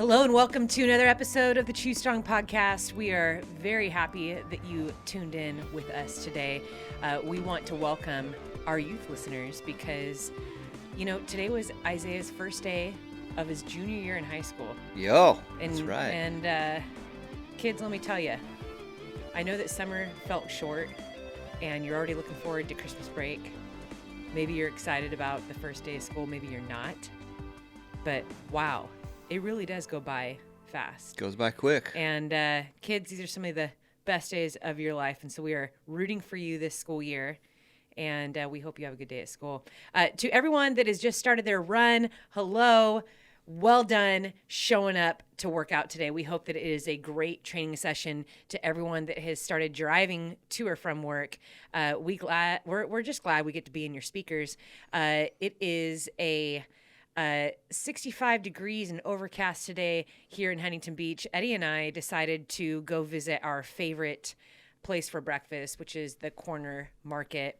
Hello and welcome to another episode of the Choose Strong podcast. We are very happy that you tuned in with us today. We want to welcome our youth listeners because, today was Isaiah's first day of his junior year in high school. That's right. And kids, let me tell you, I know that summer felt short and you're already looking forward to Christmas break. Maybe you're excited about the first day of school, maybe you're not. But wow. It really does go by fast. Goes by quick. And kids, these are some of the best days of your life. And so we are rooting for you this school year. And we hope you have a good day at school. To everyone that has just started their run, hello. Well done showing up to work out today. We hope that it is a great training session to everyone that has started driving to or from work. We're just glad we get to be in your speakers. It is a 65 degrees and overcast today here in Huntington Beach. Eddie and I decided to go visit our favorite place for breakfast, which is the Corner Market.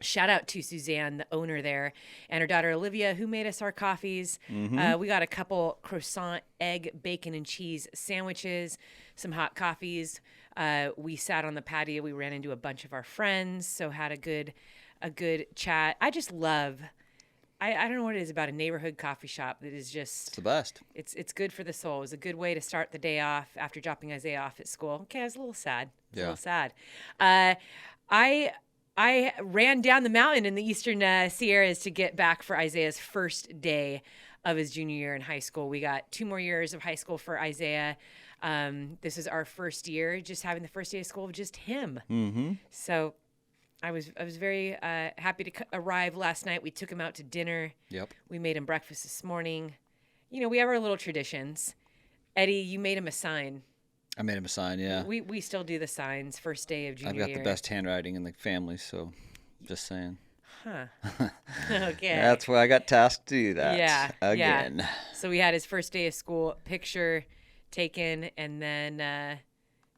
Shout out to Suzanne, the owner there, and her daughter Olivia, who made us our coffees. We got a couple croissant, egg, bacon, and cheese sandwiches, some hot coffees. We sat on the patio. We ran into a bunch of our friends, so had a good chat. I just love. I don't know what it is about a neighborhood coffee shop that is just... It's the best. It's good for the soul. It's a good way to start the day off after dropping Isaiah off at school. Okay, I was a little sad. A little sad. I ran down the mountain in the Eastern Sierras to get back for Isaiah's first day of his junior year in high school. We got 2 more years of high school for Isaiah. This is our first year, just having the first day of school of just him. Mm-hmm. So... I was very happy to arrive last night. We took him out to dinner. Yep. We made him breakfast this morning. We have our little traditions. Eddie, you made him a sign. I made him a sign, yeah. We still do the signs first day of junior year. I've got the best handwriting in the family, so just saying. Huh. Okay. That's why I got tasked to do that. Yeah. Again. Yeah. So we had his first day of school picture taken, and then,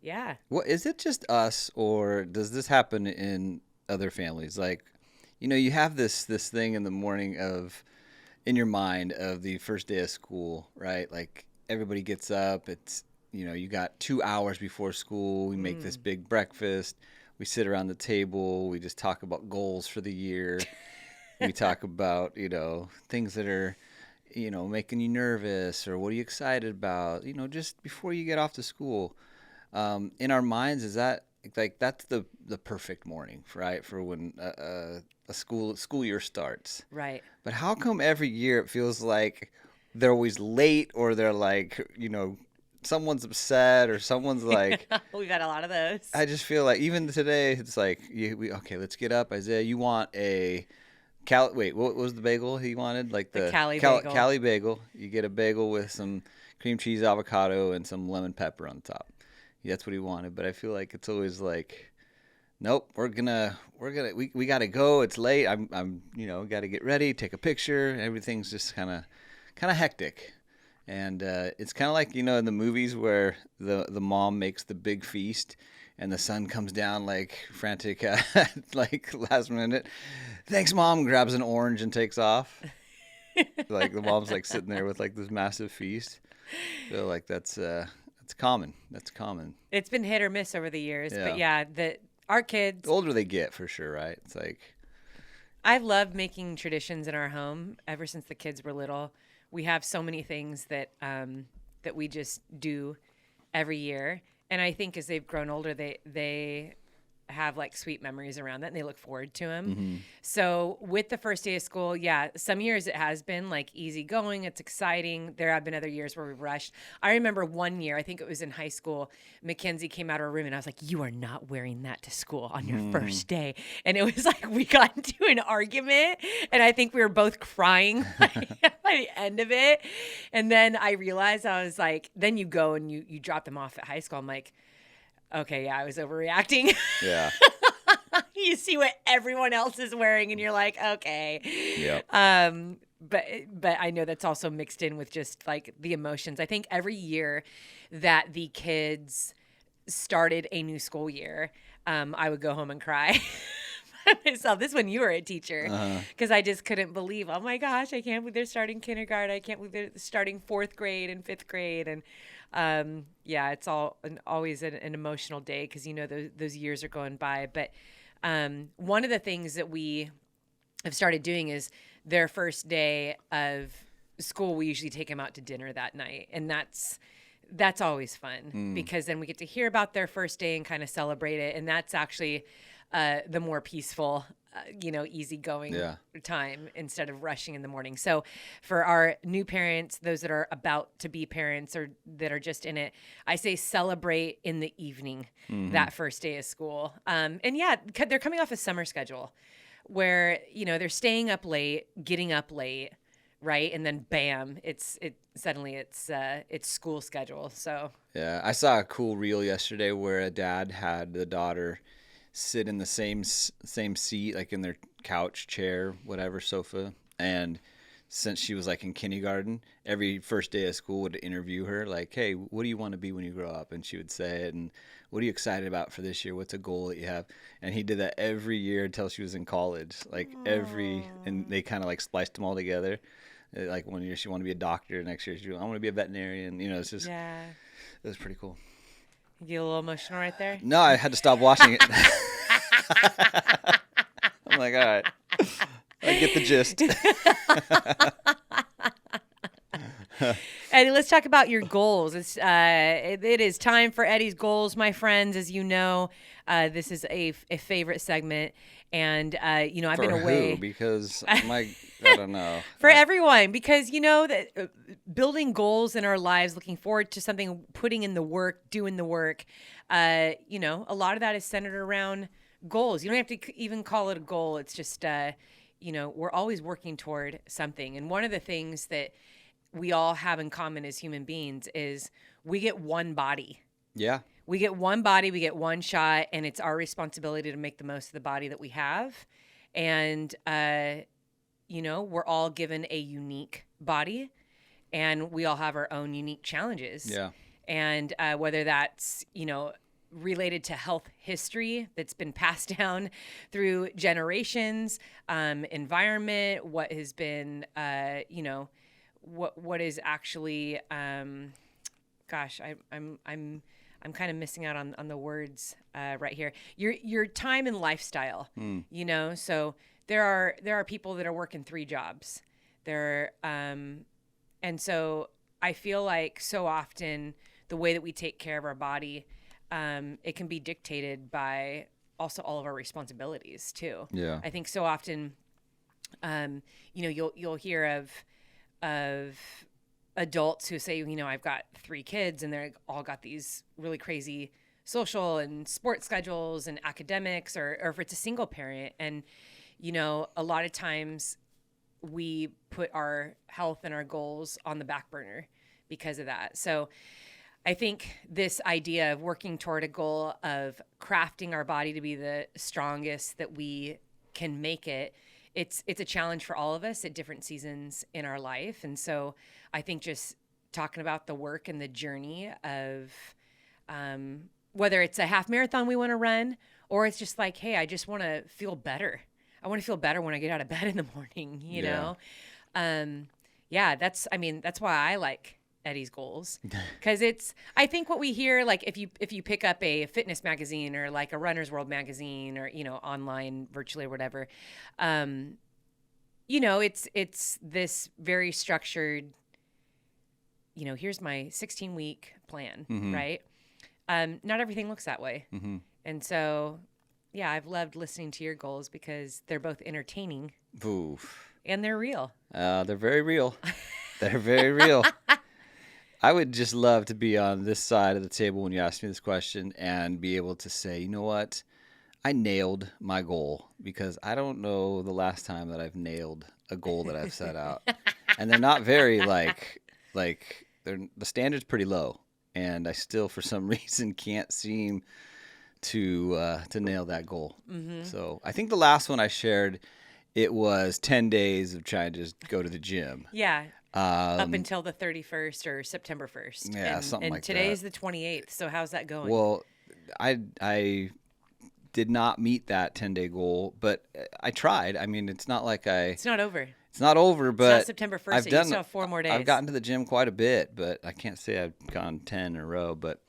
yeah. Well, is it just us, or does this happen in other families? Like, you have this thing in the morning in your mind of the first day of school, right? Like everybody gets up, it's, you got 2 hours before school. We make this big breakfast. We sit around the table. We just talk about goals for the year. We talk about, things that are, making you nervous, or what are you excited about, just before you get off to school. In our minds, is that, like, that's the perfect morning, right, for when a school year starts. Right. But how come every year it feels like they're always late, or they're like, someone's upset, or someone's like... We've had a lot of those. I just feel like even today, it's like, okay, let's get up. Isaiah, you want a... what was the bagel he wanted? Like the Cali bagel. Cali bagel. You get a bagel with some cream cheese, avocado, and some lemon pepper on top. That's what he wanted, but I feel like it's always like, nope, we gotta go. It's late. I'm got to get ready, take a picture. Everything's just kind of hectic, and it's kind of like in the movies where the mom makes the big feast, and the son comes down like frantic, like last minute. Thanks, Mom. Grabs an orange and takes off. Like the mom's like sitting there with like this massive feast. So like that's. It's common. That's common. It's been hit or miss over the years, yeah. But yeah, our kids. The older they get, for sure, right? It's like. I've loved making traditions in our home ever since the kids were little. We have so many things that we just do every year, and I think as they've grown older, they have like sweet memories around that, and they look forward to them. Mm-hmm. So with the first day of school, yeah, some years it has been like easy going. It's exciting. There have been other years where we've rushed. I remember one year, I think it was in high school, Mackenzie came out of her room and I was like, you are not wearing that to school on your first day. And it was like, we got into an argument and I think we were both crying by the end of it. And then I realized, I was like, then you go and you drop them off at high school. I'm like, okay, yeah, I was overreacting. Yeah. You see what everyone else is wearing and you're like, okay. Yep. But I know that's also mixed in with just like the emotions. I think every year that the kids started a new school year, I would go home and cry. myself. This when you were a teacher, Uh-huh. because I just couldn't believe, oh my gosh, I can't believe they're starting kindergarten. I can't believe they're starting fourth grade and fifth grade. And yeah, it's always an emotional day because, those years are going by. But one of the things that we have started doing is their first day of school, we usually take them out to dinner that night. And that's always fun because then we get to hear about their first day and kind of celebrate it. And that's actually the more peaceful, easygoing time instead of rushing in the morning. So for our new parents, those that are about to be parents or that are just in it, I say celebrate in the evening, that first day of school. And yeah, they're coming off a summer schedule where, they're staying up late, getting up late, right? And then bam, it's school schedule. So Yeah, I saw a cool reel yesterday where a dad had the daughter sit in the same seat, like in their couch, chair, whatever, sofa. And since she was like in kindergarten, every first day of school would interview her, like, hey, what do you want to be when you grow up? And she would say it. And what are you excited about for this year? What's a goal that you have? And he did that every year until she was in college, like and they kind of like spliced them all together. Like one year she wanted to be a doctor, next year I want to be a veterinarian. It's just, it was pretty cool. You get a little emotional right there? No, I had to stop watching it. I'm like, all right, I get the gist. Eddie, let's talk about your goals. It is time for Eddie's goals, my friends. As you know, this is a favorite segment, and I've been away. Who? Because I don't know. For everyone, because that building goals in our lives, looking forward to something, putting in the work, doing the work. A lot of that is centered around goals. You don't have to even call it a goal. It's just we're always working toward something. And one of the things that we all have in common as human beings is we get one body. Yeah. We get one body, we get one shot, and it's our responsibility to make the most of the body that we have. And, we're all given a unique body, and we all have our own unique challenges. Yeah. And whether that's, related to health history that's been passed down through generations, environment, what has been, what is actually, gosh, I'm kind of missing out on the words right here. Your time and lifestyle, So there are people that are working 3 jobs. And so I feel like so often the way that we take care of our body, it can be dictated by also all of our responsibilities too. Yeah. I think so often, you'll hear of adults who say, I've got 3 kids and they're all got these really crazy social and sports schedules and academics, or if it's a single parent. And, a lot of times we put our health and our goals on the back burner because of that. So I think this idea of working toward a goal of crafting our body to be the strongest that we can make it, it's a challenge for all of us at different seasons in our life. And so I think just talking about the work and the journey of whether it's a half marathon we want to run, or it's just like, hey, I just want to feel better. I want to feel better when I get out of bed in the morning, you know? That's why I like Eddie's goals, because I think what we hear, like if you pick up a fitness magazine or like a Runner's World magazine, or online virtually or whatever, it's this very structured, here's my 16-week plan, right? Not everything looks that way. And so I've loved listening to your goals because they're both entertaining. Oof. And they're real. They're very real. They're very real. I would just love to be on this side of the table when you ask me this question and be able to say, you know what? I nailed my goal, because I don't know the last time that I've nailed a goal that I've set out. And they're not very the standard's pretty low. And I still, for some reason, can't seem to nail that goal. So I think the last one I shared, it was 10 days of trying to just go to the gym. Yeah. Up until the 31st or September 1st. Yeah, something like that. And today's the 28th. So how's that going? Well, I did not meet that 10-day goal, but I tried. I mean, it's not like It's not over. it's not over, It's but not September 1st. You still have 4 more days. I've gotten to the gym quite a bit, but I can't say I've gone 10 in a row. But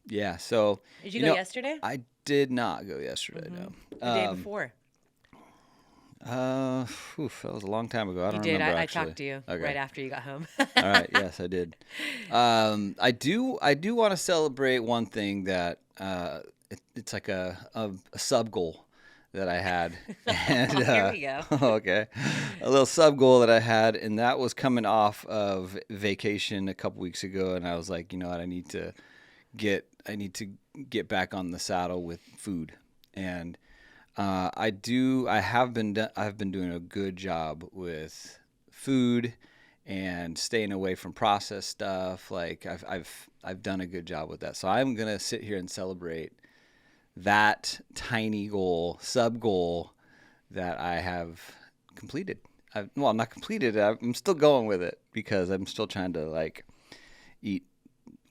yeah, so Did you go yesterday? I did not go yesterday. No, The day before. that was a long time ago. I don't You did. remember. I actually. talked to you Okay. right after you got home. All right. Yes, I did. I do want to celebrate one thing that it's like a sub goal that I had. And, Here we go. Okay. A little sub goal that I had, and that was coming off of vacation a couple weeks ago, and I was like, you know what, I need to get back on the saddle with food. And I've been doing a good job with food and staying away from processed stuff. Like I've done a good job with that. So I'm going to sit here and celebrate that tiny goal, sub goal that I have completed. I'm not completed. I'm still going with it because I'm still trying to like eat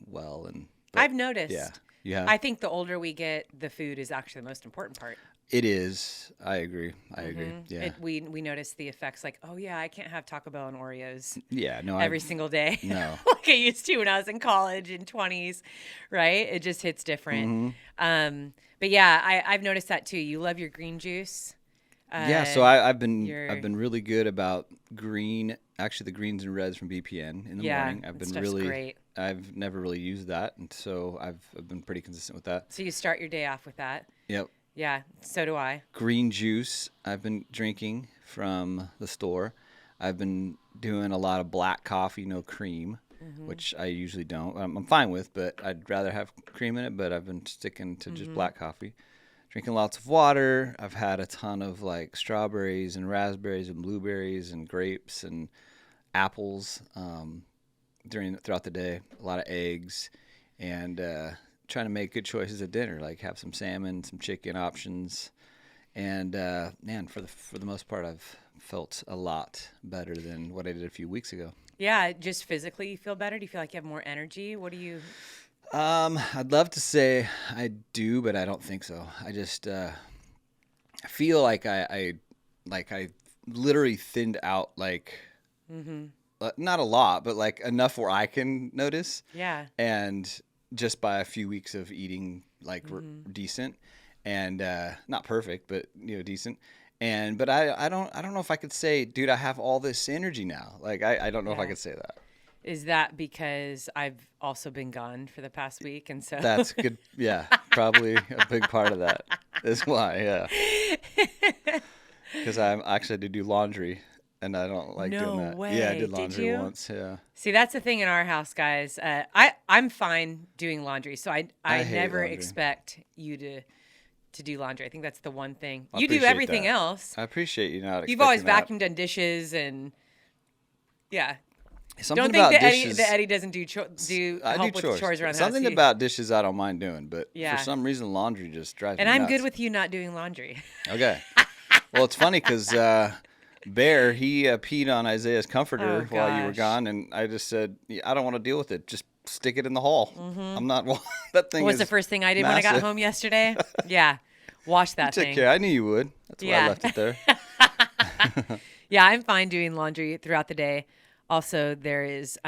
well. But, I've noticed. Yeah. Yeah. I think the older we get, the food is actually the most important part. It is. I agree. Yeah. We notice the effects like, oh yeah, I can't have Taco Bell and Oreos Yeah. No. every single day. No. Like I used to when I was in college in 20s, right? It just hits different. Mm-hmm. But yeah, I've noticed that too. You love your green juice. Yeah, so I've been really good about the greens and reds from BPN in the morning. I've never really used that, and so I've been pretty consistent with that. So you start your day off with that. Yep. Yeah, so do I. Green juice I've been drinking from the store. I've been doing a lot of black coffee, no cream, which I usually don't. I'm fine with, but I'd rather have cream in it, but I've been sticking to just black coffee. Drinking lots of water. I've had a ton of like strawberries and raspberries and blueberries and grapes and apples throughout the day. A lot of eggs, and trying to make good choices at dinner. Like have some salmon, some chicken options, and man, for the most part, I've felt a lot better than what I did a few weeks ago. Yeah, just physically you feel better. Do you feel like you have more energy? What do you? I'd love to say I do, but I don't think so. I just I feel like I literally thinned out like not a lot, but like enough where I can notice. Yeah. And just by a few weeks of eating like decent and not perfect, but decent. But I don't know if I could say, dude, I have all this energy now. Like I don't know if I could say that. Is that because I've also been gone for the past week, and so that's good? Yeah, probably a big part of that is why. Yeah, because I actually did do laundry, and I don't like doing that. Way. Yeah, I did laundry once. Yeah. See, that's the thing in our house, guys. I'm fine doing laundry, so I never laundry. expect you to do laundry. I think that's the one thing. I You do appreciate everything that. else. I appreciate you not. You've always expecting vacuumed, done dishes, and yeah. Something don't think about that dishes, Eddie doesn't do help with the chores around the house. Something about dishes I don't mind doing, but Yeah. for some reason laundry just drives And me I'm nuts. good with you not doing laundry. Okay. Well, it's funny because Bear, he peed on Isaiah's comforter while you were gone, and I just said, I don't want to deal with it. Just stick it in the hall. I'm not. That thing What was is the first thing I did massive. when I got home yesterday? Yeah, wash that Took thing. care. I knew you would. That's why Yeah. I left it there. Yeah, I'm fine doing laundry throughout the day. Also, there is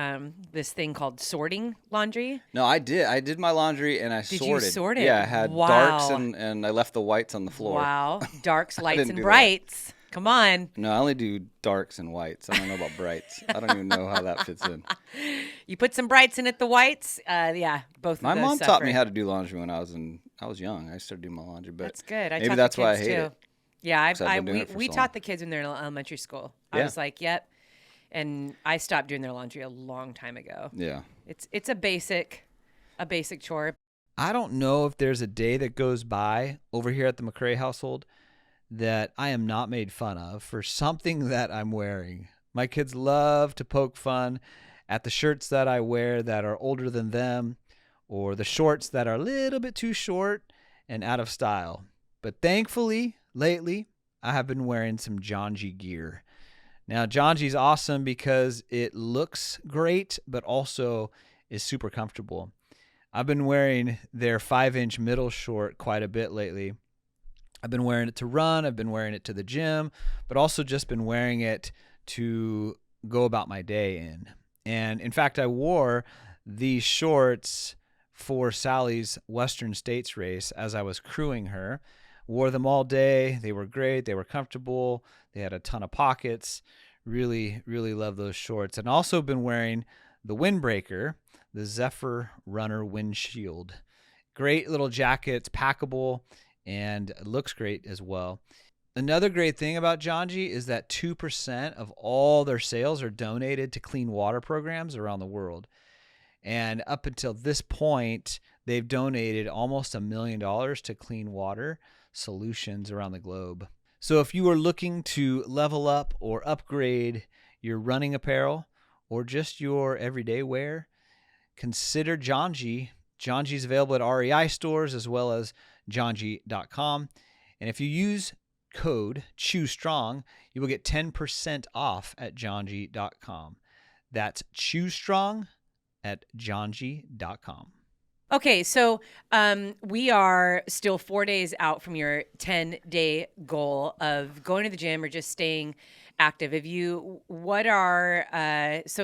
this thing called sorting laundry. No, I did. I did my laundry and I Did sorted. you sort it? Yeah, I had Wow. darks and I left the whites on the floor. Wow. Darks, lights, didn't and do that. brights. Come on. No, I only do darks and whites. I don't know about brights. I don't even know how that fits in. You put some brights in it, the whites. Yeah, both My of those mom taught me suffer. how to do laundry when I was young. I started doing my laundry, but That's good. I maybe taught that's the why I kids hate too. it. Yeah, 'Cause I've been doing it for we so taught long. the kids when they're in elementary school. I Yeah. was like, yep. And I stopped doing their laundry a long time ago. Yeah. It's a basic chore. I don't know if there's a day that goes by over here at the McCrae household that I am not made fun of for something that I'm wearing. My kids love to poke fun at the shirts that I wear that are older than them, or the shorts that are a little bit too short and out of style. But thankfully, lately, I have been wearing some Jonji gear. Now, Jonji's awesome because it looks great, but also is super comfortable. I've been wearing their 5-inch middle short quite a bit lately. I've been wearing it to run. I've been wearing it to the gym, but also just been wearing it to go about my day in. And in fact, I wore these shorts for Sally's Western States race as I was crewing her. Wore them all day. They were great. They were comfortable. They had a ton of pockets. Really, really love those shorts. And also been wearing the windbreaker, the Zephyr Runner Windshield. Great little jacket. It's packable and it looks great as well. Another great thing about Janji is that 2% of all their sales are donated to clean water programs around the world. And up until this point, they've donated almost $1 million to clean water solutions around the globe. So if you are looking to level up or upgrade your running apparel or just your everyday wear, consider Janji. Janji is available at REI stores as well as janji.com. And if you use code CHOOSESTRONG, you will get 10% off at janji.com. That's CHOOSESTRONG at janji.com. Okay, so we are still 4 days out from your 10-day goal of going to the gym or just staying active. So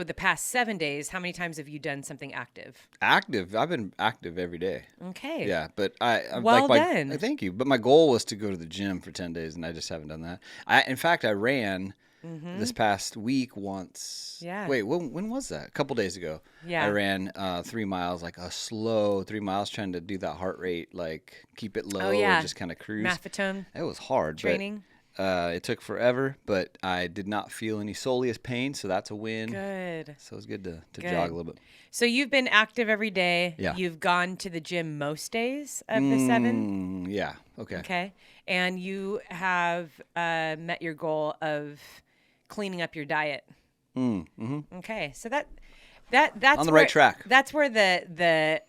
the past 7 days, how many times have you done something active? Active. I've been active every day. Okay. Yeah, but I'm Well like done. thank you. But my goal was to go to the gym for 10 days, and I just haven't done that. In fact, I ran this past week once. Yeah. Wait, when was that? A couple days ago. Yeah. I ran 3 miles, like a slow 3 miles, trying to do that heart rate, like keep it low and just kind of cruise. Maffetone It was hard. training. But, it took forever, but I did not feel any soleus pain, so that's a win. Good. So it was good to Good. jog a little bit. So you've been active every day. Yeah. You've gone to the gym most days of the 7. Yeah. Okay. Okay. And you have met your goal of cleaning up your diet. Okay. So that's On the right track. That's where the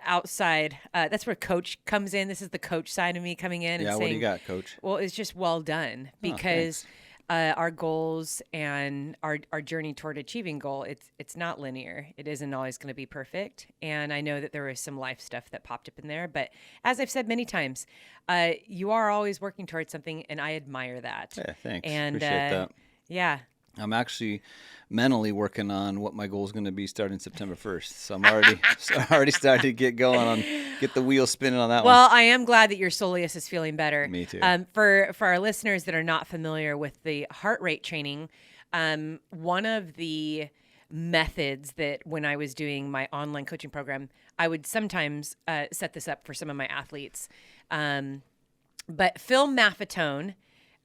outside, that's where coach comes in. This is the coach side of me coming in and Yeah, saying, what do you got, coach? well, it's just well done because our goals and our journey toward achieving goal, it's not linear. It isn't always going to be perfect. And I know that there was some life stuff that popped up in there. But as I've said many times, you are always working towards something, and I admire that. Yeah, thanks. And Appreciate that. yeah. I'm actually mentally working on what my goal is going to be starting September 1st. So I'm already starting to get the wheels spinning on that one. Well, I am glad that your soleus is feeling better. Me too. For our listeners that are not familiar with the heart rate training, one of the methods that when I was doing my online coaching program, I would sometimes set this up for some of my athletes. But Phil Maffetone,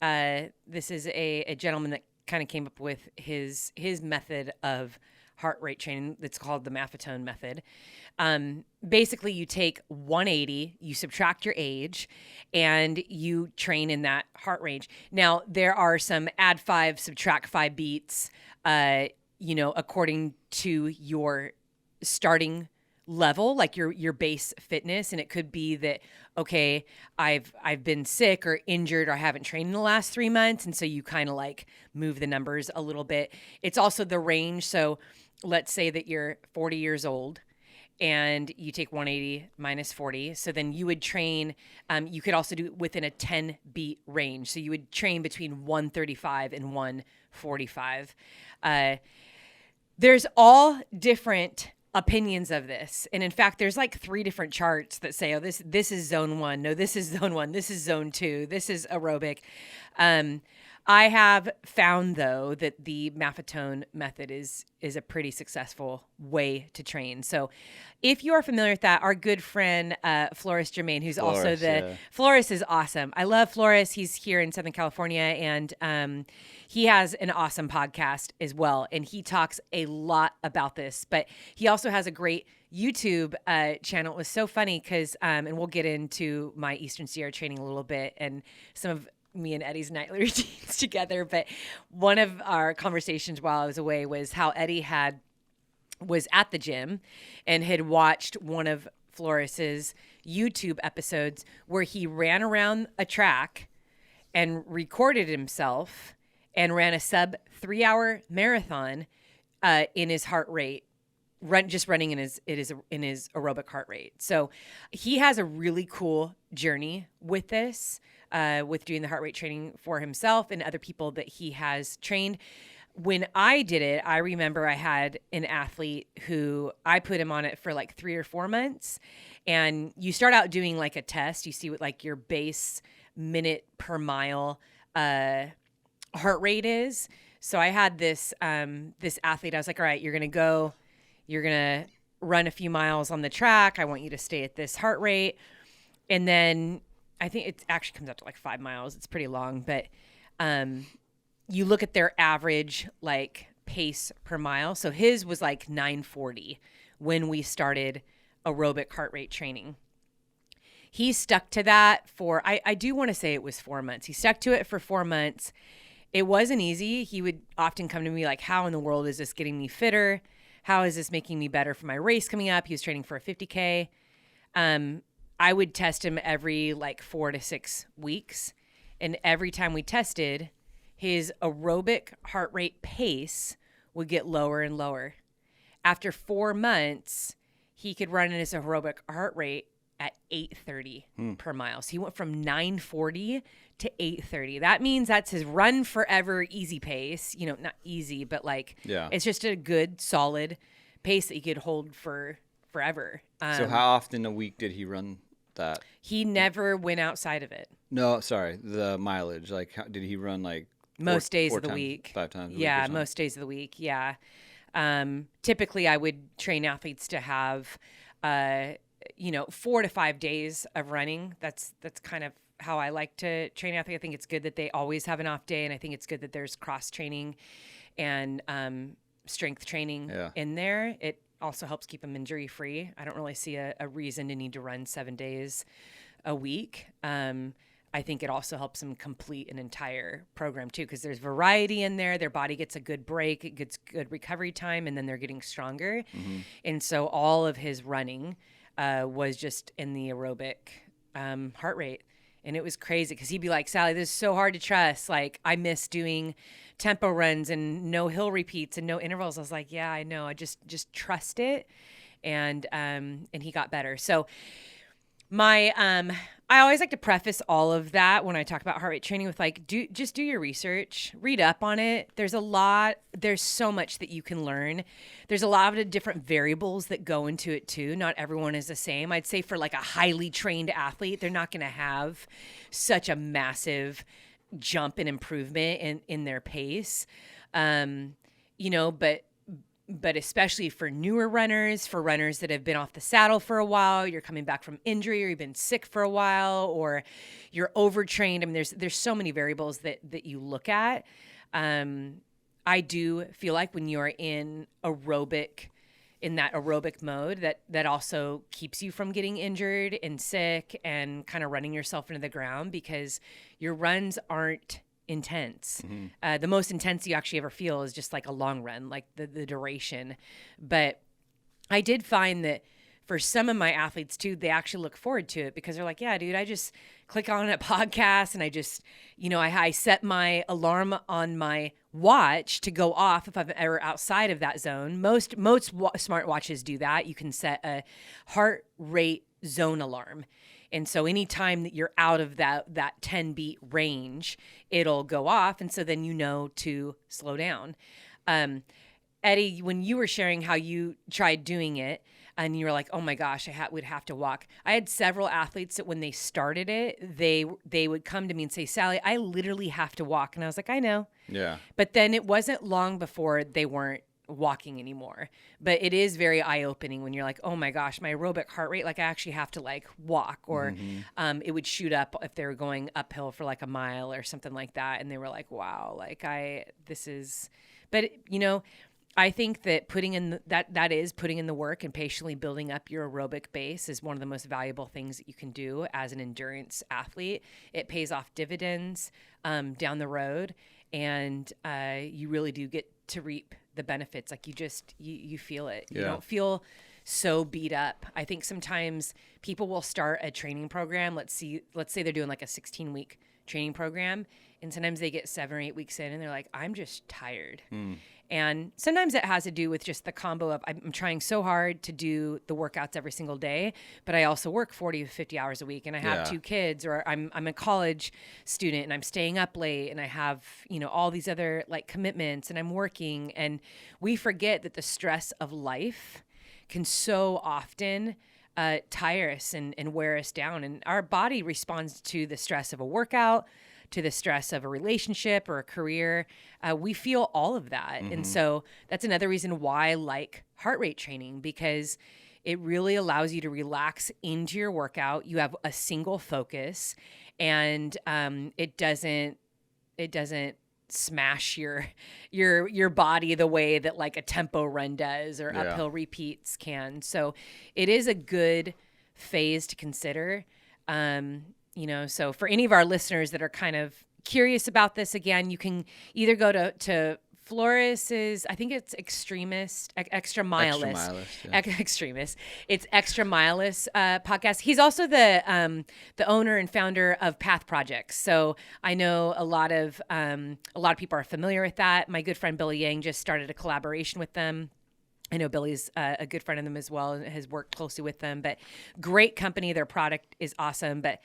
this is a gentleman that kind of came up with his method of heart rate training that's called the Maffetone method. Basically, you take 180, you subtract your age, and you train in that heart range. Now, there are some add 5, subtract 5 beats, according to your starting level, like your base fitness. And it could be that, okay, I've been sick or injured or I haven't trained in the last 3 months. And so you kind of like move the numbers a little bit. It's also the range. So let's say that you're 40 years old and you take 180 minus 40. So then you would train, you could also do it within a 10 beat range. So you would train between 135 and 145. There's all different opinions of this. And in fact, there's like 3 different charts that say, oh, this is zone 1. No, this is zone 1. This is zone 2. This is aerobic. I have found, though, that the Maffetone method is a pretty successful way to train. So if you are familiar with that, our good friend, Floris Germain, who's also Floris is awesome. I love Floris. He's here in Southern California, and he has an awesome podcast as well. And he talks a lot about this, but he also has a great YouTube channel. It was so funny because, and we'll get into my Eastern Sierra training a little bit and some of me and Eddie's nightly routines together. But one of our conversations while I was away was how Eddie was at the gym and had watched one of Floris's YouTube episodes where he ran around a track and recorded himself and ran a sub 3-hour marathon in his heart rate running in his aerobic heart rate. So he has a really cool journey with this, with doing the heart rate training for himself and other people that he has trained. When I did it, I remember I had an athlete who I put him on it for like 3 or 4 months. And you start out doing like a test. You see what like your base minute per mile heart rate is. So I had this athlete. I was like, all right, you're going to run a few miles on the track. I want you to stay at this heart rate. And then I think it actually comes out to like 5 miles. It's pretty long, but you look at their average like pace per mile. So his was like 940 when we started aerobic heart rate training. He stuck to that for, I do want to say it was 4 months. He stuck to it for 4 months. It wasn't easy. He would often come to me like, how in the world is this getting me fitter? How is this making me better for my race coming up? He was training for a 50K. I would test him every like 4 to 6 weeks. And every time we tested, his aerobic heart rate pace would get lower and lower. After 4 months, he could run in his aerobic heart rate at 830 per mile. So he went from 940 to 830. That means that's his run forever easy pace. You know, not easy, but like it's just a good, solid pace that he could hold for forever. So how often a week did he run that? He never went outside of it. No, sorry, the mileage. Like, how, did he run like most days of the times, week? 5 times a week? Yeah, most days of the week. Yeah. Typically, I would train athletes to have, 4 to 5 days of running. That's kind of how I like to train athletes. I think it's good that they always have an off day, and I think it's good that there's cross training and strength training in there. It also helps keep them injury free. I don't really see a reason to need to run 7 days a week. I think it also helps them complete an entire program too, because there's variety in there. Their body gets a good break, it gets good recovery time, and then they're getting stronger. And so all of his running was just in the aerobic heart rate. And it was crazy because he'd be like, Sally, this is so hard to trust. Like, I miss doing tempo runs and no hill repeats and no intervals. I was like, yeah, I know. I just trust it. And he got better. So I always like to preface all of that when I talk about heart rate training with like, do your research, read up on it. There's so much that you can learn. There's a lot of different variables that go into it too. Not everyone is the same. I'd say for like a highly trained athlete, they're not going to have such a massive jump in improvement in their pace. But especially for newer runners, for runners that have been off the saddle for a while, you're coming back from injury, or you've been sick for a while, or you're overtrained. I mean, there's so many variables that you look at. I do feel like when you're in that aerobic mode, that also keeps you from getting injured and sick and kind of running yourself into the ground, because your runs aren't intense. The most intense you actually ever feel is just like a long run, like the duration. But I did find that for some of my athletes too, they actually look forward to it, because they're like, yeah, dude, I just click on a podcast and I just, I set my alarm on my watch to go off if I'm ever outside of that zone. Most smart watches do that. You can set a heart rate zone alarm. And so anytime that you're out of that 10 beat range, it'll go off. And so then you know to slow down. Eddie, when you were sharing how you tried doing it and you were like, oh my gosh, would have to walk. I had several athletes that when they started it, they would come to me and say, Sally, I literally have to walk. And I was like, I know. Yeah. But then it wasn't long before they weren't walking anymore. But it is very eye-opening when you're like, oh my gosh, my aerobic heart rate, like I actually have to like walk, or it would shoot up if they were going uphill for like a mile or something like that. And they were like, wow, like I think that putting in the work and patiently building up your aerobic base is one of the most valuable things that you can do as an endurance athlete. It pays off dividends down the road, and you really do get to reap the benefits. Like you feel it. Yeah. You don't feel so beat up. I think sometimes people will start a training program. Let's say they're doing like a 16-week training program, and sometimes they get 7 or 8 weeks in and they're like, I'm just tired. And sometimes it has to do with just the combo of I'm trying so hard to do the workouts every single day, but I also work 40 to 50 hours a week, and I have 2 kids, or I'm a college student and I'm staying up late, and I have, all these other like commitments, and I'm working, and we forget that the stress of life can so often tire us and wear us down. And our body responds to the stress of a workout, to the stress of a relationship or a career. We feel all of that. And so that's another reason why I like heart rate training, because it really allows you to relax into your workout. You have a single focus, and it doesn't smash your body the way that like a tempo run does, or uphill repeats can. So it is a good phase to consider. So for any of our listeners that are kind of curious about this, again, you can either go to Floris's, I think it's Extremist. It's Extra Milist podcast. He's also the owner and founder of Path Projects. So I know a lot of people are familiar with that. My good friend Billy Yang just started a collaboration with them. I know Billy's a good friend of them as well and has worked closely with them, but great company. Their product is awesome. But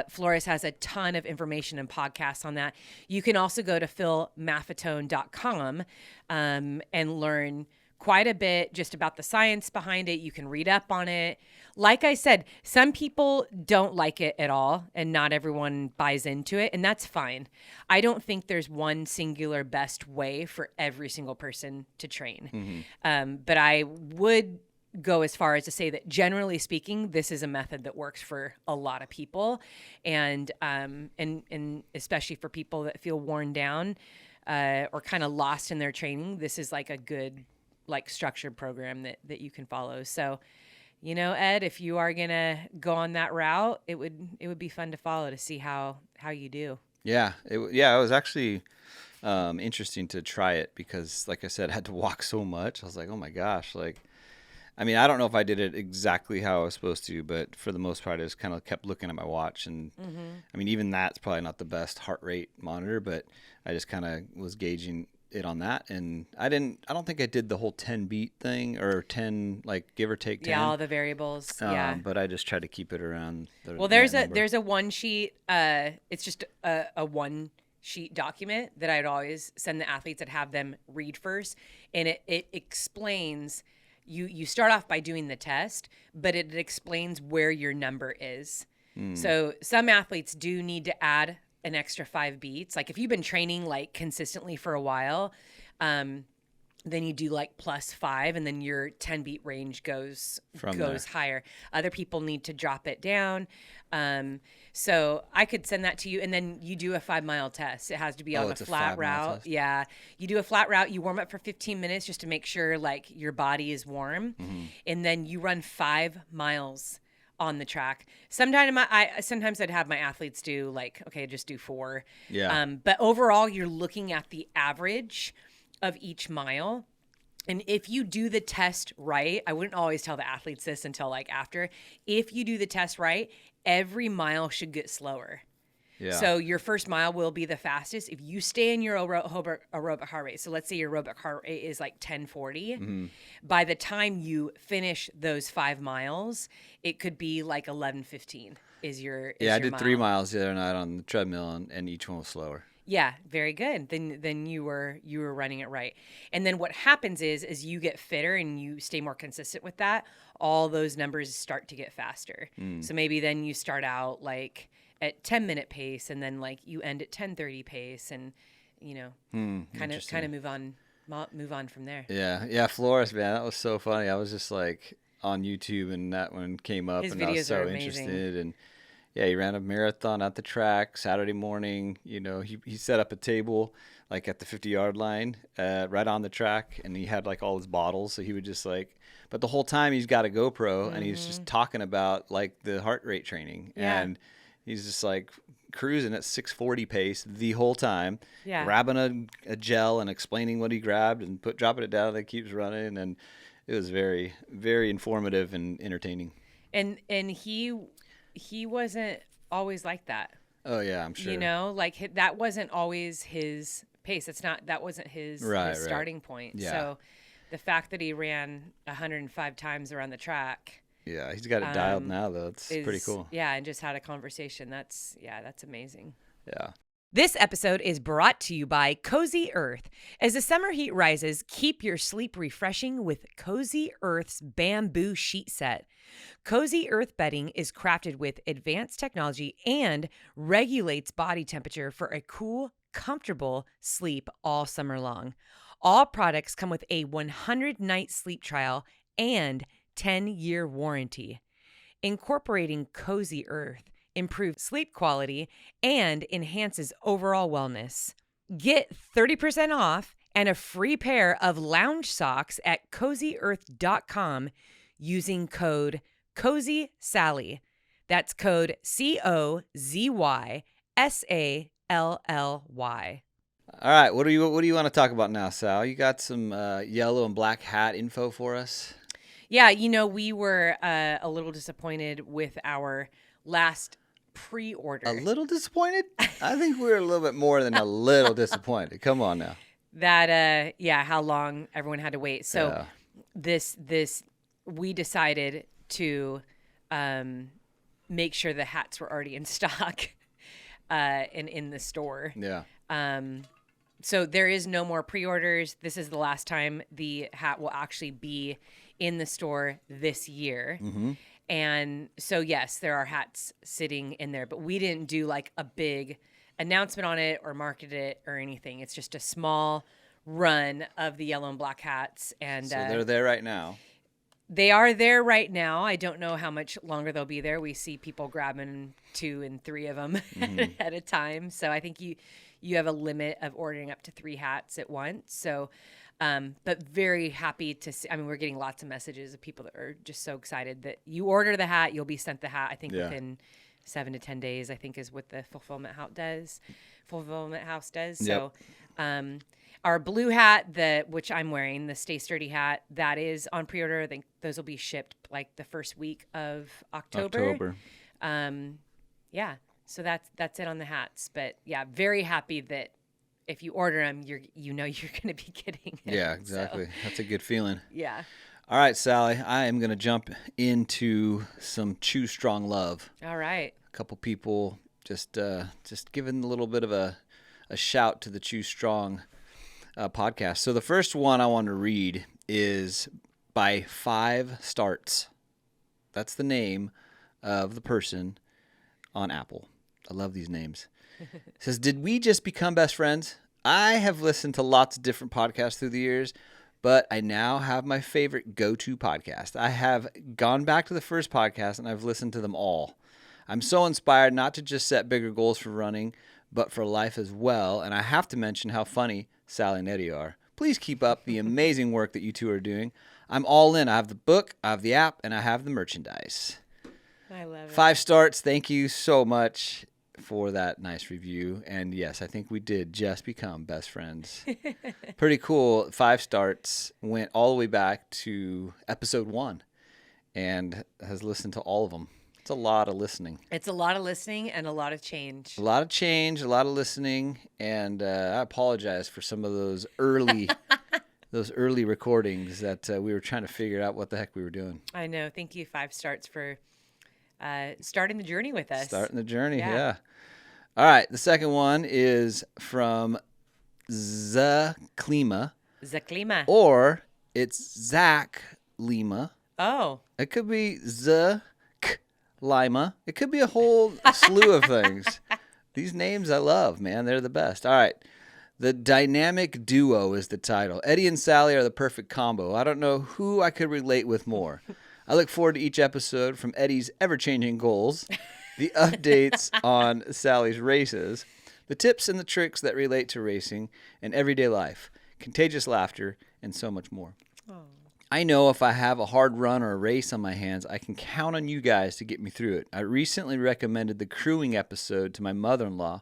Floris has a ton of information and podcasts on that. You can also go to philmaffetone.com and learn quite a bit just about the science behind it. You can read up on it. Like I said, some people don't like it at all, and not everyone buys into it, and that's fine. I don't think there's one singular best way for every single person to train. But I would go as far as to say that generally speaking, this is a method that works for a lot of people, and especially for people that feel worn down or kind of lost in their training. This is like a good, like, structured program that you can follow. So, Ed, if you are gonna go on that route, it would be fun to follow to see how you do. Yeah, it was actually interesting to try it, because, like I said, I had to walk so much. I was like, oh my gosh, I don't know if I did it exactly how I was supposed to, but for the most part, I just kind of kept looking at my watch, and even that's probably not the best heart rate monitor, but I just kind of was gauging it on that, and I don't think I did the whole 10 beat thing, or 10, like, give or take 10. Yeah, all the variables. But I just tried to keep it around there's a one sheet, it's just a one sheet document that I'd always send the athletes and have them read first, and it explains, you start off by doing the test, but it explains where your number is. So some athletes do need to add an extra 5 beats. Like if you've been training like consistently for a while, then you do like +5, and then your 10 beat range goes higher. Other people need to drop it down. So I could send that to you, and then you do a 5-mile test. It has to be on a flat route. Test? Yeah. You do a flat route, you warm up for 15 minutes just to make sure like your body is warm. And then you run 5 miles on the track. Sometimes I'd have my athletes do like, okay, just do 4. Yeah. But overall, you're looking at the average of each mile. And if you do the test right, I wouldn't always tell the athletes this until like after. If you do the test right, every mile should get slower. Yeah. So your first mile will be the fastest if you stay in your aerobic heart rate. So let's say your aerobic heart rate is like 1040. By the time you finish those 5 miles, it could be like 11:15 is your I did mile. 3 miles the other night on the treadmill, and each one was slower. Yeah, very good. Then you were running it right. And then what happens is you get fitter and you stay more consistent with that, all those numbers start to get faster. So maybe then you start out like at 10-minute pace, and then like you end at 10:30 pace, and kind of move on from there. Yeah, Flores, man, that was so funny. I was just like on YouTube, and that one came up, His and I was so interested. And yeah, he ran a marathon at the track Saturday morning. He set up a table like at the 50-yard line, right on the track, and he had like all his bottles. So he would just but the whole time he's got a GoPro, and he's just talking about like the heart rate training, and he's just like cruising at 640 pace the whole time, grabbing a gel and explaining what he grabbed and dropping it down, and it keeps running, and it was very, very informative and entertaining. And he wasn't always like that. Oh yeah, I'm sure. You know, like that wasn't always his pace. That wasn't his starting point. Yeah. So the fact that he ran 105 times around the track. Yeah, he's got it dialed now though. It's pretty cool. Yeah, and just had a conversation. That's amazing. Yeah. This episode is brought to you by Cozy Earth. As the summer heat rises, keep your sleep refreshing with Cozy Earth's bamboo sheet set. Cozy Earth bedding is crafted with advanced technology and regulates body temperature for a cool, comfortable sleep all summer long. All products come with a 100-night sleep trial and 10-year warranty. Incorporating Cozy Earth improves sleep quality and enhances overall wellness. Get 30% off and a free pair of lounge socks at CozyEarth.com using code CozySally. That's code CozySally. All right, what do you want to talk about now, Sal? You got some yellow and black hat info for us? Yeah, we were a little disappointed with our last pre-order. A little disappointed? I think we were a little bit more than a little disappointed. Come on now. That how long everyone had to wait. So this we decided to make sure the hats were already in stock and in the store. Yeah. So there is no more pre-orders. This is the last time the hat will actually be in the store this year. Mm-hmm. And so, yes, there are hats sitting in there, but we didn't do like a big announcement on it or market it or anything. It's just a small run of the yellow and black hats. And so they're there right now. They are there right now. I don't know how much longer they'll be there. We see people grabbing 2 and 3 of them at a time. So I think you have a limit of ordering up to 3 hats at once. So but very happy to see. I mean, we're getting lots of messages of people that are just so excited that you order the hat, you'll be sent the hat. I think within 7 to 10 days, I think is what the fulfillment house does. Yep. So, our blue hat, which I'm wearing, the Stay Sturdy hat, that is on pre-order. I think those will be shipped like the first week of October. Yeah. So that's it on the hats. But yeah, very happy that if you order them, you're going to be getting it. Yeah, exactly. So, that's a good feeling. Yeah. All right, Sally, I am going to jump into some Chew Strong love. All right. A couple people just giving a little bit of a shout to the Chew Strong podcast. So the first one I want to read is by 5 Starts. That's the name of the person on Apple. I love these names. It says, did we just become best friends? I have listened to lots of different podcasts through the years, but I now have my favorite go-to podcast. I have gone back to the first podcast, and I've listened to them all. I'm so inspired not to just set bigger goals for running, but for life as well. And I have to mention how funny Sally and Eddie are. Please keep up the amazing work that you two are doing. I'm all in. I have the book, I have the app, and I have the merchandise. I love it. 5 Starts. Thank you so much for that nice review. And yes, I think we did just become best friends. Pretty cool. 5 Starts went all the way back to episode 1 and has listened to all of them. It's a lot of listening. It's a lot of listening and a lot of change. A lot of change, a lot of listening, and I apologize for some of those early recordings that we were trying to figure out what the heck we were doing. I know. Thank you, 5 Starts, for starting the journey with us. Starting the journey, yeah. All right, the second one is from Zaklima. Zaklima. Or it's Zach Lima. Oh. It could be Lima. It could be a whole slew of things. These names I love, man. They're the best. All right. The Dynamic Duo is the title. Eddie and Sally are the perfect combo. I don't know who I could relate with more. I look forward to each episode, from Eddie's ever-changing goals, the updates on Sally's races, the tips and the tricks that relate to racing and everyday life, contagious laughter, and so much more. Oh. I know if I have a hard run or a race on my hands, I can count on you guys to get me through it. I recently recommended the crewing episode to my mother-in-law,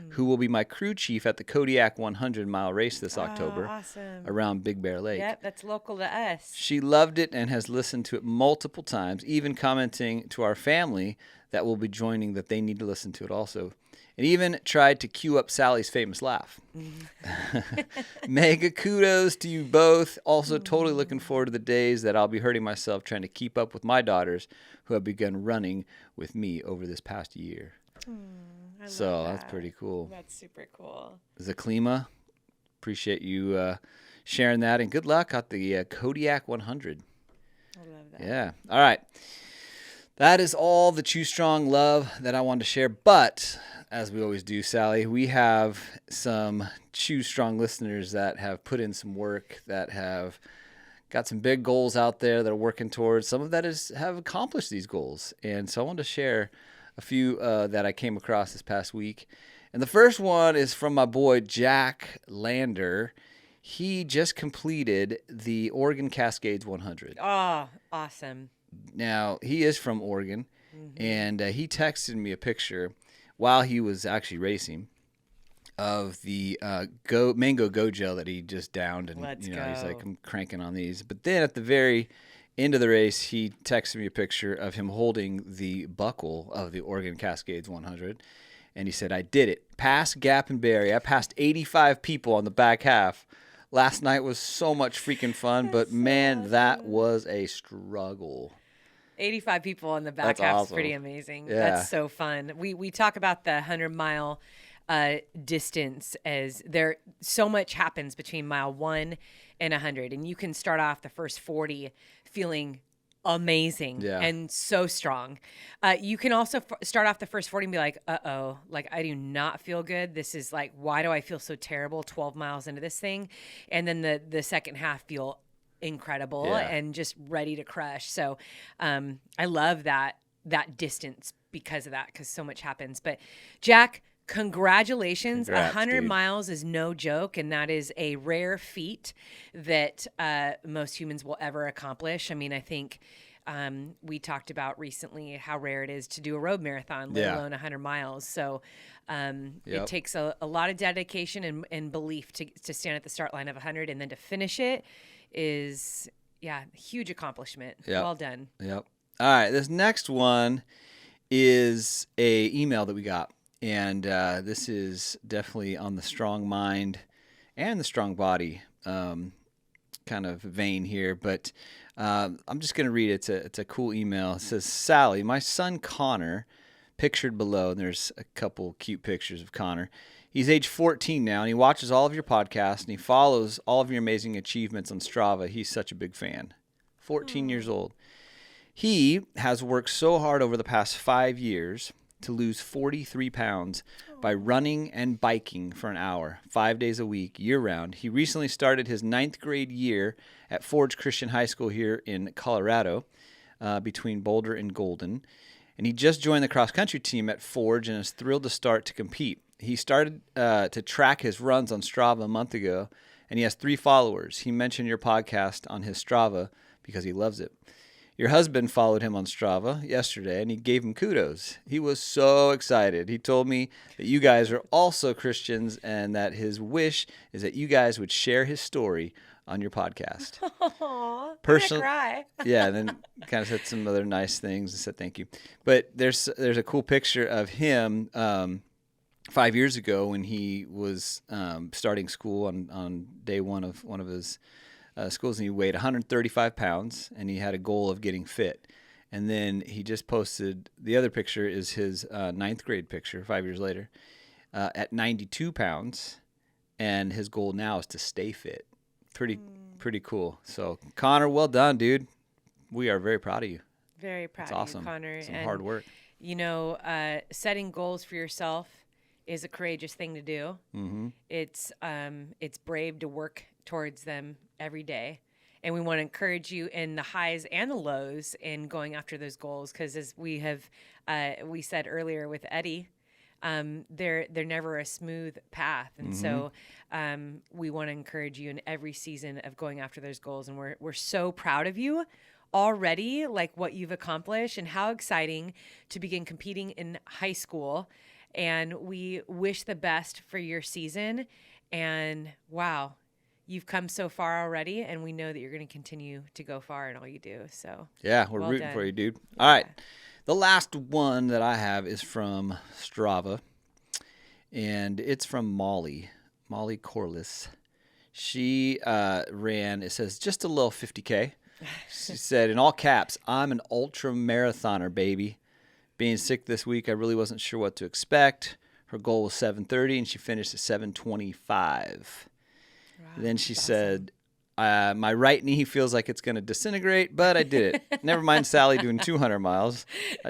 who will be my crew chief at the Kodiak 100-mile race this October around Big Bear Lake. Yep, that's local to us. She loved it and has listened to it multiple times, even commenting to our family that will be joining that they need to listen to it also. and even tried to cue up Sally's famous laugh. Mega kudos to you both. Also, totally looking forward to the days that I'll be hurting myself trying to keep up with my daughters who have begun running with me over this past year. I So love that's that. pretty cool. That's super cool. Zaklima, appreciate you sharing that, and good luck at the Kodiak 100. I love that. Yeah. All right. That is all the Chew Strong love that I wanted to share. But as we always do, Sally, we have some Chew Strong listeners that have put in some work, that have got some big goals out there that are working towards. Some of that have accomplished these goals. And so I wanted to share a few that I came across this past week. And the first one is from my boy, Jack Lander. He just completed the Oregon Cascades 100. Oh, awesome. Now, he is from Oregon, and he texted me a picture while he was actually racing of the mango go gel that he just downed. And, Let's he's go. like, I'm cranking on these. But then at the very end of the race, he texted me a picture of him holding the buckle of the Oregon Cascades 100. And he said, I did it. Past Gap and Berry. I passed 85 people on the back half. Last night was so much freaking fun, but man, that was a struggle. 85 people on the back That's half is awesome. pretty amazing. Yeah. That's so fun. We talk about the 100-mile distance as there so much happens between mile 1 and 100, and you can start off the first 40 feeling amazing and so strong. You can also start off the first 40 and be like, uh-oh, like I do not feel good. This is like, why do I feel so terrible 12 miles into this thing? And then the second half feel incredible and just ready to crush. So I love that distance because of that, because so much happens. But Jack, congratulations. Congrats, 100 dude. miles is no joke, and that is a rare feat that most humans will ever accomplish. I mean, I think we talked about recently how rare it is to do a road marathon, let alone 100 miles. So it takes a lot of dedication and belief to stand at the start line of 100, and then to finish it is, huge accomplishment. Yep. Well done. Yep. All right. This next one is a email that we got. And this is definitely on the strong mind and the strong body kind of vein here. But I'm just going to read it. It's a cool email. It says, Sally, my son Connor, pictured below, and there's a couple cute pictures of Connor. He's age 14 now, and he watches all of your podcasts, and he follows all of your amazing achievements on Strava. He's such a big fan. 14 years old. He has worked so hard over the past 5 years to lose 43 pounds by running and biking for an hour, 5 days a week, year-round. He recently started his 9th grade year at Forge Christian High School here in Colorado, between Boulder and Golden. And he just joined the cross-country team at Forge and is thrilled to start to compete. He started to track his runs on Strava a month ago, and he has 3 followers. He mentioned your podcast on his Strava because he loves it. Your husband followed him on Strava yesterday, and he gave him kudos. He was so excited. He told me that you guys are also Christians and that his wish is that you guys would share his story on your podcast. Aww, Personally, cry. yeah, and then kind of said some other nice things and said thank you. But there's a cool picture of him 5 years ago when he was starting school on day one of his schools, and he weighed 135 pounds, and he had a goal of getting fit. And then he just posted, the other picture is his 9th grade picture 5 years later, at 92 pounds, and his goal now is to stay fit. Pretty cool. So, Connor, well done, dude. We are very proud of you. Very proud It's of awesome. you, Connor. Some hard work. You know, setting goals for yourself is a courageous thing to do. Mm-hmm. It's brave to work towards them every day. And we want to encourage you in the highs and the lows in going after those goals. Because as we have, we said earlier with Eddie, they're never a smooth path. And so we want to encourage you in every season of going after those goals. And we're so proud of you already, like what you've accomplished and how exciting to begin competing in high school. And we wish the best for your season. And wow, you've come so far already, and we know that you're going to continue to go far in all you do. So yeah, we're well rooting done. for you, dude. All right. The last one that I have is from Strava. and it's from Molly Corliss. She ran, it says, just a little 50K. She said, in all caps, I'm an ultra marathoner, baby. Being sick this week, I really wasn't sure what to expect. Her goal was 7:30, and she finished at 7:25. Wow, Then she that's said, my right knee feels like it's going to disintegrate, but I did it. Never mind Sally doing 200 miles.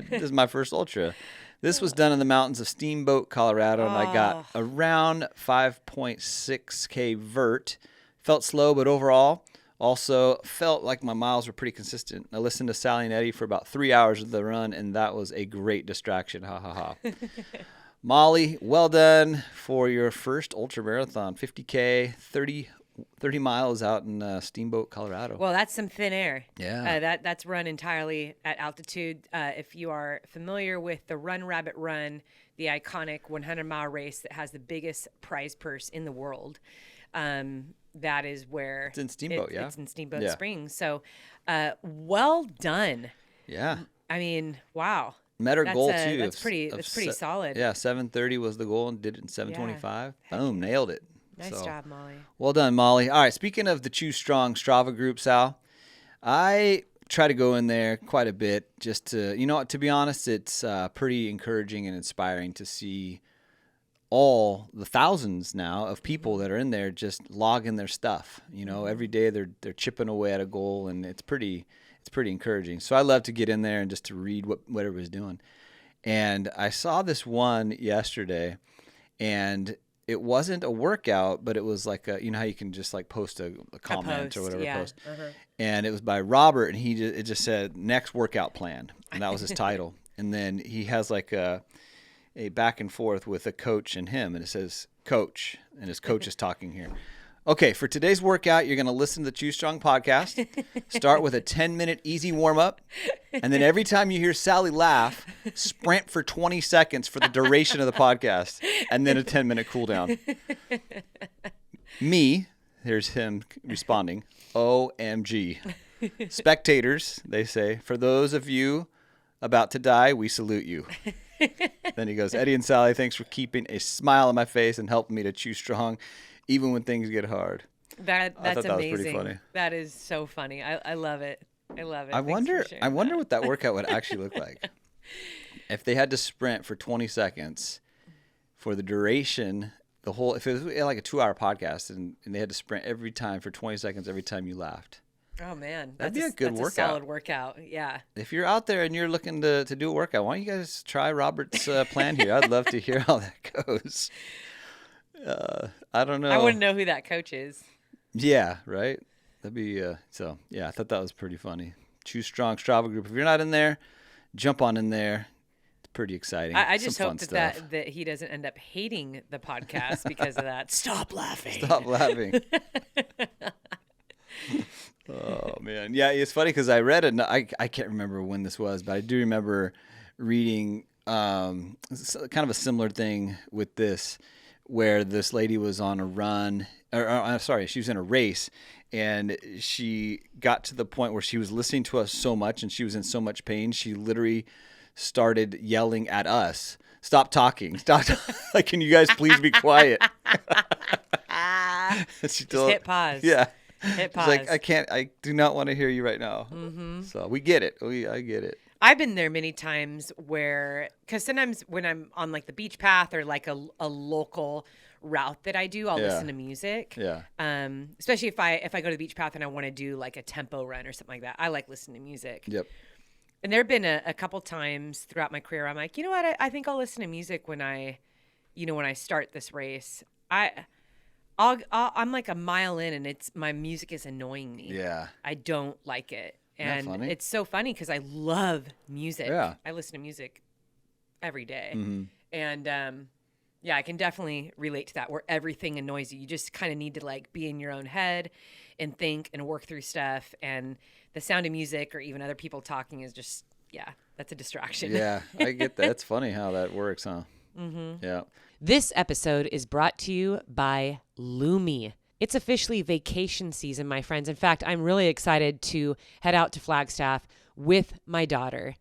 This is my first ultra. This was done in the mountains of Steamboat, Colorado, and I got around 5.6K vert. Felt slow, but overall, also felt like my miles were pretty consistent. I listened to Sally and Eddie for about 3 hours of the run, and that was a great distraction. Ha, ha, ha. Molly, well done for your first ultra marathon, 50K, 30 miles out in Steamboat, Colorado. Well, that's some thin air. Yeah. That's run entirely at altitude. If you are familiar with the Run Rabbit Run, the iconic 100-mile race that has the biggest prize purse in the world, that is where It's in Steamboat, yeah? It's in Steamboat Yeah. Springs. So, well done. Yeah. I mean, wow. Met her That's, goal, too. that's pretty solid. Yeah, 7:30 was the goal and did it in 7:25. Boom, nailed it. Nice So, job, Molly. Well done, Molly. All right, speaking of the Choose Strong Strava group, Sal, I try to go in there quite a bit just to, to be honest, it's pretty encouraging and inspiring to see all the thousands now of people that are in there just logging their stuff. Every day they're chipping away at a goal, and it's pretty encouraging. So I love to get in there and just to read what everybody's doing. And I saw this one yesterday, and it wasn't a workout, but it was like how you can just like post a comment post, or whatever yeah. post. And it was by Robert, and it just said next workout plan, and that was his title. And then he has like a back and forth with a coach and him, and it says coach, and his coach is talking here. Okay, for today's workout, you're going to listen to the Choose Strong podcast. Start with a 10-minute easy warm-up, and then every time you hear Sally laugh, sprint for 20 seconds for the duration of the podcast, and then a 10-minute cool down. Me, here's him responding, OMG. Spectators, they say, for those of you about to die, we salute you. Then he goes, Eddie and Sally, thanks for keeping a smile on my face and helping me to choose strong even when things get hard. That's I thought that was amazing. pretty funny. That is so funny. I love it. I love it. I Thanks wonder for sharing that. what that workout would actually look like. If they had to sprint for 20 seconds for the duration, if it was like a 2-hour podcast and they had to sprint every time for 20 seconds every time you laughed. Oh man, That'd be a good that's workout. a solid workout. Yeah. If you're out there and you're looking to do a workout, why don't you guys try Robert's plan here? I'd love to hear how that goes. I don't know. I wouldn't know who that coach is. Yeah, right? That'd be, so, yeah, I thought that was pretty funny. Choose Strong Strava group. If you're not in there, jump on in there. It's pretty exciting. I just Some hope fun that stuff. that he doesn't end up hating the podcast because of that. Stop laughing. Stop laughing. Oh, man. Yeah, it's funny because I read it, and I can't remember when this was, but I do remember reading kind of a similar thing with this, where this lady was on a run, she was in a race, and she got to the point where she was listening to us so much and she was in so much pain, she literally started yelling at us, stop talking, like, can you guys please be quiet? Just hit pause. Yeah. Hit She's pause. like, I do not want to hear you right now. Mm-hmm. So we get it. I get it. I've been there many times because sometimes when I'm on like the beach path or like a local route that I do, I'll listen to music. Yeah. Especially if I go to the beach path and I want to do like a tempo run or something like that. I like listening to music. Yep. And there have been a couple times throughout my career, I'm like, you know what? I think I'll listen to music when I start this race. I'm like a mile in and my music is annoying me. Yeah. I don't like it. And funny? it's so funny because I love music. Yeah. I listen to music every day. Mm-hmm. And I can definitely relate to that where everything annoys you. You just kind of need to like be in your own head and think and work through stuff. And the sound of music or even other people talking is just, that's a distraction. Yeah, I get that. It's funny how that works, huh? Mm-hmm. Yeah. This episode is brought to you by Lumi. It's officially vacation season, my friends. In fact, I'm really excited to head out to Flagstaff with my daughter.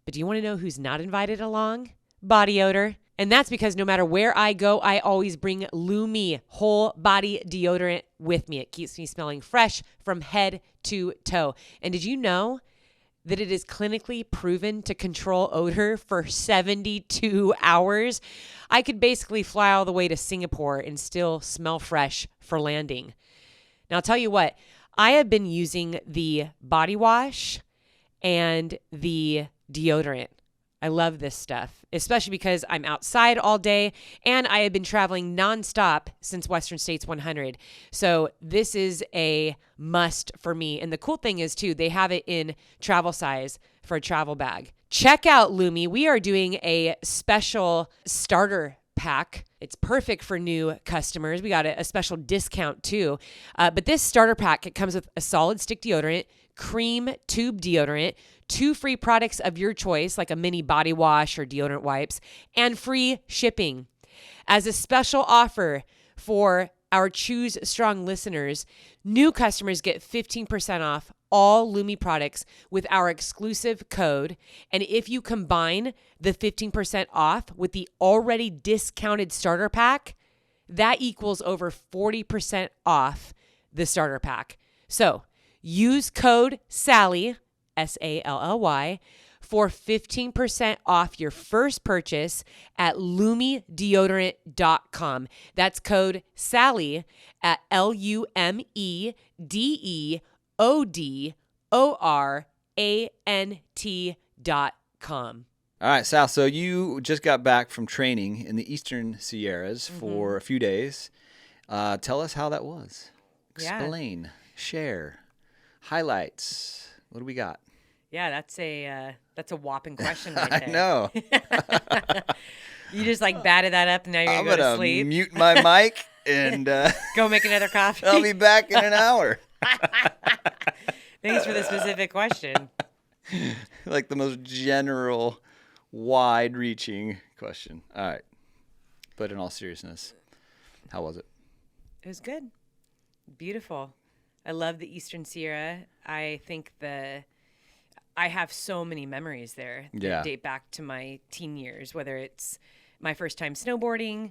But do you want to know who's not invited along? Body odor. And that's because no matter where I go, I always bring Lumi whole body deodorant with me. It keeps me smelling fresh from head to toe. And did you know that it is clinically proven to control odor for 72 hours? I could basically fly all the way to Singapore and still smell fresh for landing. Now, I'll tell you what, I have been using the body wash and the deodorant. I love this stuff, especially because I'm outside all day and I have been traveling nonstop since Western States 100. So this is a must for me. And the cool thing is, too, they have it in travel size for a travel bag. Check out Lumi. We are doing a special starter pack. It's perfect for new customers. We got a special discount, too. But this starter pack, it comes with a solid stick deodorant, cream tube deodorant, 2 free products of your choice, like a mini body wash or deodorant wipes, and free shipping. As a special offer for our Choose Strong listeners, new customers get 15% off all Lumi products with our exclusive code. And if you combine the 15% off with the already discounted starter pack, that equals over 40% off the starter pack. So use code SALLY, SALLY, for 15% off your first purchase at LumiDeodorant.com. That's code SALLY at LumiDeodorant.com. All right, Sal. So you just got back from training in the Eastern Sierras for a few days. Tell us how that was. Explain, share, highlights. What do we got? Yeah, that's a whopping question right there. I know. You just like batted that up and now you're going to go to sleep. I'm going to mute my mic and go make another coffee. I'll be back in an hour. Thanks for the specific question. Like the most general, wide-reaching question. All right. But in all seriousness, how was it? It was good. Beautiful. I love the Eastern Sierra. I think I have so many memories there that date back to my teen years, whether it's my first time snowboarding,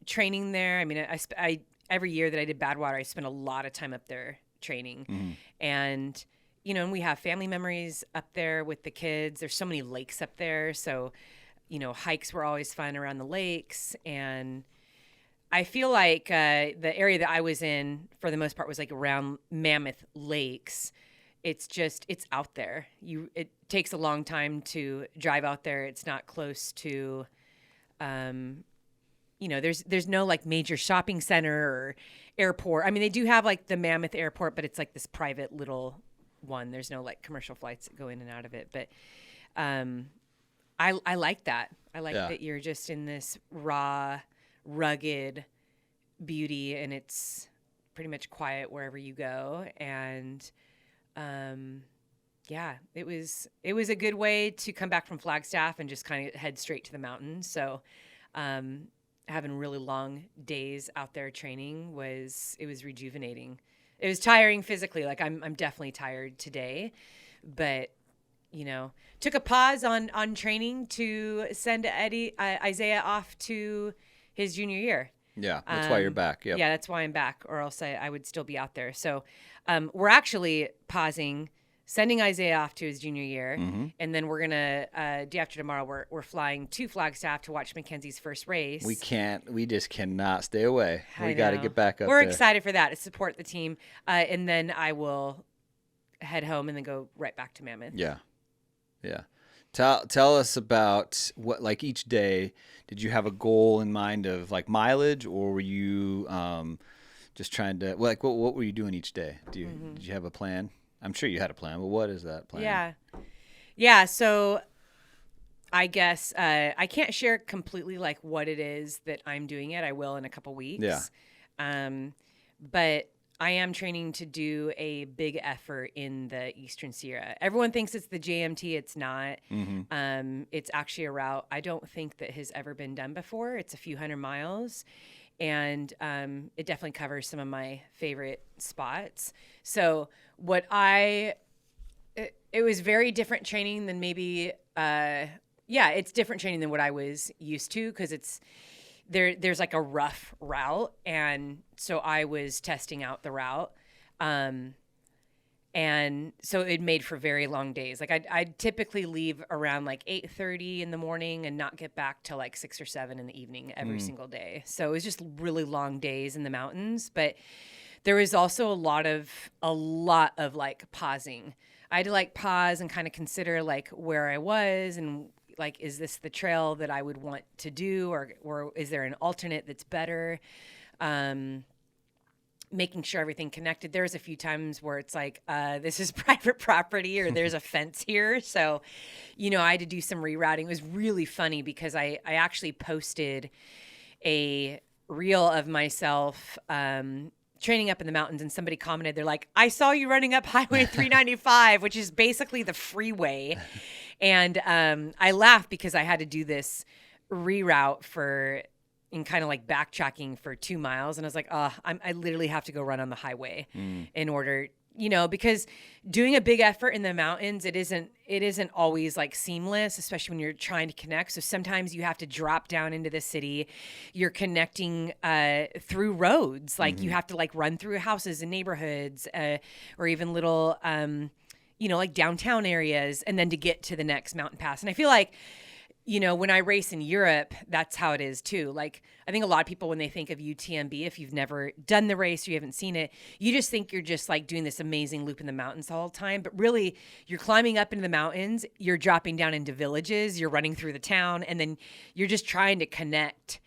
training there. I mean, I every year that I did Badwater, I spent a lot of time up there training. And, you know, and we have family memories up there with the kids. There's so many lakes up there. So, you know, hikes were always fun around the lakes. And I feel like the area that I was in, for the most part, was like around Mammoth Lakes. It's out there. It takes a long time to drive out there. It's not close to, there's no like major shopping center or airport. I mean, they do have like the Mammoth Airport, but it's like this private little one. There's no like commercial flights that go in and out of it. But I like that. I like that you're just in this raw, rugged beauty, and it's pretty much quiet wherever you go. And it was a good way to come back from Flagstaff and just kind of head straight to the mountains. So having really long days out there training was rejuvenating. It was tiring physically. Like I'm definitely tired today, but you know, took a pause on training to send Isaiah off to his junior year. Yeah, that's why you're back. Yep. Yeah, that's why I'm back, or else I would still be out there. So we're actually pausing, sending Isaiah off to his junior year, and then we're gonna day after tomorrow we're flying to Flagstaff to watch Mackenzie's first race. We just cannot stay away. We got to get back up. We're there. excited for that to support the team, and then I will head home and then go right back to Mammoth. Yeah. Tell us about what, like, each day. Did you have a goal in mind of like mileage, or were you just trying to what were you doing each day? Did you have a plan? I'm sure you had a plan, but what is that plan? Yeah. So I guess I can't share completely like what it is that I'm doing it. I will in a couple weeks. Yeah. But I am training to do a big effort in the Eastern Sierra. Everyone thinks it's the JMT. It's not. It's actually a route I don't think that has ever been done before. It's a few hundred miles, and it definitely covers some of my favorite spots. So it was very different training than maybe yeah, it's different training than what I was used to because there's like a rough route. And so I was testing out the route. And so it made for very long days. Like I'd typically leave around like 8:30 in the morning and not get back till like 6 or 7 in the evening every single day. So it was just really long days in the mountains. But there was also a lot of like pausing. I had to like pause and kind of consider like where I was and like, is this the trail that I would want to do, or is there an alternate that's better? Making sure everything connected. There was a few times where it's like, this is private property or there's a fence here. So, I had to do some rerouting. It was really funny because I actually posted a reel of myself training up in the mountains, and somebody commented, they're like, I saw you running up Highway 395, which is basically the freeway. And I laughed because I had to do this reroute in kind of like backtracking for 2 miles. And I was like, I literally have to go run on the highway in order, because doing a big effort in the mountains, it isn't always like seamless, especially when you're trying to connect. So sometimes you have to drop down into the city. You're connecting through roads. Like you have to like run through houses and neighborhoods or even little, like downtown areas, and then to get to the next mountain pass. And I feel like, when I race in Europe, that's how it is too. Like, I think a lot of people, when they think of UTMB, if you've never done the race or you haven't seen it, you just think you're just like doing this amazing loop in the mountains the whole time. But really, you're climbing up into the mountains, you're dropping down into villages, you're running through the town, and then you're just trying to connect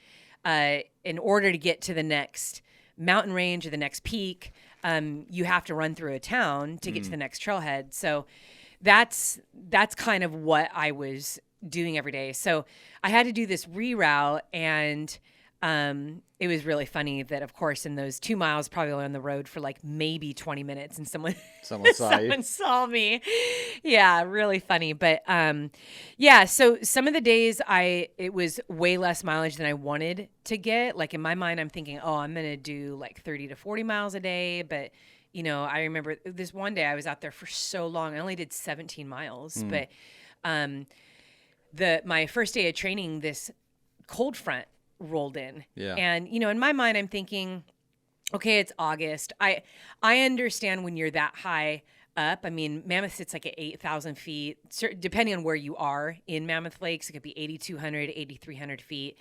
in order to get to the next mountain range or the next peak. You have to run through a town to get to the next trailhead. So that's kind of what I was doing every day. So I had to do this reroute, and it was really funny that, of course, in those 2 miles, probably on the road for like maybe 20 minutes, and someone saw you. Someone saw me. Yeah, really funny. But so some of the days it was way less mileage than I wanted to get. Like in my mind, I'm thinking, I'm going to do like 30 to 40 miles a day. But I remember this one day I was out there for so long. I only did 17 miles, but my first day of training, this cold front rolled in. Yeah. And, in my mind, I'm thinking, okay, it's August. I understand when you're that high up. I mean, Mammoth sits like at 8,000 feet, depending on where you are in Mammoth Lakes. It could be 8,200, 8,300 feet.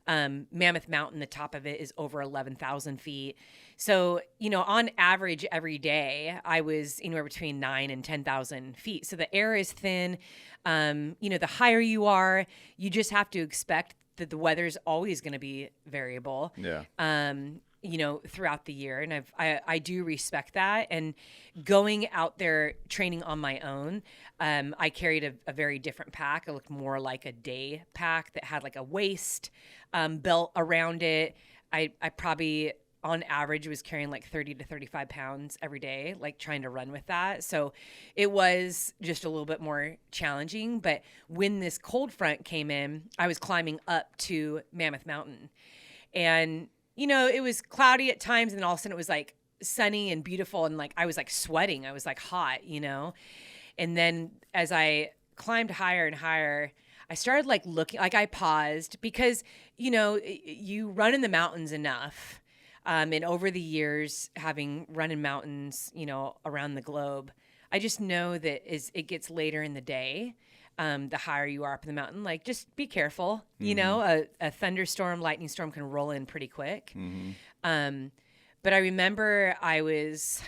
Mammoth Mountain, the top of it is over 11,000 feet. So, on average every day, I was anywhere between 9,000 and 10,000 feet. So the air is thin. The higher you are, you just have to expect that the weather is always going to be variable. Yeah. Throughout the year. And I do respect that. And going out there training on my own, I carried a very different pack. It looked more like a day pack that had like a waist belt around it. I probably on average was carrying like 30 to 35 pounds every day, like trying to run with that. So it was just a little bit more challenging. But when this cold front came in, I was climbing up to Mammoth Mountain, and it was cloudy at times, and then all of a sudden it was like sunny and beautiful, and like I was like sweating. I was like hot, And then as I climbed higher and higher, I started like looking, like I paused because, you run in the mountains enough. And over the years, having run in mountains, around the globe, I just know that as it gets later in the day, the higher you are up in the mountain, like just be careful. A thunderstorm, lightning storm can roll in pretty quick. But I remember I was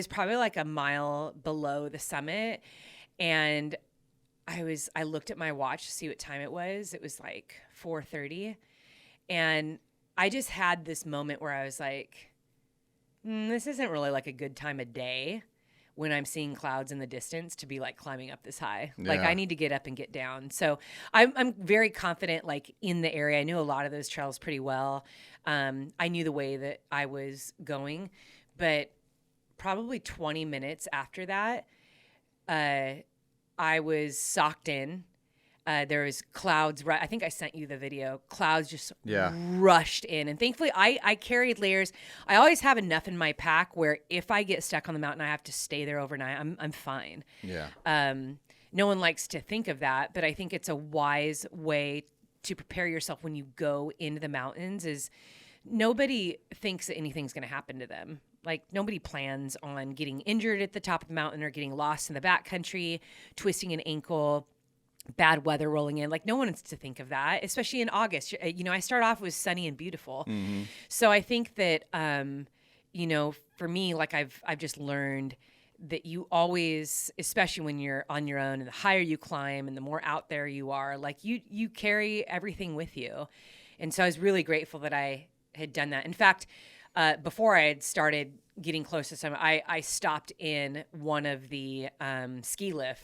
probably like a mile below the summit, and I looked at my watch to see what time it was. It was like 4:30, and I just had this moment where I was like, this isn't really like a good time of day when I'm seeing clouds in the distance to be like climbing up this high. Yeah. Like I need to get up and get down. So I'm very confident like in the area. I knew a lot of those trails pretty well. I knew the way that I was going, but probably 20 minutes after that, I was socked in. There was clouds. I think I sent you the video. Clouds just rushed in. And thankfully, I carried layers. I always have enough in my pack where if I get stuck on the mountain, I have to stay there overnight. I'm fine. Yeah. no one likes to think of that, but I think it's a wise way to prepare yourself when you go into the mountains. Is nobody thinks that anything's going to happen to them. Like, nobody plans on getting injured at the top of the mountain or getting lost in the backcountry, twisting an ankle, bad weather rolling in. Like, no one wants to think of that, especially in August. You know, I start off with sunny and beautiful. So I think that, you know, for me, like I've just learned that you always, especially when you're on your own and the higher you climb and the more out there you are, like you carry everything with you. And so I was really grateful that I had done that. In fact, before I had started getting close to some, I stopped in one of the ski lift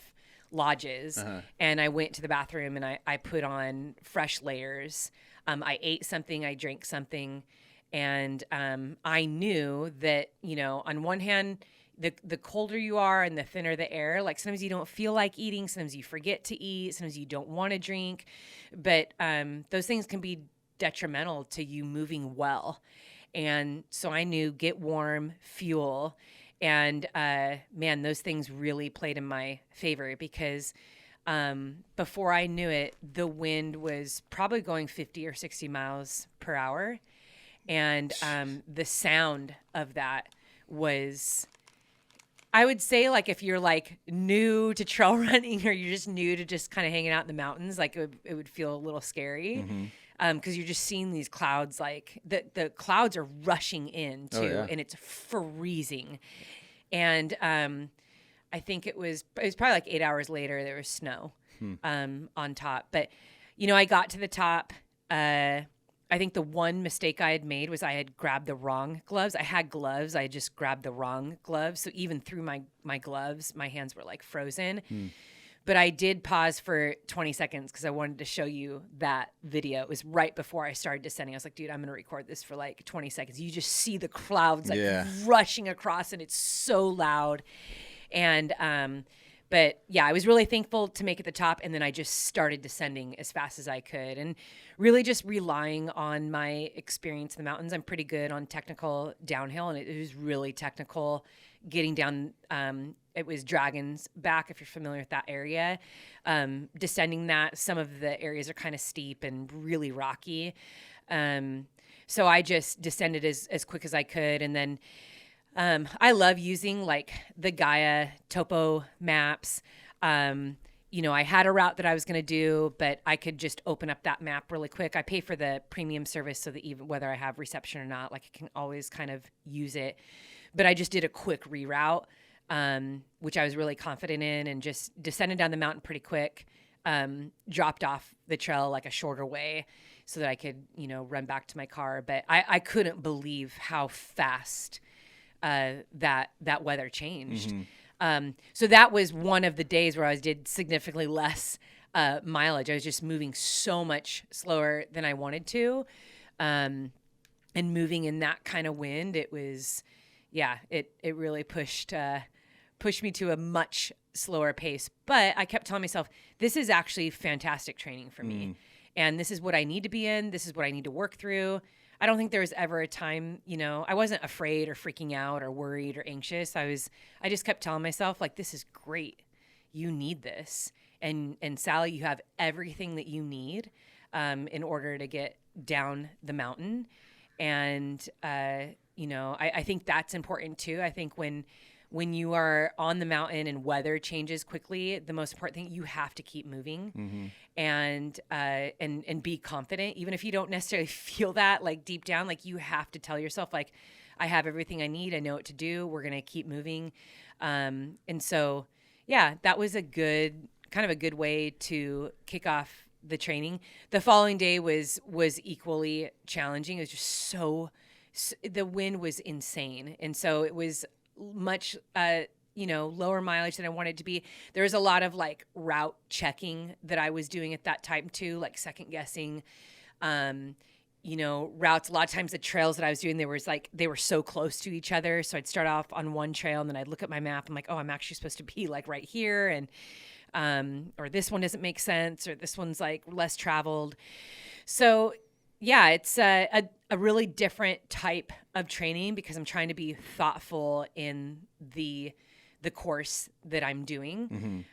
lodges and I went to the bathroom and I put on fresh layers. I ate something, I drank something, and I knew that, you know, on one hand, the colder you are and the thinner the air, like sometimes you don't feel like eating, sometimes you forget to eat, sometimes you don't want to drink, but those things can be detrimental to you moving well. And so I knew get warm, fuel, and man, those things really played in my favor because before I knew it, the wind was probably going 50 or 60 miles per hour. And the sound of that was, I would say, like, if you're like new to trail running or you're just new to just kind of hanging out in the mountains, like it would feel a little scary. Because you're just seeing these clouds, like the clouds are rushing in too, and it's freezing. And I think it was probably like 8 hours later, there was snow on top. But, you know, I got to the top. I think the one mistake I had made was I had grabbed the wrong gloves. I had gloves. I just grabbed the wrong gloves. So even through my gloves, my hands were like frozen. But I did pause for 20 seconds because I wanted to show you that video. It was right before I started descending. I was like, dude, I'm going to record this for like 20 seconds. You just see the clouds like rushing across, and it's so loud. And, but yeah, I was really thankful to make it the top. And then I just started descending as fast as I could and really just relying on my experience in the mountains. I'm pretty good on technical downhill, and it was really technical getting down. It was Dragon's Back, if you're familiar with that area. Descending that, some of the areas are kind of steep and really rocky. So I just descended as quick as I could. And then I love using like the Gaia topo maps. You know, I had a route that I was going to do, but I could just open up that map really quick. I pay for the premium service so that even whether I have reception or not, like I can always kind of use it. But I just did a quick reroute, which I was really confident in, and just descended down the mountain pretty quick, dropped off the trail like a shorter way so that I could, you know, run back to my car. But I couldn't believe how fast that weather changed. So that was one of the days where I did significantly less mileage. I was just moving so much slower than I wanted to. And moving in that kind of wind, it was, it really pushed me to a much slower pace. But I kept telling myself, this is actually fantastic training for me. And this is what I need to be in. This is what I need to work through. I don't think there was ever a time, you know, I wasn't afraid or freaking out or worried or anxious. I just kept telling myself, like, this is great. You need this. And Sally, you have everything that you need in order to get down the mountain. And, you know, I think that's important too. I think when you are on the mountain and weather changes quickly, the most important thing, you have to keep moving and be confident. Even if you don't necessarily feel that like deep down, like you have to tell yourself, like, I have everything I need. I know what to do. We're going to keep moving. And so, yeah, that was a good way to kick off the training. The following day was equally challenging. It was just the wind was insane. And so it was much, you know, lower mileage than I wanted to be. There was a lot of like route checking that I was doing at that time too, like second guessing, you know, routes. A lot of times the trails that I was doing, they were so close to each other. So I'd start off on one trail and then I'd look at my map. I'm like, oh, I'm actually supposed to be like right here. And, or this one doesn't make sense, or this one's like less traveled. So yeah, it's a really different type of training because I'm trying to be thoughtful in the course that I'm doing.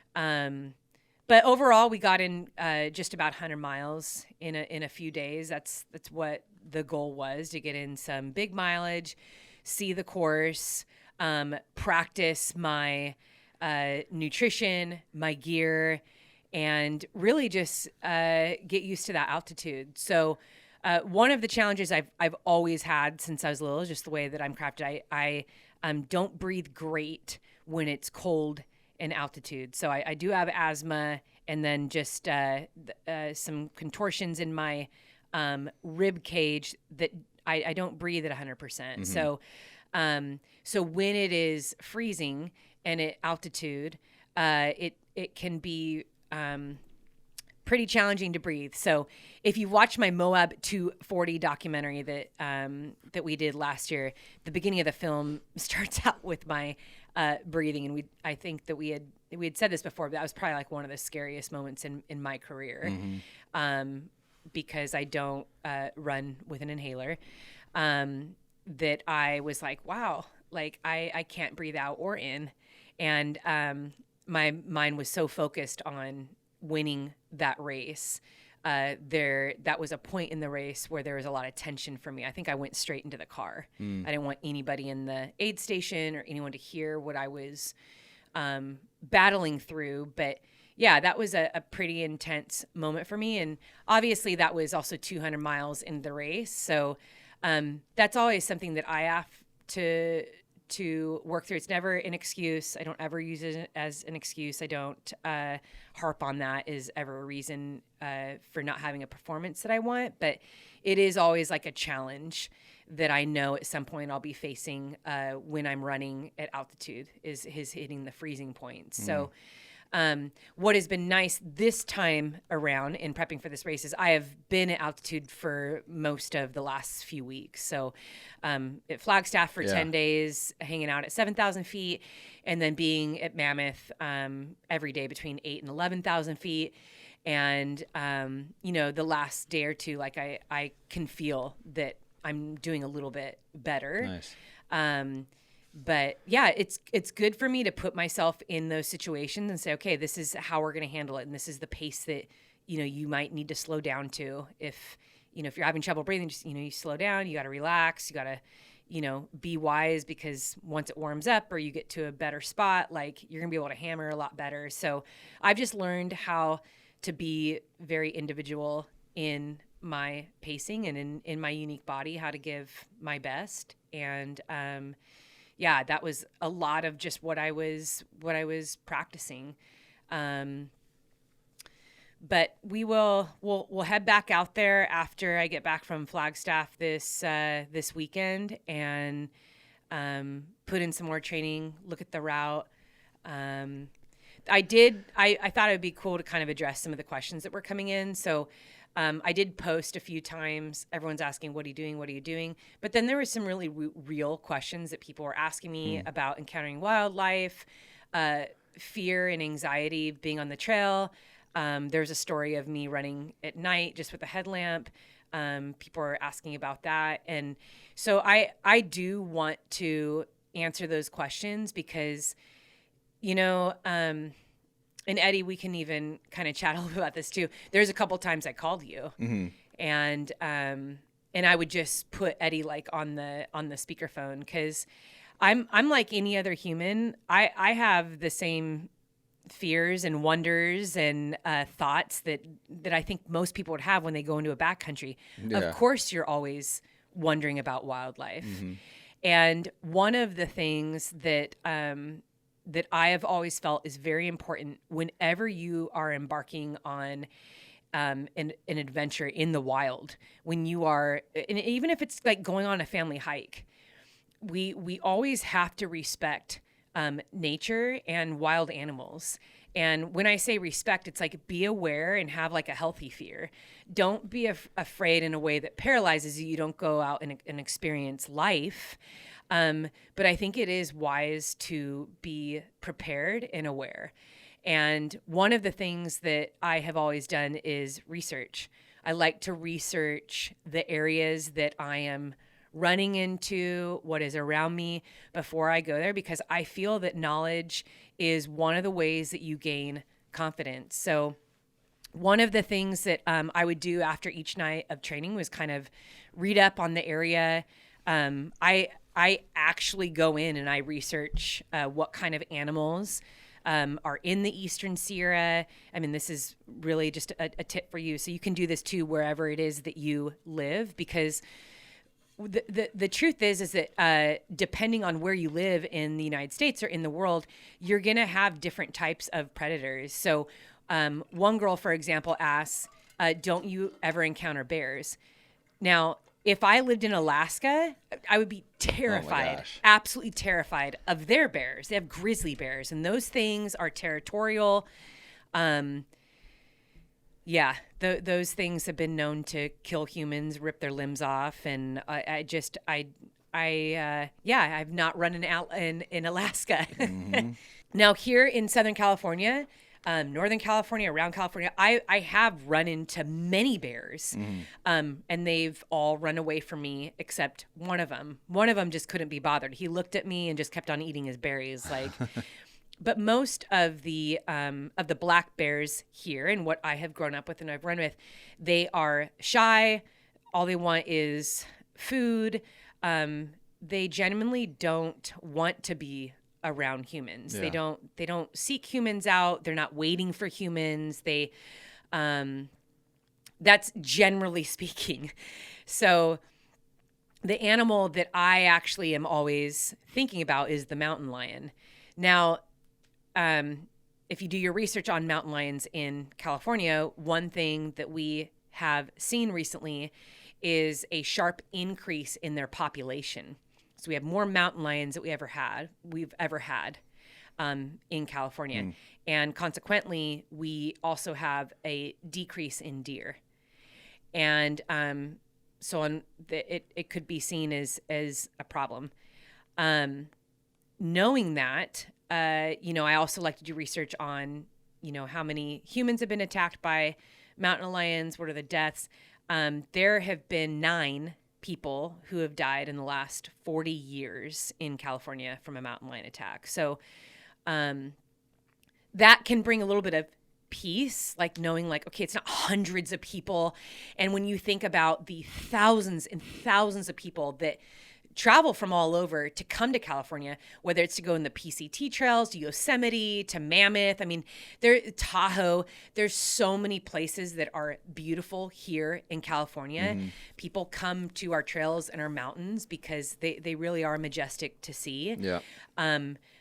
But overall, we got in just about 100 miles in a few days. That's what the goal was, to get in some big mileage, see the course, practice my nutrition, my gear, and really just get used to that altitude. So one of the challenges I've always had since I was little is just the way that I'm crafted. I don't breathe great when it's cold in altitude. So I do have asthma, and then just some contortions in my rib cage that I don't breathe at 100%. Mm-hmm. So when it is freezing and at altitude, it can be pretty challenging to breathe. So if you watch my Moab 240 documentary that we did last year, the beginning of the film starts out with my breathing, and I think that we had said this before, but that was probably like one of the scariest moments in my career, because I don't run with an inhaler. That I was like, wow, like I can't breathe out or in, and my mind was so focused on winning that race. That was a point in the race where there was a lot of tension for me. I think I went straight into the car. I didn't want anybody in the aid station or anyone to hear what I was battling through. But yeah, that was a pretty intense moment for me. And obviously that was also 200 miles in the race. So that's always something that I have to work through. It's never an excuse. I don't ever use it as an excuse. I don't harp on that as ever a reason for not having a performance that I want. But it is always like a challenge that I know at some point I'll be facing when I'm running at altitude is hitting the freezing point. So what has been nice this time around in prepping for this race is I have been at altitude for most of the last few weeks. So at Flagstaff for 10 days, hanging out at 7,000 feet, and then being at Mammoth every day between 8,000 and 11,000 feet. And, the last day or two, like I can feel that I'm doing a little bit better. Nice. But yeah, it's good for me to put myself in those situations and say, okay, this is how we're going to handle it. And this is the pace that, you might need to slow down to. If you're having trouble breathing, just, you slow down, you got to relax, you got to, be wise, because once it warms up or you get to a better spot, like you're going to be able to hammer a lot better. So I've just learned how to be very individual in my pacing and in my unique body, how to give my best. And, yeah, that was a lot of just what I was practicing. But we'll head back out there after I get back from Flagstaff this weekend, and put in some more training, look at the route. I thought it would be cool to kind of address some of the questions that were coming in. So I did post a few times. Everyone's asking, what are you doing? What are you doing? But then there were some really real questions that people were asking me about encountering wildlife, fear and anxiety of being on the trail. There's a story of me running at night just with a headlamp. People are asking about that. And so I do want to answer those questions because, and Eddie, we can even kind of chat a little bit about this too. There's a couple times I called you, and I would just put Eddie like on the speakerphone, because I'm like any other human. I have the same fears and wonders and thoughts that I think most people would have when they go into a backcountry. Yeah. Of course, you're always wondering about wildlife, and one of the things that that I have always felt is very important whenever you are embarking on an adventure in the wild, when you are, and even if it's like going on a family hike, we always have to respect nature and wild animals. And when I say respect, it's like be aware and have like a healthy fear. Don't be afraid in a way that paralyzes you. You don't go out and experience life. But I think it is wise to be prepared and aware. And one of the things that I have always done is research. I like to research the areas that I am running into, what is around me before I go there, because I feel that knowledge is one of the ways that you gain confidence. So one of the things that I would do after each night of training was kind of read up on the area. I actually go in and I research what kind of animals are in the Eastern Sierra. I mean, this is really just a tip for you. So you can do this too wherever it is that you live, because the truth is that depending on where you live in the United States or in the world, you're going to have different types of predators. So one girl, for example, asks, don't you ever encounter bears? Now, if I lived in Alaska, I would be terrified, absolutely terrified of their bears. They have grizzly bears, and those things are territorial. Those things have been known to kill humans, rip their limbs off, and I've not run in Alaska. Mm-hmm. Now, here in Southern California, Northern California, around California, I have run into many bears, and they've all run away from me except one of them. One of them just couldn't be bothered. He looked at me and just kept on eating his berries, like. But most of the black bears here, and what I have grown up with and I've run with, they are shy. All they want is food. They genuinely don't want to be around humans. Yeah. They don't seek humans out. They're not waiting for humans. That's generally speaking. So the animal that I actually am always thinking about is the mountain lion. Now, if you do your research on mountain lions in California, one thing that we have seen recently is a sharp increase in their population. So we have more mountain lions that we've ever had in California. And consequently, we also have a decrease in deer. And it could be seen as a problem. Knowing that, I also like to do research on, how many humans have been attacked by mountain lions, what are the deaths. There have been 9 people who have died in the last 40 years in California from a mountain lion attack. So that can bring a little bit of peace, like knowing like, okay, it's not hundreds of people. And when you think about the thousands and thousands of people that travel from all over to come to California, whether it's to go in the PCT trails, to Yosemite, to Mammoth. I mean, Tahoe, there's so many places that are beautiful here in California. People come to our trails and our mountains because they really are majestic to see. Yeah.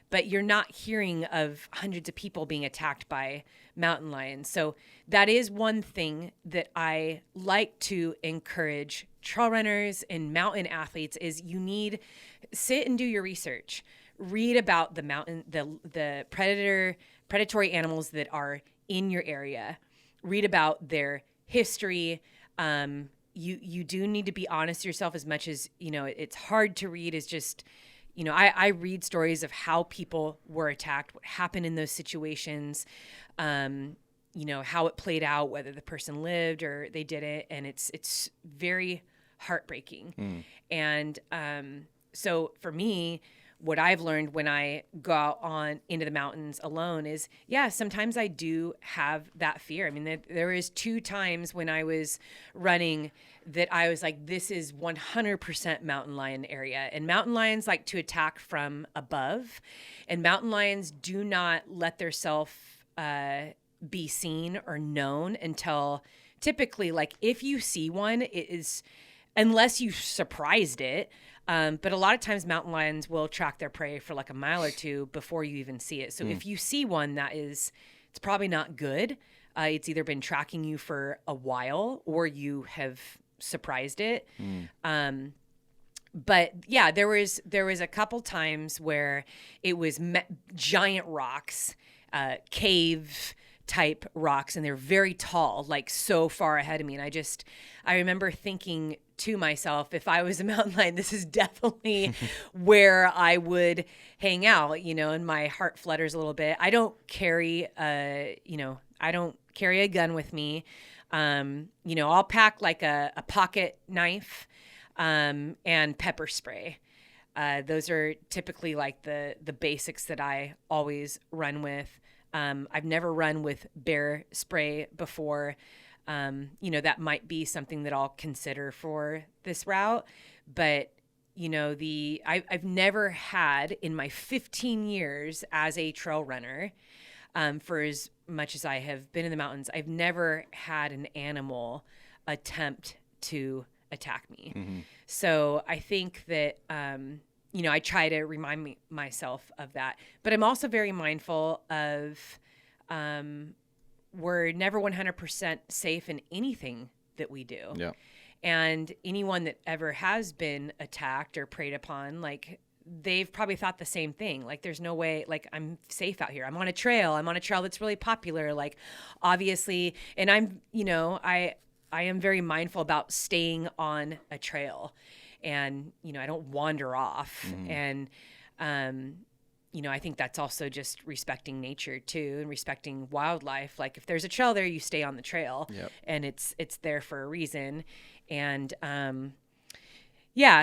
But you're not hearing of hundreds of people being attacked by mountain lions. So that is one thing that I like to encourage trail runners and mountain athletes is sit and do your research. Read about the predatory animals that are in your area. Read about their history. You do need to be honest with yourself as much as, it's hard to read is just, I read stories of how people were attacked, what happened in those situations, how it played out, whether the person lived or they didn't. And it's very heartbreaking. And so for me, what I've learned when I go out into the mountains alone is, sometimes I do have that fear. I mean, there is 2 times when I was running that I was like, this is 100% mountain lion area. And mountain lions like to attack from above. And mountain lions do not let theirself be seen or known until typically, like if you see one, it is, unless you surprised it. But a lot of times mountain lions will track their prey for like a mile or 2 before you even see it. So if you see one, it's probably not good. It's either been tracking you for a while or you have surprised it. But yeah, there was a couple times where it was giant rocks, cave type rocks, and they're very tall, like so far ahead of me. And I remember thinking to myself, if I was a mountain lion, this is definitely where I would hang out, and my heart flutters a little bit. I don't carry a gun with me. I'll pack like a pocket knife, and pepper spray. Those are typically like the basics that I always run with. I've never run with bear spray before. That might be something that I'll consider for this route. But, I've never had in my 15 years as a trail runner, for as much as I have been in the mountains, I've never had an animal attempt to attack me. Mm-hmm. So I think that, I try to remind myself of that. But I'm also very mindful of we're never 100% safe in anything that we do. Yeah. And anyone that ever has been attacked or preyed upon, like, they've probably thought the same thing. Like, there's no way, like, I'm safe out here. I'm on a trail that's really popular. Like, obviously, and I am very mindful about staying on a trail, and, I don't wander off. Mm-hmm. And, I think that's also just respecting nature too, and respecting wildlife. Like, if there's a trail there, you stay on the trail. Yep. And it's there for a reason. And,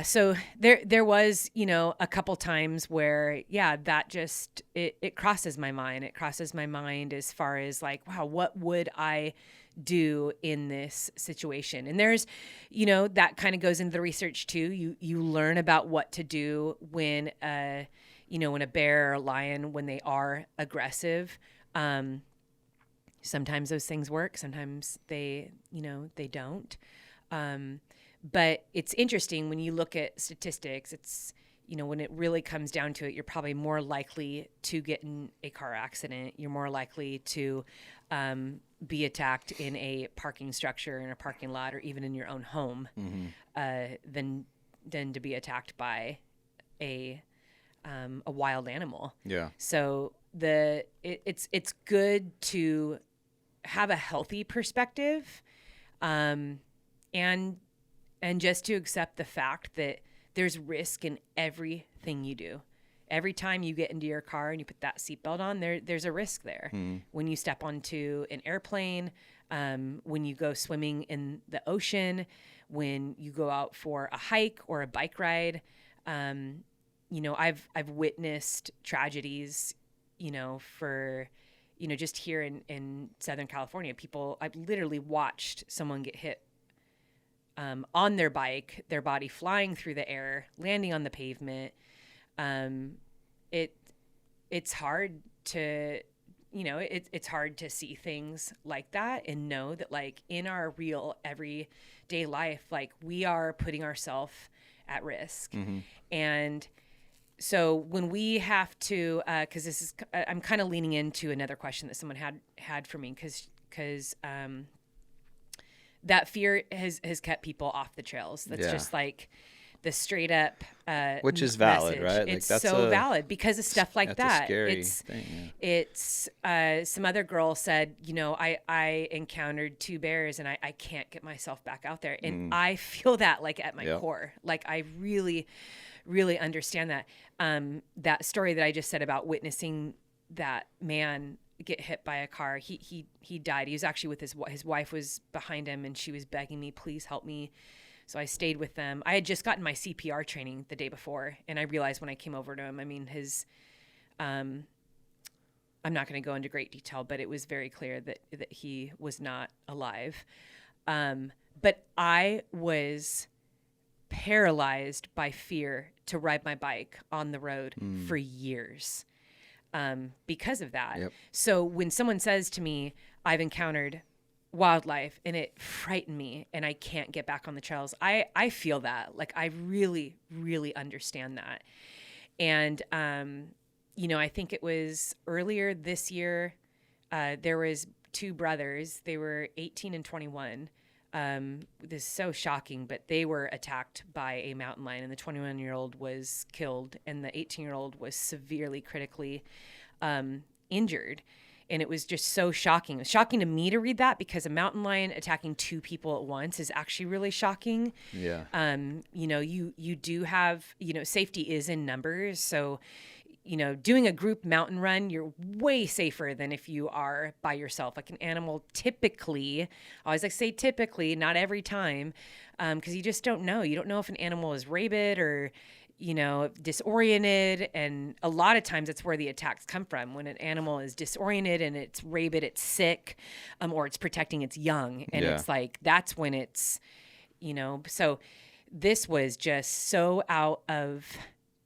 so there was, a couple times where, that just, it crosses my mind. It crosses my mind as far as like, wow, what would I do in this situation? And there's, that kind of goes into the research too. You learn about what to do when when a bear or a lion, when they are aggressive. Sometimes those things work. Sometimes they don't. But it's interesting when you look at statistics, it's, when it really comes down to it, you're probably more likely to get in a car accident. You're more likely to be attacked in a parking structure, in a parking lot, or even in your own home, than to be attacked by a wild animal. Yeah. So it's good to have a healthy perspective, and just to accept the fact that there's risk in everything you do. Every time you get into your car and you put that seatbelt on, there's a risk there. When you step onto an airplane, when you go swimming in the ocean, when you go out for a hike or a bike ride, I've witnessed tragedies, for, just here in Southern California. I've literally watched someone get hit on their bike, their body flying through the air, landing on the pavement. It's hard to, it's hard to see things like that and know that, like, in our real everyday life, like, we are putting ourselves at risk. Mm-hmm. And so when we have to, cause this is, I'm kind of leaning into another question that someone had for me, cause that fear has kept people off the trails. That's just like the straight up, which is valid, message. right? It's like, that's so valid because of stuff like that. A scary thing, It's some other girl said, I encountered 2 bears and I can't get myself back out there. And I feel that, like, at my core. Like, I really, really understand that. That story that I just said about witnessing that man get hit by a car, he died. He was actually with his wife was behind him, and she was begging me, please help me. So I stayed with them. I had just gotten my CPR training the day before, and I realized when I came over to him, I mean, his, I'm not going to go into great detail, but it was very clear that he was not alive. But I was paralyzed by fear to ride my bike on the road for years. Because of that. Yep. So when someone says to me, I've encountered wildlife and it frightened me and I can't get back on the trails, I feel that. Like, I really, really understand that. And, I think it was earlier this year, there was 2 brothers. They were 18 and 21. This is so shocking, but they were attacked by a mountain lion, and the 21-year-old was killed, and the 18-year-old was severely critically injured. And it was just so shocking. It was shocking to me to read that, because a mountain lion attacking 2 people at once is actually really shocking. Yeah. You do have, safety is in numbers. So, doing a group mountain run, you're way safer than if you are by yourself. Like, an animal typically, I always like to say typically, not every time, because you just don't know. You don't know if an animal is rabid or, disoriented. And a lot of times that's where the attacks come from. When an animal is disoriented and it's rabid, it's sick, or it's protecting its young. And it's like, that's when it's, so this was just so out of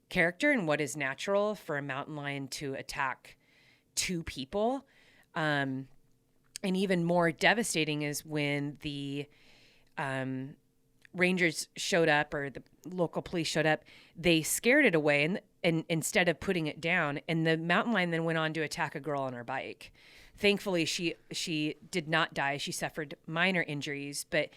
character and what is natural for a mountain lion to attack two people. And even more devastating is when the rangers showed up, or the local police showed up. They scared it away and instead of putting it down, and the mountain lion then went on to attack a girl on her bike. Thankfully, she did not die. She suffered minor injuries, but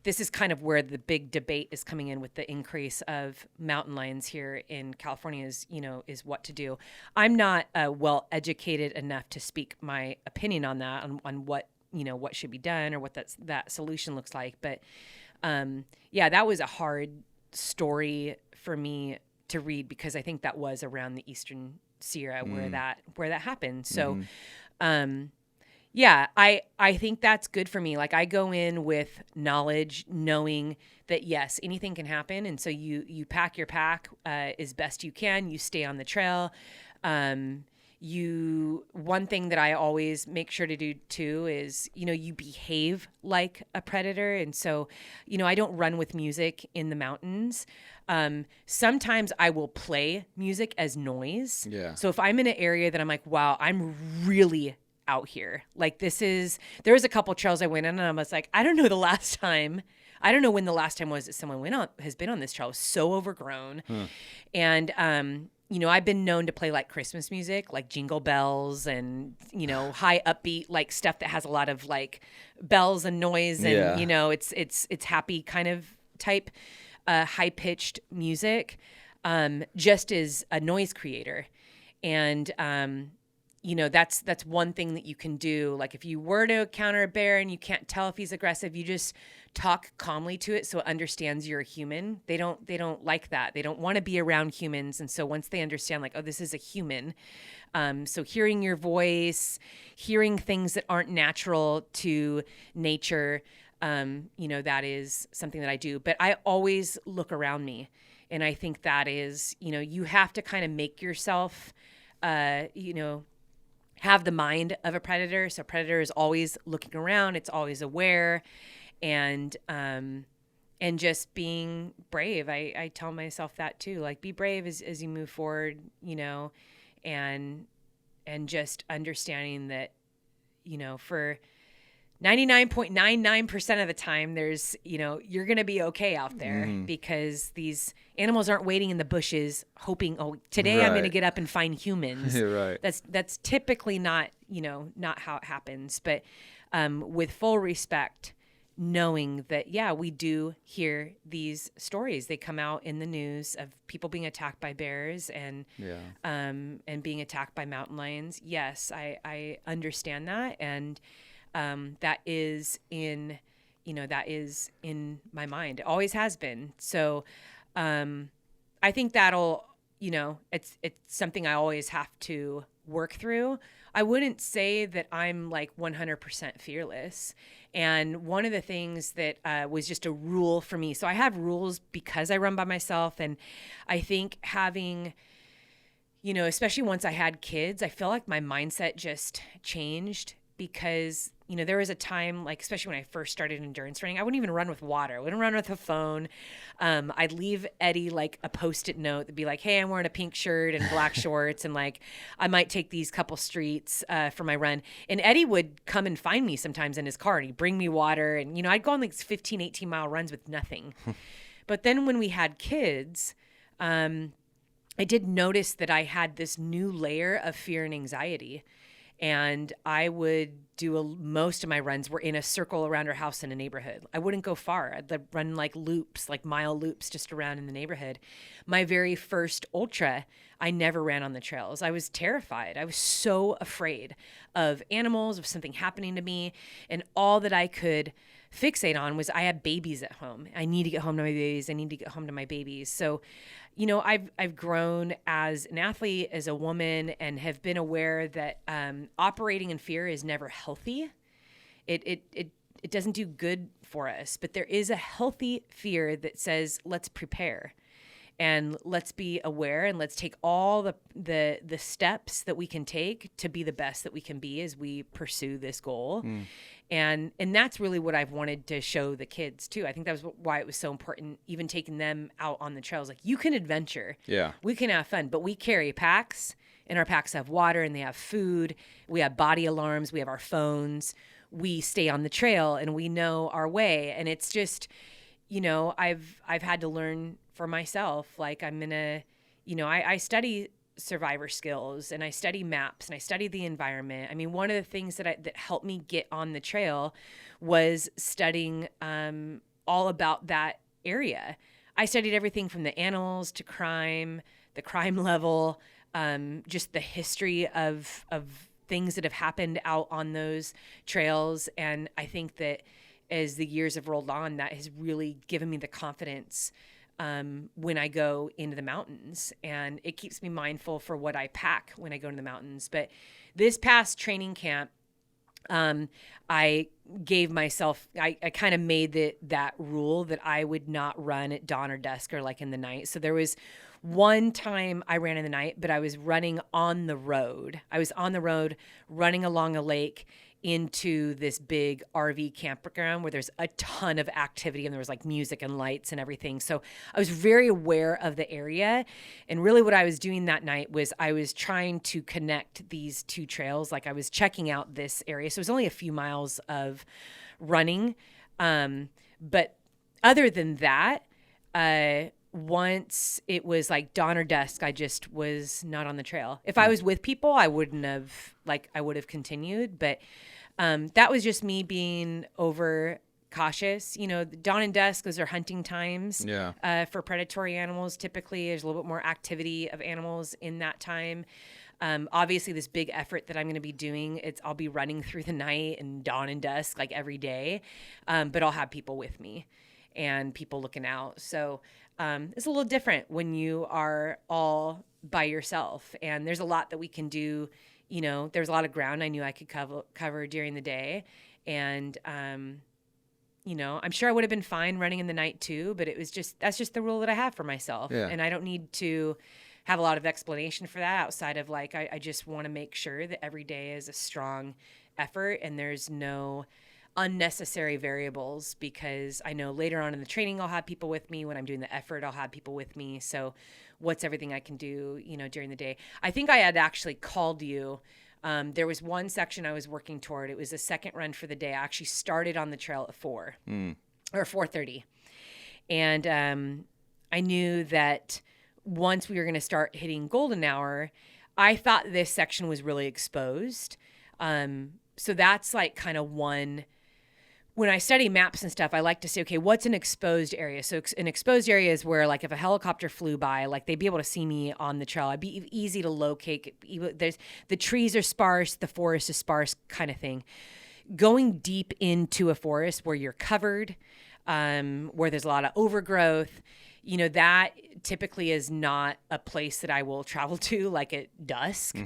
this is kind of where the big debate is coming in with the increase of mountain lions here in California is what to do. I'm not well educated enough to speak my opinion on that, on what, what should be done or what that solution looks like. But that was a hard story for me to read, because I think that was around the Eastern Sierra where that happened. So, I think that's good for me. Like, I go in with knowledge, knowing that yes, anything can happen. And so you pack your pack as best you can. You stay on the trail. One thing that I always make sure to do too is, you behave like a predator. And so, I don't run with music in the mountains. Sometimes I will play music as noise. Yeah. So if I'm in an area that I'm like, wow, I'm really out here. Like, there was a couple trails I went on, and I was like, I don't know when the last time was that someone has been on this trail. It was so overgrown. And, I've been known to play like Christmas music, like Jingle Bells and, high upbeat, like stuff that has a lot of like bells and noise and, it's happy kind of type, high pitched music, just as a noise creator. And, that's one thing that you can do. Like, if you were to encounter a bear and you can't tell if he's aggressive, you just talk calmly to it so it understands you're a human. They don't like that. They don't want to be around humans. And so once they understand, like, oh, this is a human. So hearing your voice, hearing things that aren't natural to nature, that is something that I do. But I always look around me. And I think that is, you have to kind of make yourself, have the mind of a predator. So predator is always looking around. It's always aware, and just being brave. I tell myself that too. Like, be brave as you move forward, and just understanding that, for 99.99% of the time, there's, you're going to be okay out there, because these animals aren't waiting in the bushes hoping, oh, today I'm going to get up and find humans. Right. That's typically not how it happens. But with full respect, knowing that, we do hear these stories. They come out in the news of people being attacked by bears and being attacked by mountain lions. Yes, I understand that. And that is in my mind. It always has been. So, I think that'll, it's something I always have to work through. I wouldn't say that I'm like 100% fearless. And one of the things that was just a rule for me. So I have rules because I run by myself. And I think having, especially once I had kids, I feel like my mindset just changed, because there was a time, like, especially when I first started endurance running, I wouldn't even run with water. I wouldn't run with a phone. I'd leave Eddie like a Post-it note that'd be like, hey, I'm wearing a pink shirt and black shorts, and like, I might take these couple streets for my run. And Eddie would come and find me sometimes in his car, and he'd bring me water. And, I'd go on like 15, 18 mile runs with nothing. But then when we had kids, I did notice that I had this new layer of fear and anxiety. And I would do most of my runs were in a circle around our house in a neighborhood. I wouldn't go far. I'd run like loops, like mile loops just around in the neighborhood. My very first ultra, I never ran on the trails. I was terrified. I was so afraid of animals, of something happening to me. And all that I could fixate on was I had babies at home. I need to get home to my babies. I need to get home to my babies. So, I've grown as an athlete, as a woman, and have been aware that operating in fear is never healthy. It doesn't do good for us. But there is a healthy fear that says, let's prepare. and let's be aware and let's take all the steps that we can take to be the best that we can be as we pursue this goal. And that's really what I've wanted to show the kids too. I think that was why it was so important, even taking them out on the trails. Like, you can adventure. Yeah. We can have fun, but we carry packs, and our packs have water and they have food. We have body alarms. We have our phones. We stay on the trail and we know our way. And it's just, you know, I've had to learn for myself. Like, I'm in a, you know, I study survivor skills and I study maps and I study the environment. I mean, one of the things that helped me get on the trail was studying all about that area. I studied everything from the animals to crime, the crime level, just the history of things that have happened out on those trails. And I think that as the years have rolled on, that has really given me the confidence when I go into the mountains, and it keeps me mindful for what I pack when I go to the mountains. But this past training camp, I gave myself, I kind of made that rule that I would not run at dawn or dusk or like in the night. So there was one time I ran in the night, but I was running on the road. I was on the road running along a lake into this big RV campground where there's a ton of activity and there was like music and lights and everything. So I was very aware of the area. And really what I was doing that night was I was trying to connect these two trails. Like, I was checking out this area. So it was only a few miles of running. But other than that, once it was like dawn or dusk, I just was not on the trail. If I was with people, I would have continued, but that was just me being over cautious. You know, dawn and dusk, those are hunting times. For predatory animals. Typically, there's a little bit more activity of animals in that time. Obviously, this big effort that I'm going to be doing, I'll be running through the night and dawn and dusk like every day, but I'll have people with me and people looking out. So it's a little different when you are all by yourself, and there's a lot that we can do. You know, there's a lot of ground I knew I could cover during the day. And, you know, I'm sure I would have been fine running in the night too, but that's just the rule that I have for myself. Yeah. And I don't need to have a lot of explanation for that outside of like, I just want to make sure that every day is a strong effort and there's no unnecessary variables, because I know later on in the training, I'll have people with me. When I'm doing the effort, I'll have people with me. So what's everything I can do, you know, during the day? I think I had actually called you. There was one section I was working toward. It was a second run for the day. I actually started on the trail at 4 or 4:30. And I knew that once we were going to start hitting golden hour, I thought this section was really exposed. So that's like kind of one. When I study maps and stuff, I like to say, okay, what's an exposed area? So an exposed area is where, like, if a helicopter flew by, like, they'd be able to see me on the trail. I'd be easy to locate. The trees are sparse, the forest is sparse, kind of thing. Going deep into a forest where you're covered, where there's a lot of overgrowth, you know, that typically is not a place that I will travel to, like at dusk.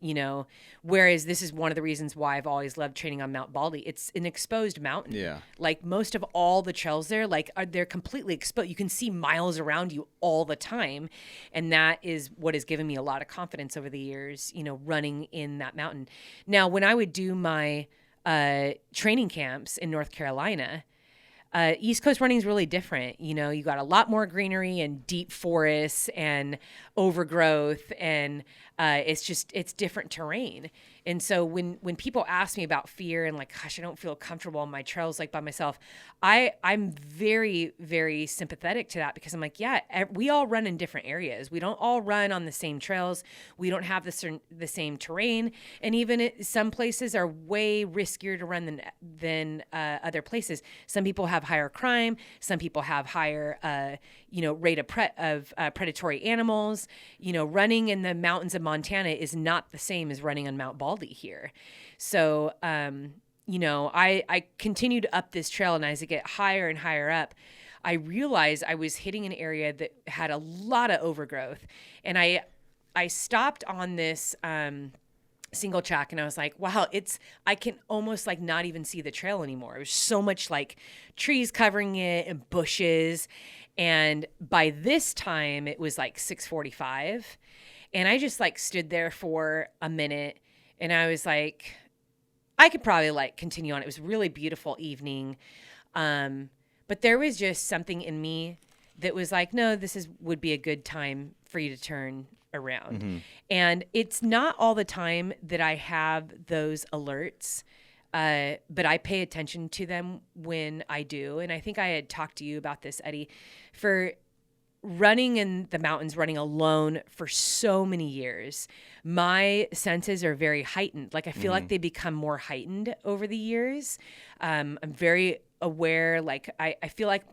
You know, whereas this is one of the reasons why I've always loved training on Mount Baldy. It's an exposed mountain. Yeah. Like most of all the trails there, they're completely exposed. You can see miles around you all the time. And that is what has given me a lot of confidence over the years, you know, running in that mountain. Now, when I would do my training camps in North Carolina, East Coast running is really different. You know, you got a lot more greenery and deep forests and overgrowth, and it's different terrain. And so when people ask me about fear and like, gosh, I don't feel comfortable on my trails like by myself, I'm very, very sympathetic to that, because I'm like, yeah, we all run in different areas. We don't all run on the same trails. We don't have the same terrain. And even some places are way riskier to run than other places. Some people have higher crime. Some people have higher, rate of predatory animals. You know, running in the mountains of Montana is not the same as running on Mount Baldy here. So, I continued up this trail, and as I get higher and higher up, I realized I was hitting an area that had a lot of overgrowth. And I stopped on this single track, and I was like, wow, I can almost like not even see the trail anymore. It was so much like trees covering it and bushes. And by this time it was like 6:45, and I just like stood there for a minute, and I was like, I could probably like continue on. It was a really beautiful evening. But there was just something in me that was like, no, would be a good time for you to turn around. Mm-hmm. And it's not all the time that I have those alerts, but I pay attention to them when I do. And I think I had talked to you about this, Eddie, for running in the mountains, running alone for so many years. My senses are very heightened. Like I feel like they become more heightened over the years. I'm very aware. Like I feel like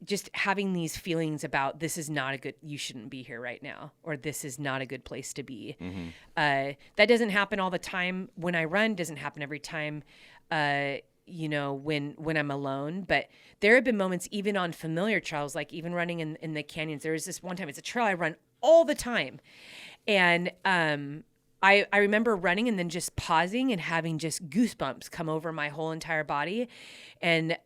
just having these feelings about this is not you shouldn't be here right now, or this is not a good place to be. Mm-hmm. That doesn't happen all the time when I run, doesn't happen every time, when I'm alone. But there have been moments even on familiar trails, like even running in the canyons. There was this one time, it's a trail I run all the time. And I remember running and then just pausing and having just goosebumps come over my whole entire body. And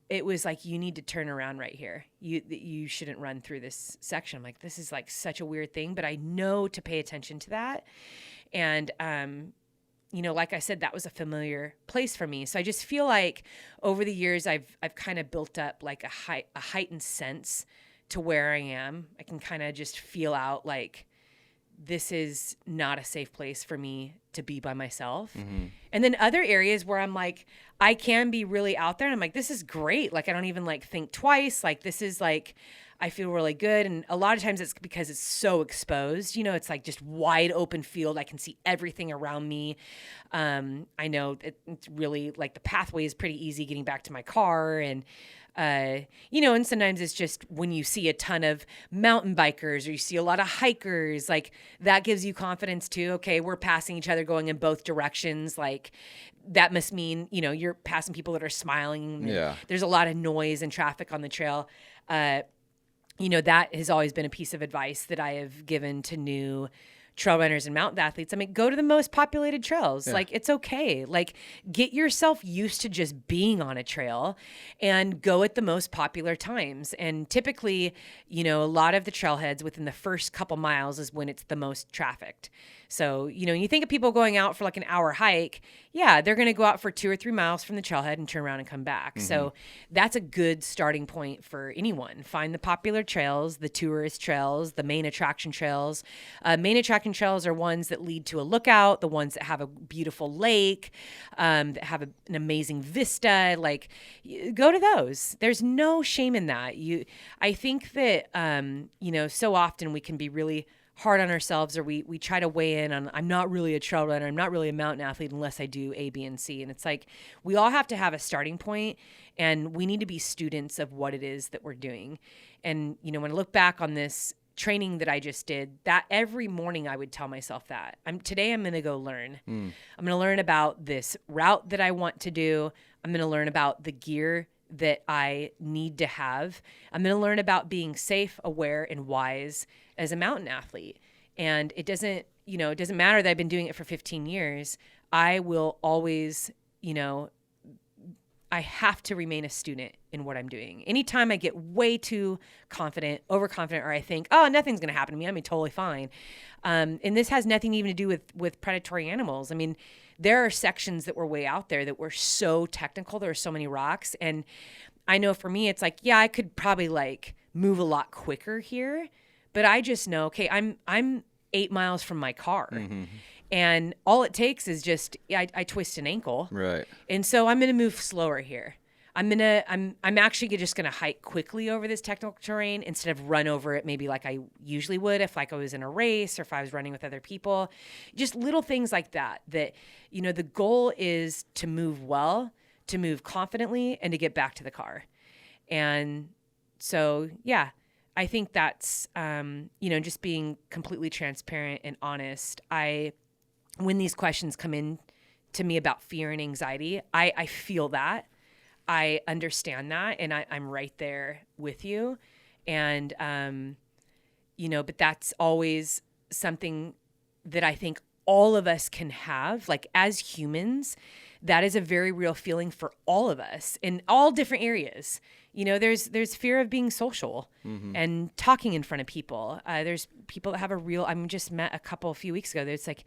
it was like, you need to turn around right here. You shouldn't run through this section. I'm like, this is like such a weird thing, but I know to pay attention to that. And, like I said, that was a familiar place for me. So I just feel like over the years, I've kind of built up like a heightened sense to where I am. I can kind of just feel out like, this is not a safe place for me to be by myself. Mm-hmm. And then other areas where I'm like, I can be really out there and I'm like, this is great. Like, I don't even like think twice. Like, this is like, I feel really good. And a lot of times it's because it's so exposed, it's like just wide open field. I can see everything around me. I know it's really like the pathway is pretty easy getting back to my car, and and sometimes it's just when you see a ton of mountain bikers or you see a lot of hikers, like that gives you confidence too. Okay, we're passing each other going in both directions. Like that must mean, you're passing people that are smiling. Yeah. There's a lot of noise and traffic on the trail. That has always been a piece of advice that I have given to new trail runners and mountain athletes. I mean, go to the most populated trails. Yeah. Like, it's okay. Like, get yourself used to just being on a trail and go at the most popular times. And typically, a lot of the trailheads within the first couple miles is when it's the most trafficked. So, you think of people going out for like an hour hike. Yeah, they're going to go out for 2 or 3 miles from the trailhead and turn around and come back. Mm-hmm. So that's a good starting point for anyone. Find the popular trails, the tourist trails, the main attraction trails. Main attraction trails are ones that lead to a lookout, the ones that have a beautiful lake, that have an amazing vista. Like, go to those. There's no shame in that. I think that, so often we can be really hard on ourselves, or we try to weigh in on, I'm not really a trail runner, I'm not really a mountain athlete unless I do A, B, and C. And it's like, we all have to have a starting point, and we need to be students of what it is that we're doing. And, when I look back on this training that I just did, that every morning I would tell myself that today I'm going to go learn. I'm going to learn about this route that I want to do. I'm going to learn about the gear that I need to have. I'm going to learn about being safe, aware, and wise as a mountain athlete. And it doesn't matter that I've been doing it for 15 years. I will always, I have to remain a student in what I'm doing. Anytime I get way too confident, overconfident, or I think, oh, nothing's going to happen to me, I'm totally fine. And this has nothing even to do with predatory animals. I mean, there are sections that were way out there that were so technical. There are so many rocks. And I know for me, it's like, yeah, I could probably like move a lot quicker here, but I just know, okay, I'm 8 miles from my car. Mm-hmm. And all it takes is just, I twist an ankle. Right. And so I'm going to move slower here. I'm actually just going to hike quickly over this technical terrain instead of run over it maybe like I usually would if like I was in a race or if I was running with other people. Just little things like that, the goal is to move well, to move confidently, and to get back to the car. And so, yeah, I think that's, just being completely transparent and honest. When these questions come in to me about fear and anxiety, I feel that. I understand that, and I'm right there with you. And, but that's always something that I think all of us can have, like as humans, that is a very real feeling for all of us in all different areas. There's fear of being social and talking in front of people. There's people that have just met a couple a few weeks ago. There's like,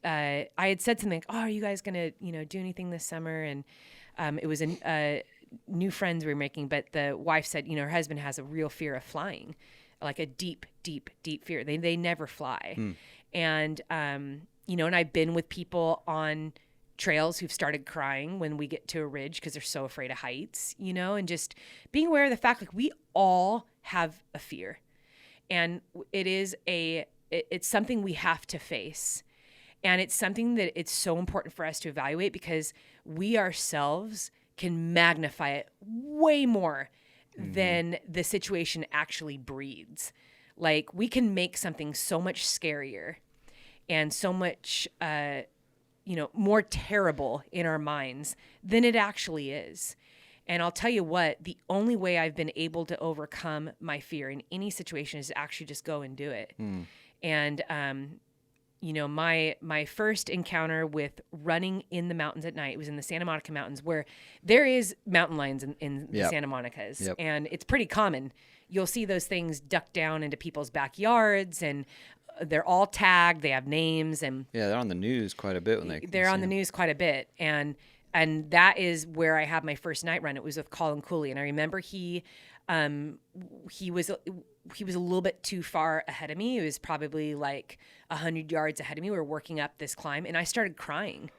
I had said something like, oh, are you guys going to, do anything this summer? And it was new friends we were making, but the wife said, her husband has a real fear of flying, like a deep, deep, deep fear. They never fly. And, and I've been with people on trails who've started crying when we get to a ridge because they're so afraid of heights, and just being aware of the fact, like, we all have a fear, and it's something we have to face. And it's something that it's so important for us to evaluate because we ourselves can magnify it way more than the situation actually breeds. Like, we can make something so much scarier and so much, more terrible in our minds than it actually is. And I'll tell you what, the only way I've been able to overcome my fear in any situation is to actually just go and do it. And, my first encounter with running in the mountains at night was in the Santa Monica Mountains, where there is mountain lions in the Santa Monicas. And it's pretty common. You'll see those things duck down into people's backyards, and they're all tagged. They have names, and they're on the news quite a bit when they're on the news quite a bit. And that is where I had my first night run. It was with Colin Cooley, and I remember he was a little bit too far ahead of me. He was probably like 100 yards ahead of me. We were working up this climb, and I started crying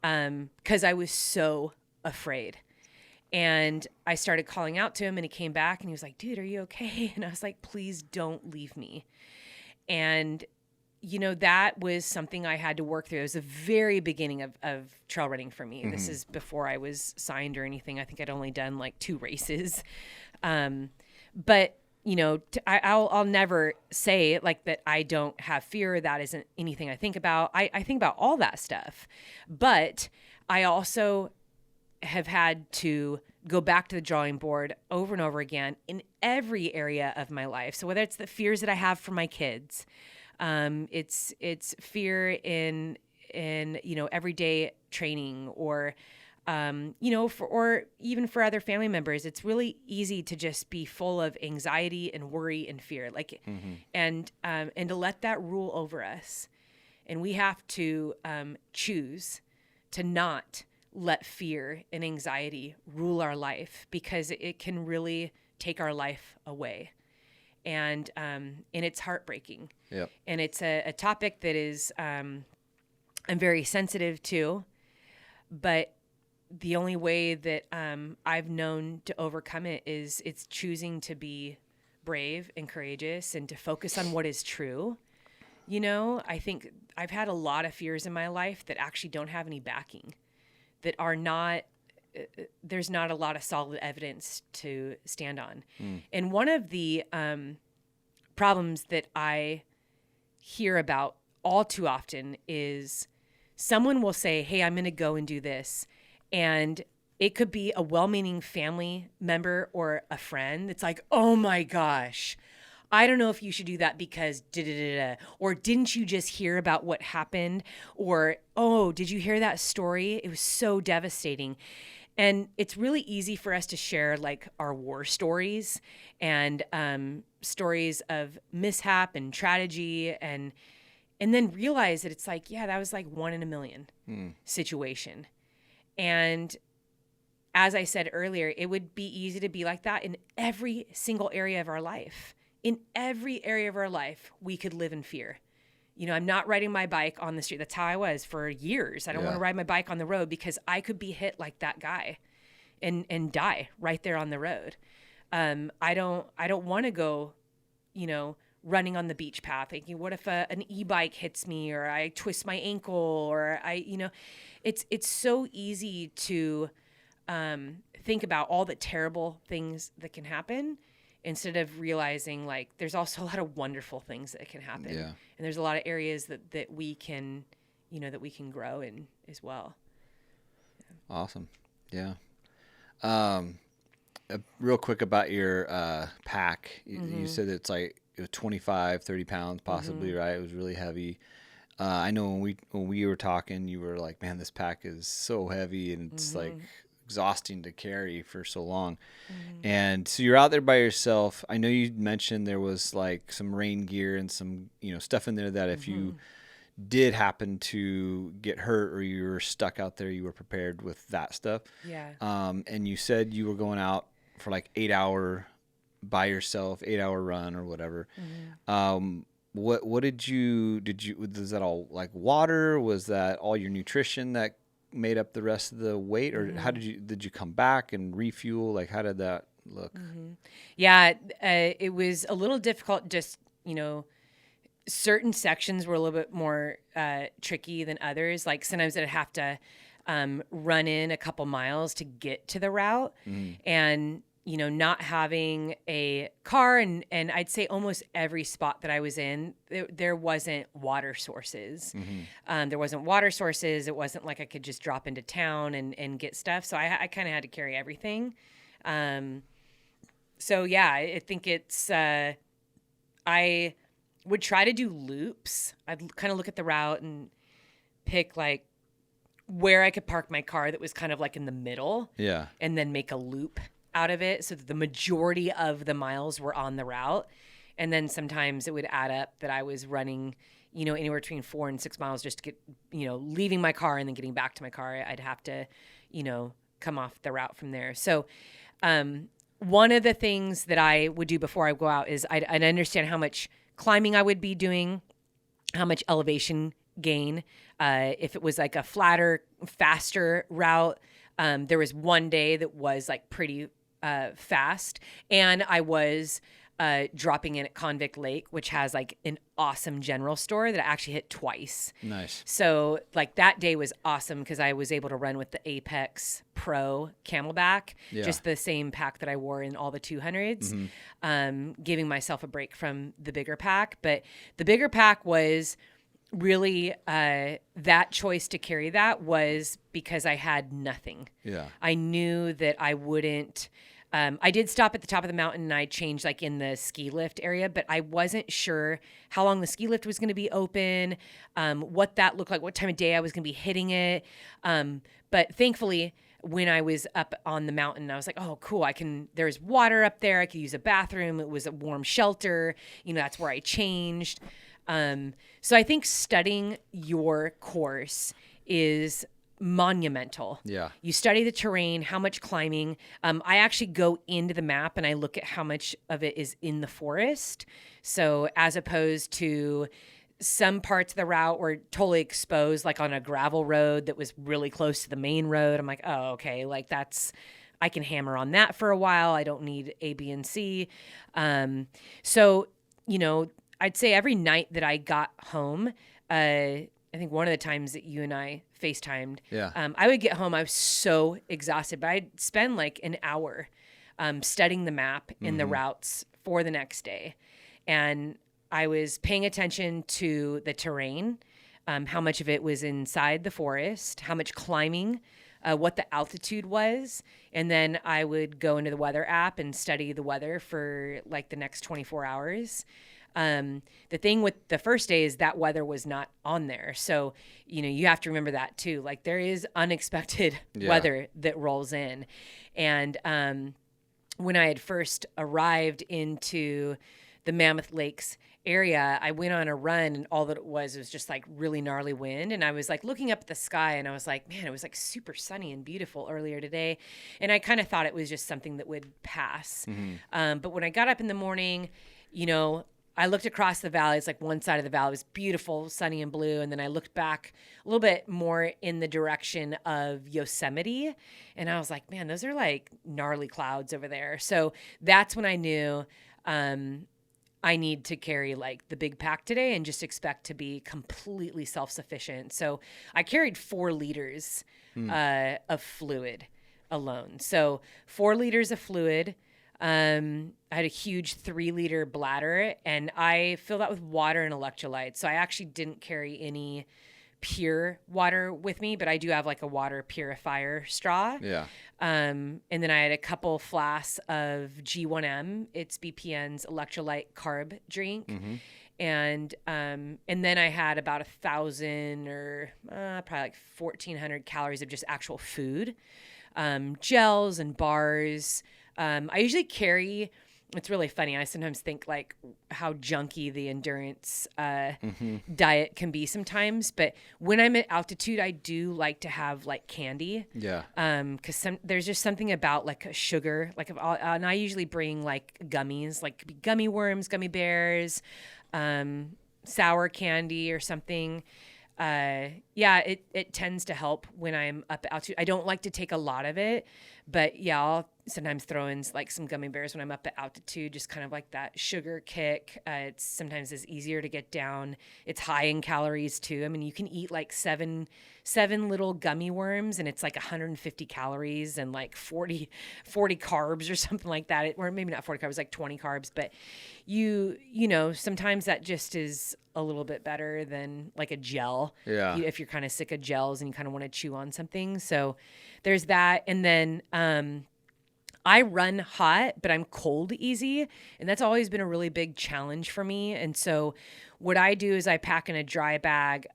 because I was so afraid. And I started calling out to him, and he came back, and he was like, dude, are you okay? And I was like, please don't leave me. And, that was something I had to work through. It was the very beginning of trail running for me. This is before I was signed or anything. I think I'd only done like 2 races. But I'll never say like that I don't have fear. That isn't anything I think about. I think about all that stuff. But I also have had to go back to the drawing board over and over again in every area of my life. So whether it's the fears that I have for my kids, it's fear in everyday training, or or even for other family members, it's really easy to just be full of anxiety and worry and fear, and to let that rule over us. And we have to choose to not let fear and anxiety rule our life, because it can really take our life away. And it's heartbreaking. Yep. And it's a topic that is, I'm very sensitive to, but the only way that I've known to overcome it's choosing to be brave and courageous and to focus on what is true. I think I've had a lot of fears in my life that actually don't have any backing, that are not, there's not a lot of solid evidence to stand on. And one of the problems that I hear about all too often is someone will say, hey, I'm going to go and do this. And it could be a well-meaning family member or a friend. It's like, oh my gosh, I don't know if you should do that because da-da-da-da. Or didn't you just hear about what happened? Or, oh, did you hear that story? It was so devastating. And it's really easy for us to share like our war stories and stories of mishap and tragedy, and then realize that it's like, yeah, that was like 1 in a million situation. And as I said earlier, it would be easy to be like that in every single area of our life. In every area of our life, we could live in fear. I'm not riding my bike on the street. That's how I was for years. I don't want to ride my bike on the road because I could be hit like that guy and die right there on the road. I don't want to go, running on the beach path thinking, what if an e-bike hits me, or I twist my ankle, or it's so easy to think about all the terrible things that can happen, instead of realizing like there's also a lot of wonderful things that can happen. Yeah. And there's a lot of areas that we can, that we can grow in as well. Yeah. Awesome. Yeah. Real quick about your pack. You said it's like 25, 30 pounds possibly, right? It was really heavy. I know when we were talking, you were like, "Man, this pack is so heavy and it's like exhausting to carry for so long." And so you're out there by yourself. I know you mentioned there was like some rain gear and some, stuff in there that if you did happen to get hurt or you were stuck out there, you were prepared with that stuff. Yeah. And you said you were going out for like 8-hour by yourself, 8-hour run or whatever. What did you, was that all like water? Was that all your nutrition that made up the rest of the weight? Or how did you come back and refuel? Like, how did that look? Yeah. It was a little difficult. Just, certain sections were a little bit more tricky than others. Like sometimes I'd have to run in a couple miles to get to the route, and not having a car, and I'd say almost every spot that I was in, there wasn't water sources. There wasn't water sources. It wasn't like I could just drop into town and get stuff. So I kind of had to carry everything. So yeah, I think it's I would try to do loops. I'd kind of look at the route and pick like where I could park my car that was kind of like in the middle. Yeah. And then make a loop out of it so that the majority of the miles were on the route. And then sometimes it would add up that I was running, anywhere between 4 and 6 miles just to get, leaving my car and then getting back to my car. I'd have to, come off the route from there. So, one of the things that I would do before I go out is I'd understand how much climbing I would be doing, how much elevation gain. If it was like a flatter, faster route, there was one day that was like pretty fast, and I was dropping in at Convict Lake, which has like an awesome general store that I actually hit twice. Nice. So like that day was awesome because I was able to run with the Apex Pro Camelback, just the same pack that I wore in all the 200s, giving myself a break from the bigger pack. But the bigger pack was really that choice to carry that was because I had nothing. Yeah. I knew that I wouldn't. I did stop at the top of the mountain and I changed like in the ski lift area, but I wasn't sure how long the ski lift was going to be open, what that looked like, what time of day I was going to be hitting it. But thankfully, when I was up on the mountain, I was like, oh, cool. There's water up there. I could use a bathroom. It was a warm shelter. That's where I changed. So I think studying your course is monumental. Yeah. You study the terrain, how much climbing. I actually go into the map and I look at how much of it is in the forest. So as opposed to some parts of the route were totally exposed, like on a gravel road that was really close to the main road. I'm like, oh, okay. Like I can hammer on that for a while. I don't need A, B, and C. So, I'd say every night that I got home, I think one of the times that you and I FaceTimed, I would get home. I was so exhausted, but I'd spend like an hour studying the map and the routes for the next day. And I was paying attention to the terrain, how much of it was inside the forest, how much climbing, what the altitude was. And then I would go into the weather app and study the weather for like the next 24 hours. The thing with the first day is that weather was not on there. So, you have to remember that too. Like there is unexpected weather that rolls in. And when I had first arrived into the Mammoth Lakes area, I went on a run and all that it was just like really gnarly wind. And I was like looking up at the sky and I was like, man, it was like super sunny and beautiful earlier today. And I kind of thought it was just something that would pass. But when I got up in the morning, I looked across the valley. It's like one side of the valley was beautiful, sunny and blue. And then I looked back a little bit more in the direction of Yosemite. And I was like, man, those are like gnarly clouds over there. So that's when I knew I need to carry like the big pack today and just expect to be completely self-sufficient. So I carried 4 liters of fluid alone. So 4 liters of fluid. I had a huge 3-liter bladder and I filled that with water and electrolytes. So I actually didn't carry any pure water with me, but I do have like a water purifier straw. Yeah. And then I had a couple flasks of G1M. It's BPN's electrolyte carb drink. And then I had about 1,000 or probably like 1,400 calories of just actual food, gels and bars. I usually carry. It's really funny. I sometimes think like how junky the endurance diet can be sometimes. But when I'm at altitude, I do like to have like candy. Yeah. Because there's just something about like a sugar. And I usually bring like gummies, like gummy worms, gummy bears, sour candy or something. It tends to help when I'm up at altitude. I don't like to take a lot of it, but yeah, I'll sometimes throw in like some gummy bears when I'm up at altitude, just kind of like that sugar kick. Sometimes it's easier to get down. It's high in calories too. I mean, you can eat like seven little gummy worms and it's like 150 calories and like 40 carbs or something like that. Or maybe not 40 carbs, like 20 carbs, but you know, sometimes that just is a little bit better than like a gel. Yeah. If you're kind of sick of gels and you kind of want to chew on something. So there's that. And then, I run hot, but I'm cold easy. And that's always been a really big challenge for me. And so what I do is I pack in a dry bag,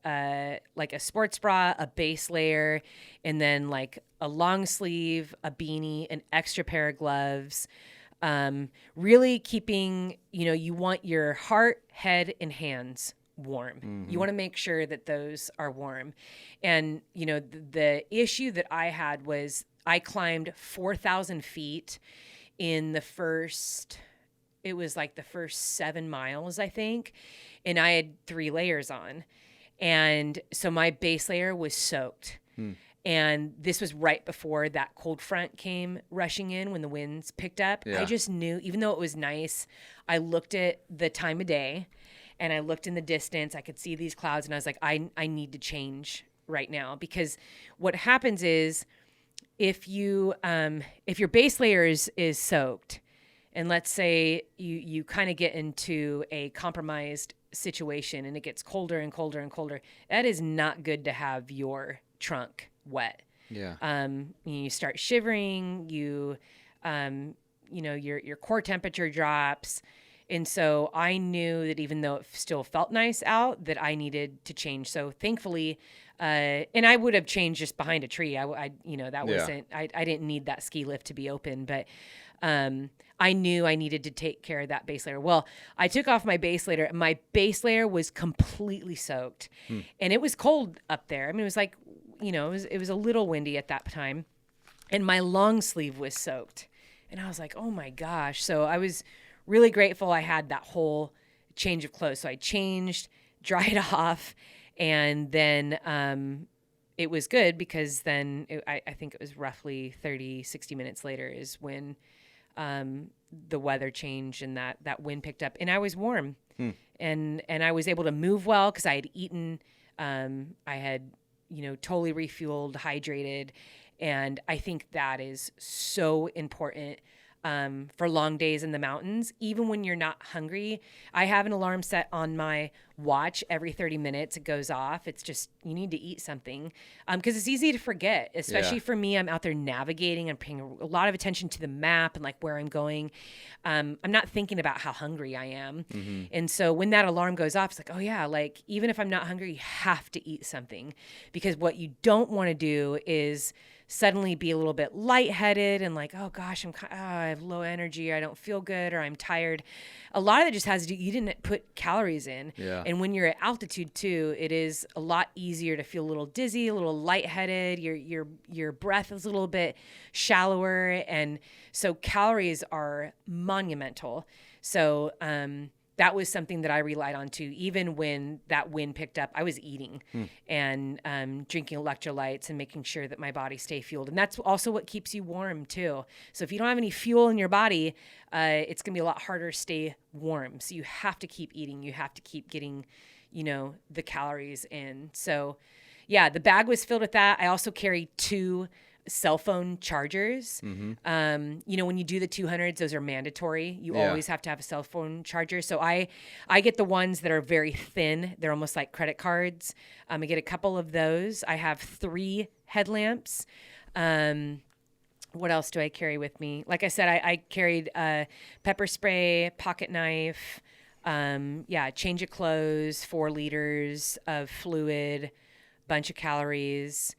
like a sports bra, a base layer, and then like a long sleeve, a beanie, an extra pair of gloves. Really keeping, you know, you want your heart, head, and hands warm. Mm-hmm. You want to make sure that those are warm. And, you know, the issue that I had was I climbed 4,000 feet in the first 7 miles, I think. And I had 3 layers on. And so my base layer was soaked. And this was right before that cold front came rushing in when the winds picked up. Yeah. I just knew, even though it was nice, I looked at the time of day and I looked in the distance. I could see these clouds and I was like, I need to change right now. Because what happens is if your base layer is soaked, and let's say you kind of get into a compromised situation and it gets colder and colder and colder, that is not good to have your trunk wet. Yeah. You start shivering, your core temperature drops. And so I knew that even though it still felt nice out, that I needed to change. So thankfully, and I would have changed just behind a tree. I didn't need that ski lift to be open, but I knew I needed to take care of that base layer. Well, I took off my base layer. My base layer was completely soaked, and it was cold up there. I mean, it was like, you know, it was a little windy at that time, and my long sleeve was soaked, and I was like, oh my gosh. So I was really grateful I had that whole change of clothes. So I changed, dried off, and then it was good because then I think it was roughly 60 minutes later is when the weather changed and that wind picked up and I was warm and I was able to move well because I had eaten. I had, you know, totally refueled, hydrated. And I think that is so important for long days in the mountains, even when you're not hungry. I have an alarm set on my watch every 30 minutes. It goes off. It's just, you need to eat something because it's easy to forget, especially for me. I'm out there navigating. I'm paying a lot of attention to the map and like where I'm going. I'm not thinking about how hungry I am. Mm-hmm. And so when that alarm goes off, it's like, oh yeah, like even if I'm not hungry, you have to eat something because what you don't want to do is suddenly be a little bit lightheaded and like, oh gosh, I have low energy, or I don't feel good, or I'm tired. A lot of it just has to do, you didn't put calories in. Yeah. And when you're at altitude too, it is a lot easier to feel a little dizzy, a little lightheaded. Your breath is a little bit shallower. And so calories are monumental. So, that was something that I relied on too. Even when that wind picked up, I was eating and drinking electrolytes and making sure that my body stay fueled. And that's also what keeps you warm too. So if you don't have any fuel in your body, it's going to be a lot harder to stay warm. So you have to keep eating. You have to keep getting, you know, the calories in. So yeah, the bag was filled with that. I also carry 2 cell phone chargers. Mm-hmm. You know, when you do the 200s, those are mandatory. You always have to have a cell phone charger. So I get the ones that are very thin. They're almost like credit cards. I get a couple of those. I have 3 headlamps. What else do I carry with me? Like I said, I carried pepper spray, pocket knife, Change of clothes, 4 liters of fluid, bunch of calories.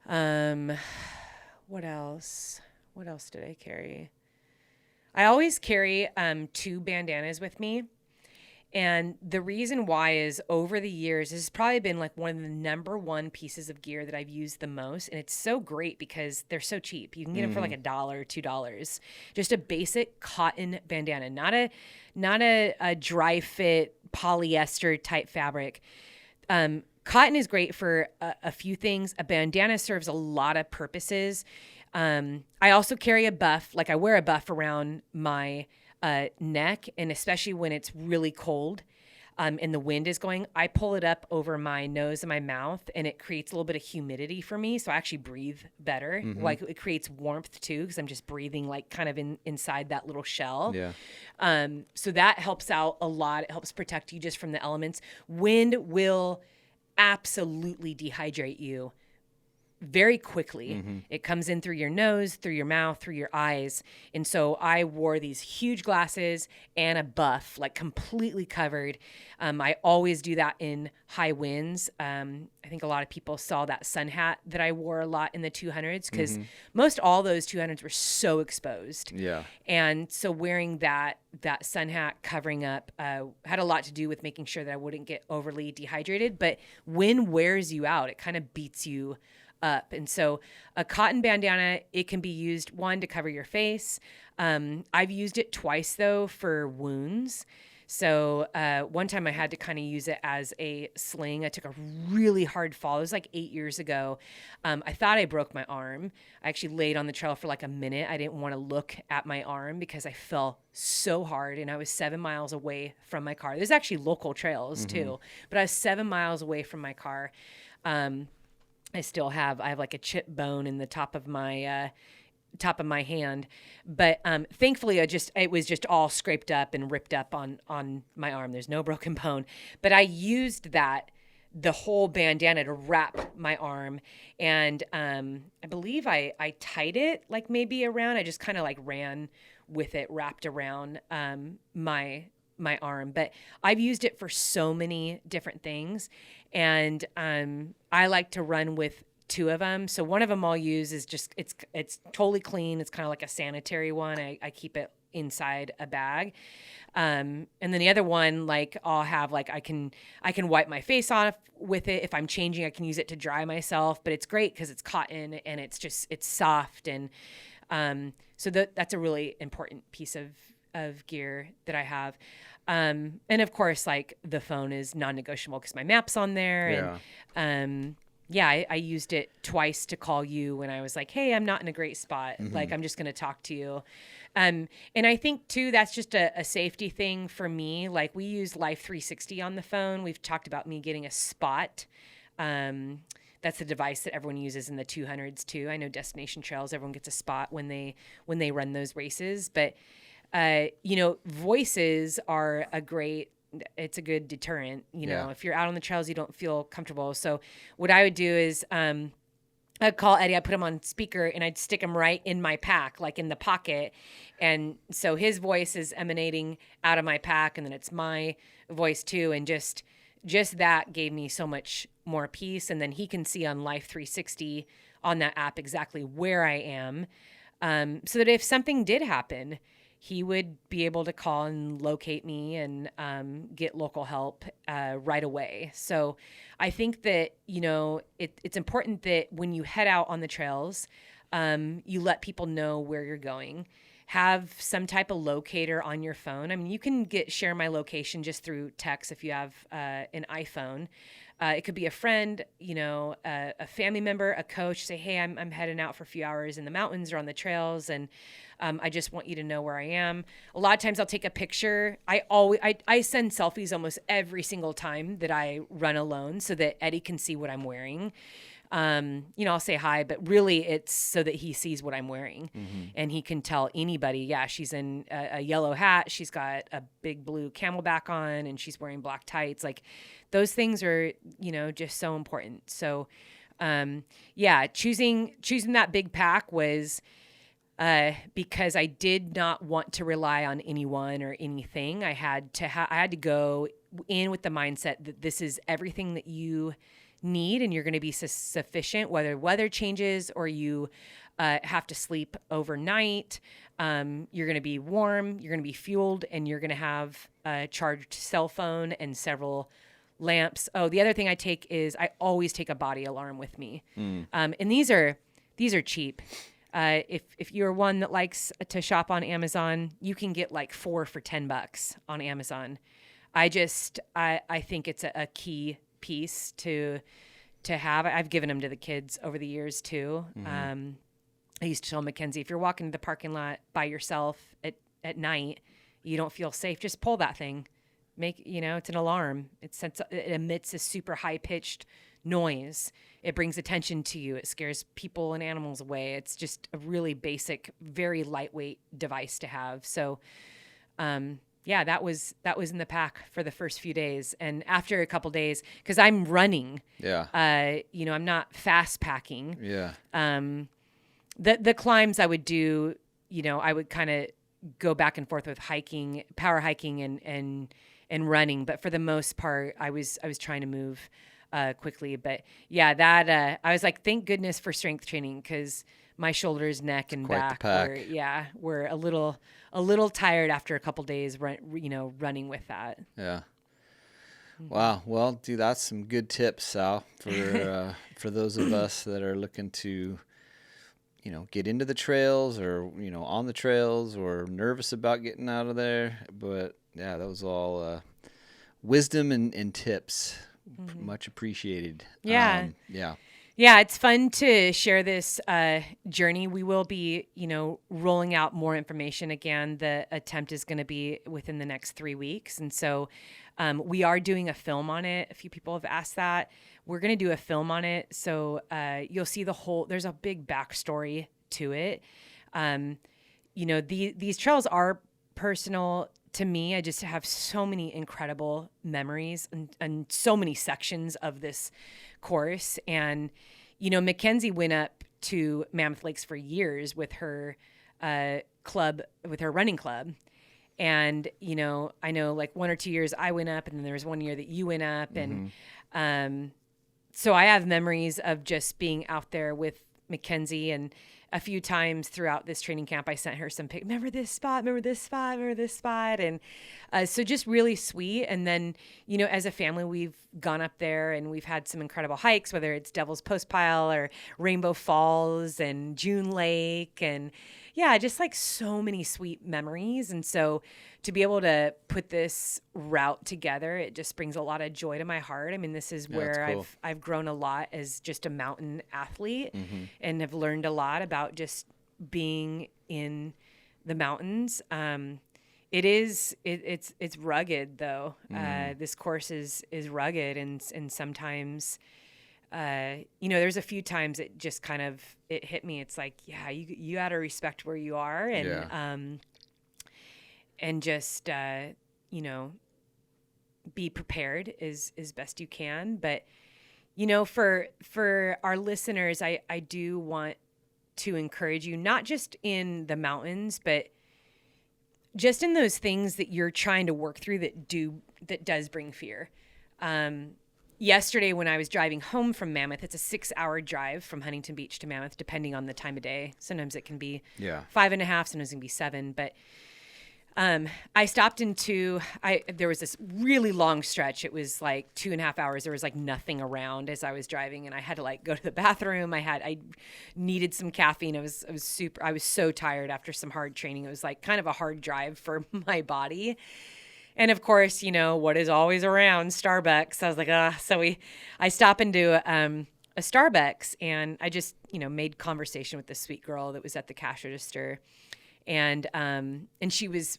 What else? What else did I carry? I always carry 2 bandanas with me. And the reason why is over the years, this has probably been like one of the number one pieces of gear that I've used the most. And it's so great because they're so cheap. You can get them for like $1 or $2. Just a basic cotton bandana, not a dry fit polyester type fabric. Cotton is great for a few things. A bandana serves a lot of purposes. I also carry a buff, like I wear a buff around my neck, and especially when it's really cold and the wind is going, I pull it up over my nose and my mouth, and it creates a little bit of humidity for me. So I actually breathe better. Like it creates warmth too, because I'm just breathing like kind of inside that little shell. Yeah. So that helps out a lot. It helps protect you just from the elements. Wind will absolutely dehydrate you very quickly. It comes in through your nose, through your mouth, through your eyes. And so I wore these huge glasses and a buff, like completely covered. I always do that in high winds. I think a lot of people saw that sun hat that I wore a lot in the 200s because most all those 200s were so exposed. Yeah. And so wearing that sun hat covering up had a lot to do with making sure that I wouldn't get overly dehydrated. But wind wears you out. It kind of beats you up. And so a cotton bandana, it can be used, one, to cover your face. I've used it twice though for wounds. So one time I had to kind of use it as a sling. I took a really hard fall. It was like 8 years ago. I thought I broke my arm. I actually laid on the trail for like a minute. I didn't want to look at my arm because I fell so hard, and I was 7 miles away from my car. There's actually local trails too, but I was 7 miles away from my car. I have like a chip bone in the top of my hand, but thankfully it was just all scraped up and ripped up on my arm. There's no broken bone, but I used the whole bandana to wrap my arm, and I believe I tied it like maybe around. I just kind of like ran with it wrapped around my arm, but I've used it for so many different things. And I like to run with 2 of them. So one of them I'll use is just, it's totally clean. It's kind of like a sanitary one. I keep it inside a bag. And then the other one, like I'll have like, I can wipe my face off with it. If I'm changing, I can use it to dry myself, but it's great because it's cotton and it's soft. And so that's a really important piece of gear that I have. And of course, like the phone is non-negotiable because my map's on there. Yeah. And I used it twice to call you when I was like, hey, I'm not in a great spot. Like, I'm just going to talk to you. And I think too, that's just a safety thing for me. Like we use Life 360 on the phone. We've talked about me getting a spot. That's the device that everyone uses in the 200s too. I know Destination Trails, everyone gets a spot when they run those races, but voices are it's a good deterrent, if you're out on the trails, you don't feel comfortable. So what I would do is, I'd call Eddie, I'd put him on speaker and I'd stick him right in my pack, like in the pocket. And so his voice is emanating out of my pack, and then it's my voice too. And just that gave me so much more peace. And then he can see on Life 360 on that app exactly where I am. So that if something did happen, he would be able to call and locate me and get local help right away. So I think that, it's important that when you head out on the trails, you let people know where you're going. Have some type of locator on your phone. I mean, you can share my location just through text if you have an iPhone. It could be a friend, a family member, a coach. Say, hey, I'm heading out for a few hours in the mountains or on the trails, and I just want you to know where I am. A lot of times I'll take a picture. I send selfies almost every single time that I run alone so that Eddie can see what I'm wearing. I'll say hi, but really it's so that he sees what I'm wearing and he can tell anybody, yeah, she's in a yellow hat. She's got a big blue camelback on and she's wearing black tights. Like those things are, just so important. So, choosing that big pack was, because I did not want to rely on anyone or anything. I had to go in with the mindset that this is everything that you need, and you're going to be sufficient, whether weather changes or you have to sleep overnight. You're going to be warm, you're going to be fueled, and you're going to have a charged cell phone and several lamps. Oh, the other thing I take is I always take a body alarm with me. And these are cheap. If you're one that likes to shop on Amazon, you can get like 4 for $10 on Amazon. I think it's a key piece to have. I've given them to the kids over the years too. I used to tell Mackenzie, if you're walking to the parking lot by yourself at night, you don't feel safe, just pull that thing. It's an alarm. It emits a super high pitched noise. It brings attention to you. It scares people and animals away. It's just a really basic, very lightweight device to have. So, that was in the pack for the first few days. And after a couple days, because I'm running, I'm not fast packing. Yeah. The climbs I would do, I would kind of go back and forth with hiking, power hiking and running. But for the most part, I was trying to move quickly. But I was like, thank goodness for strength training, because my shoulders, neck, and back were a little tired after a couple days, running with that. Yeah. Wow. Well, dude, that's some good tips, Sal, for those of us that are looking to, get into the trails or, on the trails or nervous about getting out of there. But yeah, that was all wisdom and tips. Much appreciated. Yeah. Yeah, it's fun to share this journey. We will be, rolling out more information again. The attempt is going to be within the next 3 weeks. And so we are doing a film on it. A few people have asked that. We're going to do a film on it. So you'll see there's a big backstory to it. These trails are personal to me. I just have so many incredible memories and so many sections of this course. And, Mackenzie went up to Mammoth Lakes for years with her running club. And, I know like 1 or 2 years I went up, and then there was 1 year that you went up. And so I have memories of just being out there with Mackenzie, and a few times throughout this training camp, I sent her some pics. Remember this spot? Remember this spot? Remember this spot? And so just really sweet. And then, as a family, we've gone up there and we've had some incredible hikes, whether it's Devil's Post Pile or Rainbow Falls and June Lake. And just like so many sweet memories. And so to be able to put this route together, it just brings a lot of joy to my heart. I mean, this is where cool. I've grown a lot as just a mountain athlete and have learned a lot about just being in the mountains. It's rugged though. This course is rugged and sometimes, there's a few times it just kind of, it hit me. It's like, you got to respect where you are and just, be prepared as best you can. But, for our listeners, I do want to encourage you, not just in the mountains, but just in those things that you're trying to work through that does bring fear. Yesterday when I was driving home from Mammoth, it's a 6-hour drive from Huntington Beach to Mammoth, depending on the time of day. Sometimes it can be 5.5, sometimes it can be 7. But I stopped there was this really long stretch. It was like 2.5 hours. There was like nothing around as I was driving, and I had to like go to the bathroom. I needed some caffeine. I was so tired after some hard training. It was like kind of a hard drive for my body. And of course, what is always around, Starbucks. I was like, so I stop into a Starbucks, and I just, made conversation with this sweet girl that was at the cash register. And she was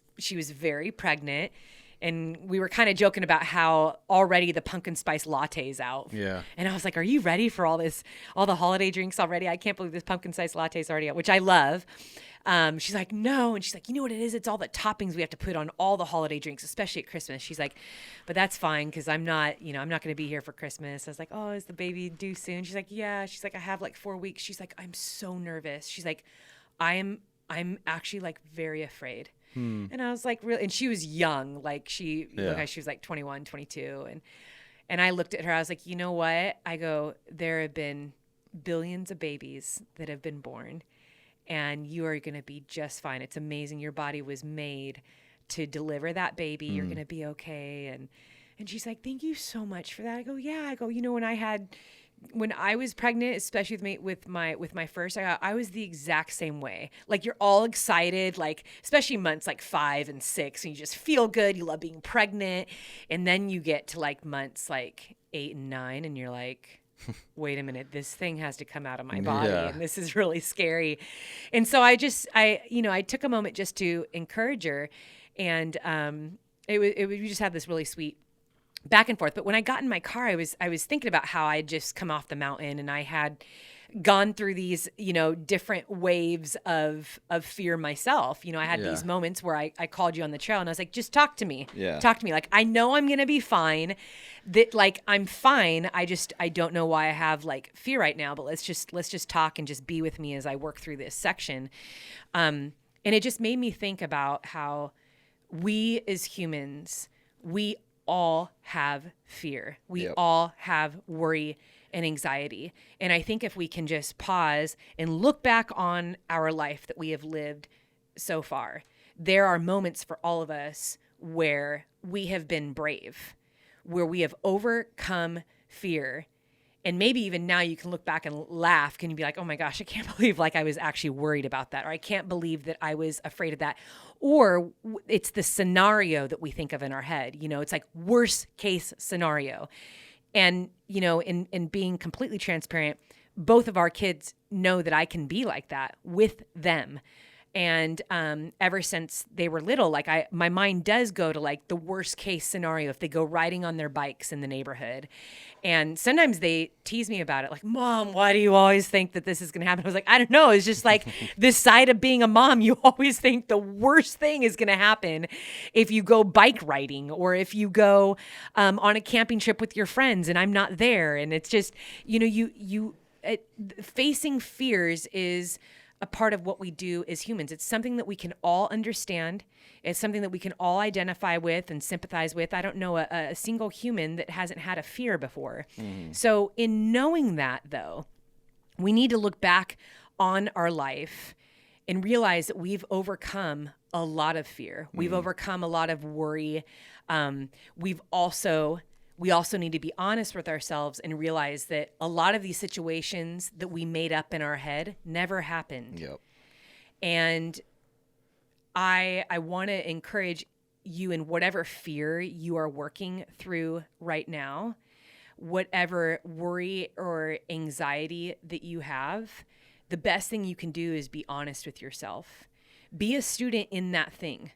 very pregnant, and we were kind of joking about how already the pumpkin spice latte's out. Yeah. And I was like, are you ready for all the holiday drinks already? I can't believe this pumpkin spice latte's already out, which I love. She's like, no. And she's like, you know what it is? It's all the toppings we have to put on all the holiday drinks, especially at Christmas. She's like, but that's fine, because I'm not going to be here for Christmas. I was like, oh, is the baby due soon? She's like, yeah. She's like, I have like 4 weeks. She's like, I'm so nervous. She's like, I'm I'm actually like very afraid. And I was like, really? And she was young. Like she was like 21, 22. And I looked at her, I was like, you know what? I go, there have been billions of babies that have been born, and you are going to be just fine. It's amazing. Your body was made to deliver that baby. You're going to be okay. And she's like, thank you so much for that. I go, yeah. I go, you know, when I was pregnant, especially with my first, I was the exact same way. Like, you're all excited, like, especially months like 5 and 6, and you just feel good. You love being pregnant. And then you get to like months like 8 and 9, and you're like, wait a minute, this thing has to come out of my body, and this is really scary. And so I took a moment just to encourage her, and we just had this really sweet back and forth. But when I got in my car, I was thinking about how I'd just come off the mountain, and I had gone through these, different waves of fear myself. I had these moments where I called you on the trail, and I was like, just talk to me. Yeah. Talk to me. Like, I know I'm going to be fine. That, like, I'm fine. I don't know why I have like fear right now, but let's just talk and just be with me as I work through this section. And it just made me think about how we as humans, we all have fear. We all have worry and anxiety. And I think if we can just pause and look back on our life that we have lived so far, there are moments for all of us where we have been brave, where we have overcome fear. And maybe even now you can look back and laugh. Can you be like, oh my gosh, I can't believe like I was actually worried about that. Or I can't believe that I was afraid of that. Or it's the scenario that we think of in our head. It's like worst case scenario. And, in being completely transparent, both of our kids know that I can be like that with them. And ever since they were little, like my mind does go to like the worst case scenario if they go riding on their bikes in the neighborhood. And sometimes they tease me about it, like, Mom, why do you always think that this is going to happen? I was like, I don't know. It's just like this side of being a mom. You always think the worst thing is going to happen if you go bike riding or if you go on a camping trip with your friends and I'm not there. And it's just, facing fears is a part of what we do as humans. It's something that we can all understand. It's something that we can all identify with and sympathize with. I don't know a single human that hasn't had a fear before. So in knowing that, though, we need to look back on our life and realize that we've overcome a lot of fear. We've overcome a lot of worry. We also need to be honest with ourselves and realize that a lot of these situations that we made up in our head never happened. Yep. And I want to encourage you in whatever fear you are working through right now, whatever worry or anxiety that you have, the best thing you can do is be honest with yourself. Be a student in that thing.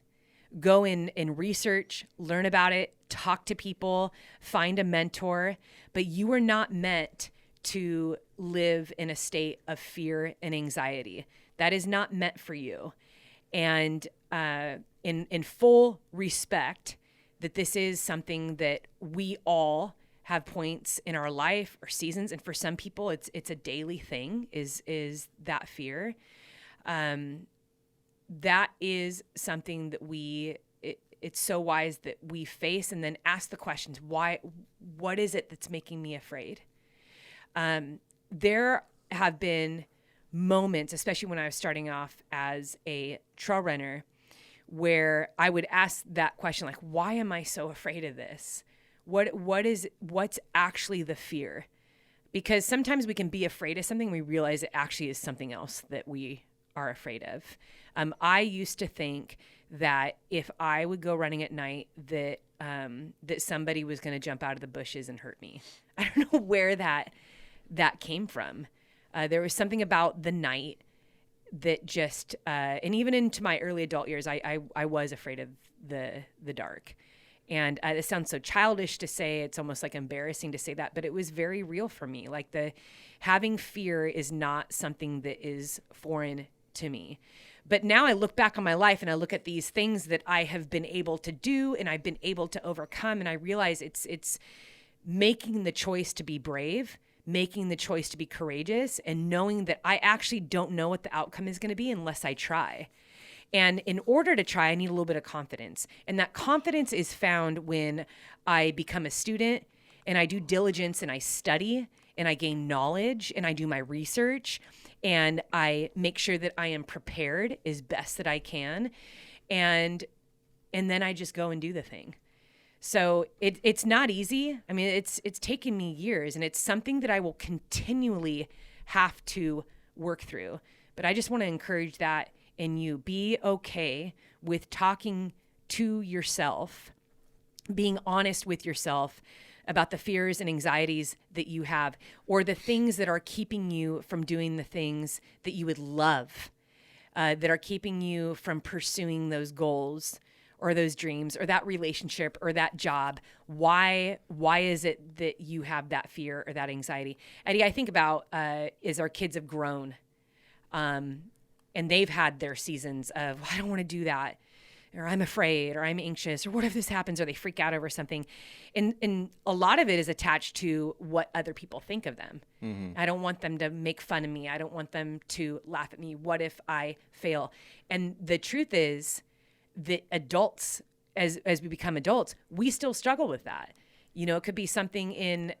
Go in and research, learn about it, talk to people, find a mentor, but you are not meant to live in a state of fear and anxiety. That is not meant for you. And in full respect that this is something that we all have points in our life or seasons, and for some people it's a daily thing, is that fear. That is something that it's so wise that we face and then ask the questions, what is it that's making me afraid? There have been moments, especially when I was starting off as a trail runner, where I would ask that question, like, why am I so afraid of this? What's actually the fear? Because sometimes we can be afraid of something, we realize it actually is something else that we are afraid of. I used to think that if I would go running at night, that somebody was going to jump out of the bushes and hurt me. I don't know where that came from. There was something about the night that just, and even into my early adult years, I was afraid of the dark. And it sounds so childish to say, it's almost like embarrassing to say that, but it was very real for me. Like having fear is not something that is foreign to me. But now I look back on my life and I look at these things that I have been able to do and I've been able to overcome, and I realize it's making the choice to be brave, making the choice to be courageous and knowing that I actually don't know what the outcome is going to be unless I try. And in order to try, I need a little bit of confidence. And that confidence is found when I become a student and I do diligence and I study and I gain knowledge and I do my research and I make sure that I am prepared as best that I can. And then I just go and do the thing. So it's not easy. I mean, it's taken me years, and it's something that I will continually have to work through. But I just want to encourage that in you. Be okay with talking to yourself, being honest with yourself about the fears and anxieties that you have, or the things that are keeping you from doing the things that you would love, that are keeping you from pursuing those goals or those dreams or that relationship or that job. Why is it that you have that fear or that anxiety? Eddie, I think about is our kids have grown and they've had their seasons of, I don't want to do that, or I'm afraid, or I'm anxious, or what if this happens, or they freak out over something. And a lot of it is attached to what other people think of them. Mm-hmm. I don't want them to make fun of me. I don't want them to laugh at me. What if I fail? And the truth is that adults, as we become adults, we still struggle with that. You know, it could be something in,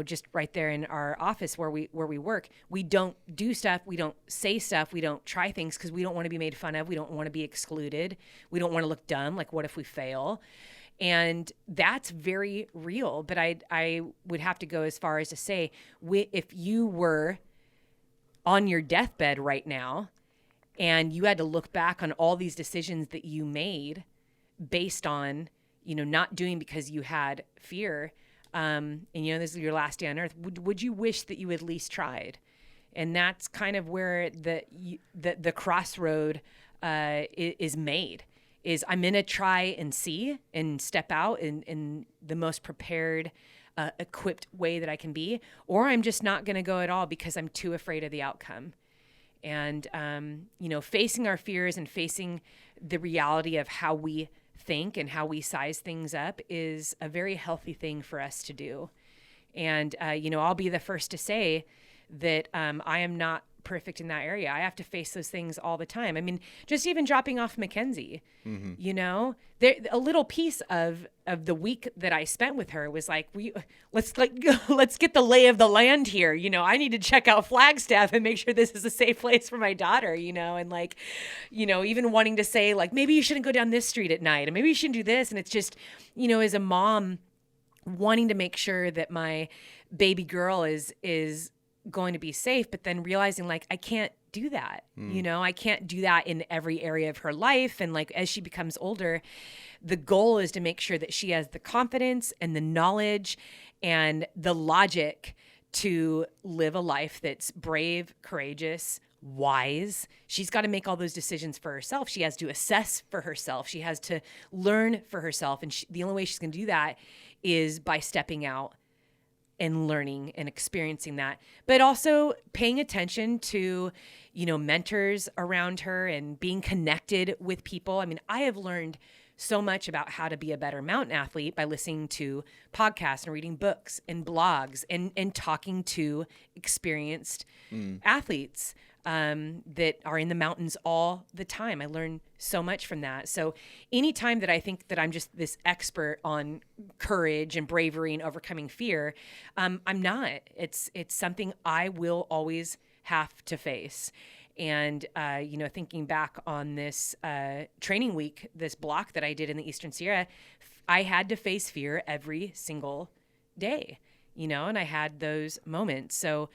just right there in our office where we work. We don't do stuff. We don't say stuff. We don't try things because we don't want to be made fun of. We don't want to be excluded. We don't want to look dumb. Like, what if we fail? And that's very real. But I would have to go as far as to say, if you were on your deathbed right now and you had to look back on all these decisions that you made based on, not doing because you had fear, and this is your last day on earth, would you wish that you at least tried? And that's kind of where the crossroad is made. Is I'm gonna try and see and step out in the most prepared, equipped way that I can be, or I'm just not gonna go at all because I'm too afraid of the outcome. And facing our fears and facing the reality of how we think and how we size things up is a very healthy thing for us to do. And, I'll be the first to say that I am not perfect in that area. I have to face those things all the time. I mean, just even dropping off Mackenzie, a little piece of the week that I spent with her was like, let's get the lay of the land here. I need to check out Flagstaff and make sure this is a safe place for my daughter, and even wanting to say like, maybe you shouldn't go down this street at night and maybe you shouldn't do this. And it's just, as a mom wanting to make sure that my baby girl is going to be safe, but then realizing like, I can't do that. I can't do that in every area of her life. And like, as she becomes older, the goal is to make sure that she has the confidence and the knowledge and the logic to live a life that's brave, courageous, wise. She's got to make all those decisions for herself. She has to assess for herself. She has to learn for herself. And the only way she's going to do that is by stepping out and learning and experiencing that, but also paying attention to, mentors around her and being connected with people. I mean, I have learned so much about how to be a better mountain athlete by listening to podcasts and reading books and blogs and talking to experienced athletes that are in the mountains all the time. I learn so much from that. So anytime that I think that I'm just this expert on courage and bravery and overcoming fear, I'm not. It's something I will always have to face. And, thinking back on this training week, this block that I did in the Eastern Sierra, I had to face fear every single day, and I had those moments. So,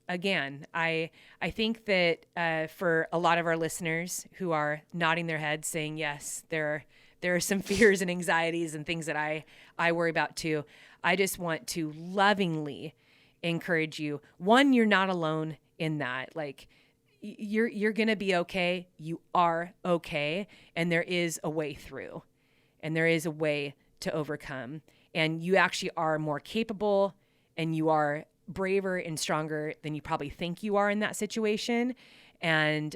again, I think that for a lot of our listeners who are nodding their heads saying, yes, there are some fears and anxieties and things that I worry about too. I just want to lovingly encourage you. One, you're not alone in that. Like, you're going to be okay. You are okay. And there is a way through, and there is a way to overcome. And you actually are more capable, and you are braver and stronger than you probably think you are in that situation. And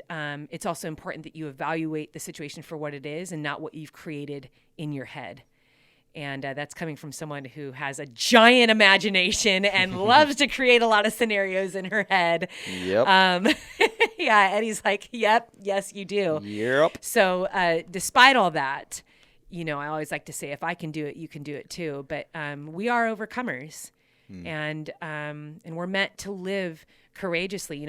it's also important that you evaluate the situation for what it is and not what you've created in your head. And that's coming from someone who has a giant imagination and loves to create a lot of scenarios in her head. Yep. Yeah, Eddie's like, yep, yes, you do. Yep. So despite all that, I always like to say, if I can do it, you can do it too. But we are overcomers, and we're meant to live courageously.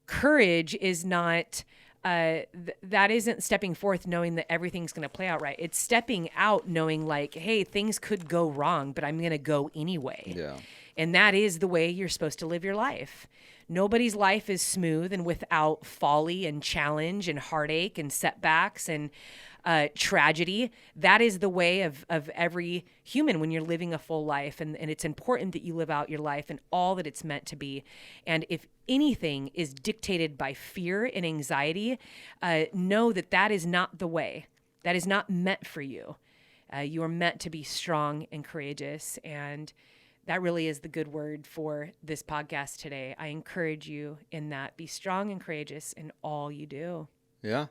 Courage is not. That isn't stepping forth knowing that everything's going to play out right. It's stepping out knowing like, hey, things could go wrong, but I'm going to go anyway. Yeah. And that is the way you're supposed to live your life. Nobody's life is smooth and without folly and challenge and heartache and setbacks and tragedy. That is the way of every human when you're living a full life. And it's important that you live out your life and all that it's meant to be. And if anything is dictated by fear and anxiety, know that that is not the way. That is not meant for you. You are meant to be strong and courageous. And that really is the good word for this podcast today. I encourage you in that. Be strong and courageous in all you do. Yeah.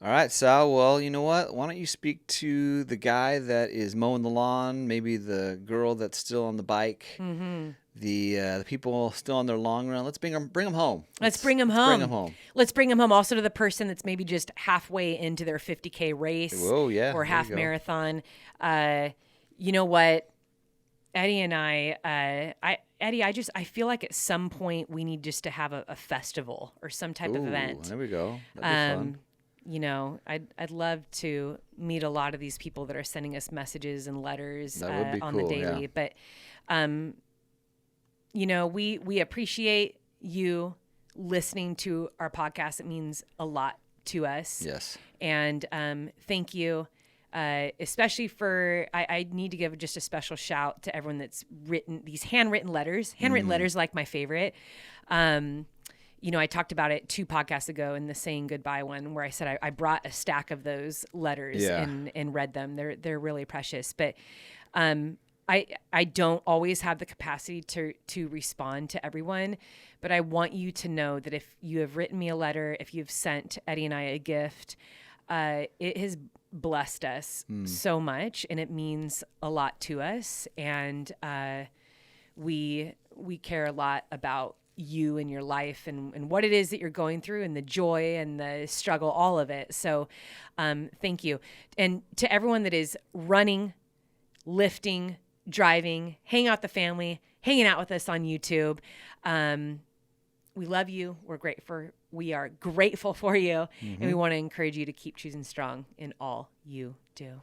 All right, Sal. Well, you know what? Why don't you speak to the guy that is mowing the lawn, maybe the girl that's still on the bike, the people still on their long run. Let's bring them home. Let's bring them home. Let's bring them home. Also to the person that's maybe just halfway into their 50K race or half marathon. You know what? Eddie and I feel like at some point we need just to have a festival or some type of event. There we go. That'd be fun. I'd love to meet a lot of these people that are sending us messages and letters on cool, the daily. yeah. But, we appreciate you listening to our podcast. It means a lot to us. Yes. And thank you. Especially I need to give just a special shout to everyone that's written these handwritten letters. Handwritten letters, like my favorite. I talked about it 2 podcasts ago in the saying goodbye one, where I said I brought a stack of those letters and read them. They're really precious. But I don't always have the capacity to respond to everyone. But I want you to know that if you have written me a letter, if you've sent Eddie and I a gift, it has blessed us so much, and it means a lot to us. And we care a lot about you and your life and what it is that you're going through and the joy and the struggle, all of it. So thank you. And to everyone that is running, lifting, driving, hanging out with the family, hanging out with us on YouTube, we love you. We are grateful for you. And we want to encourage you to keep choosing strong in all you do.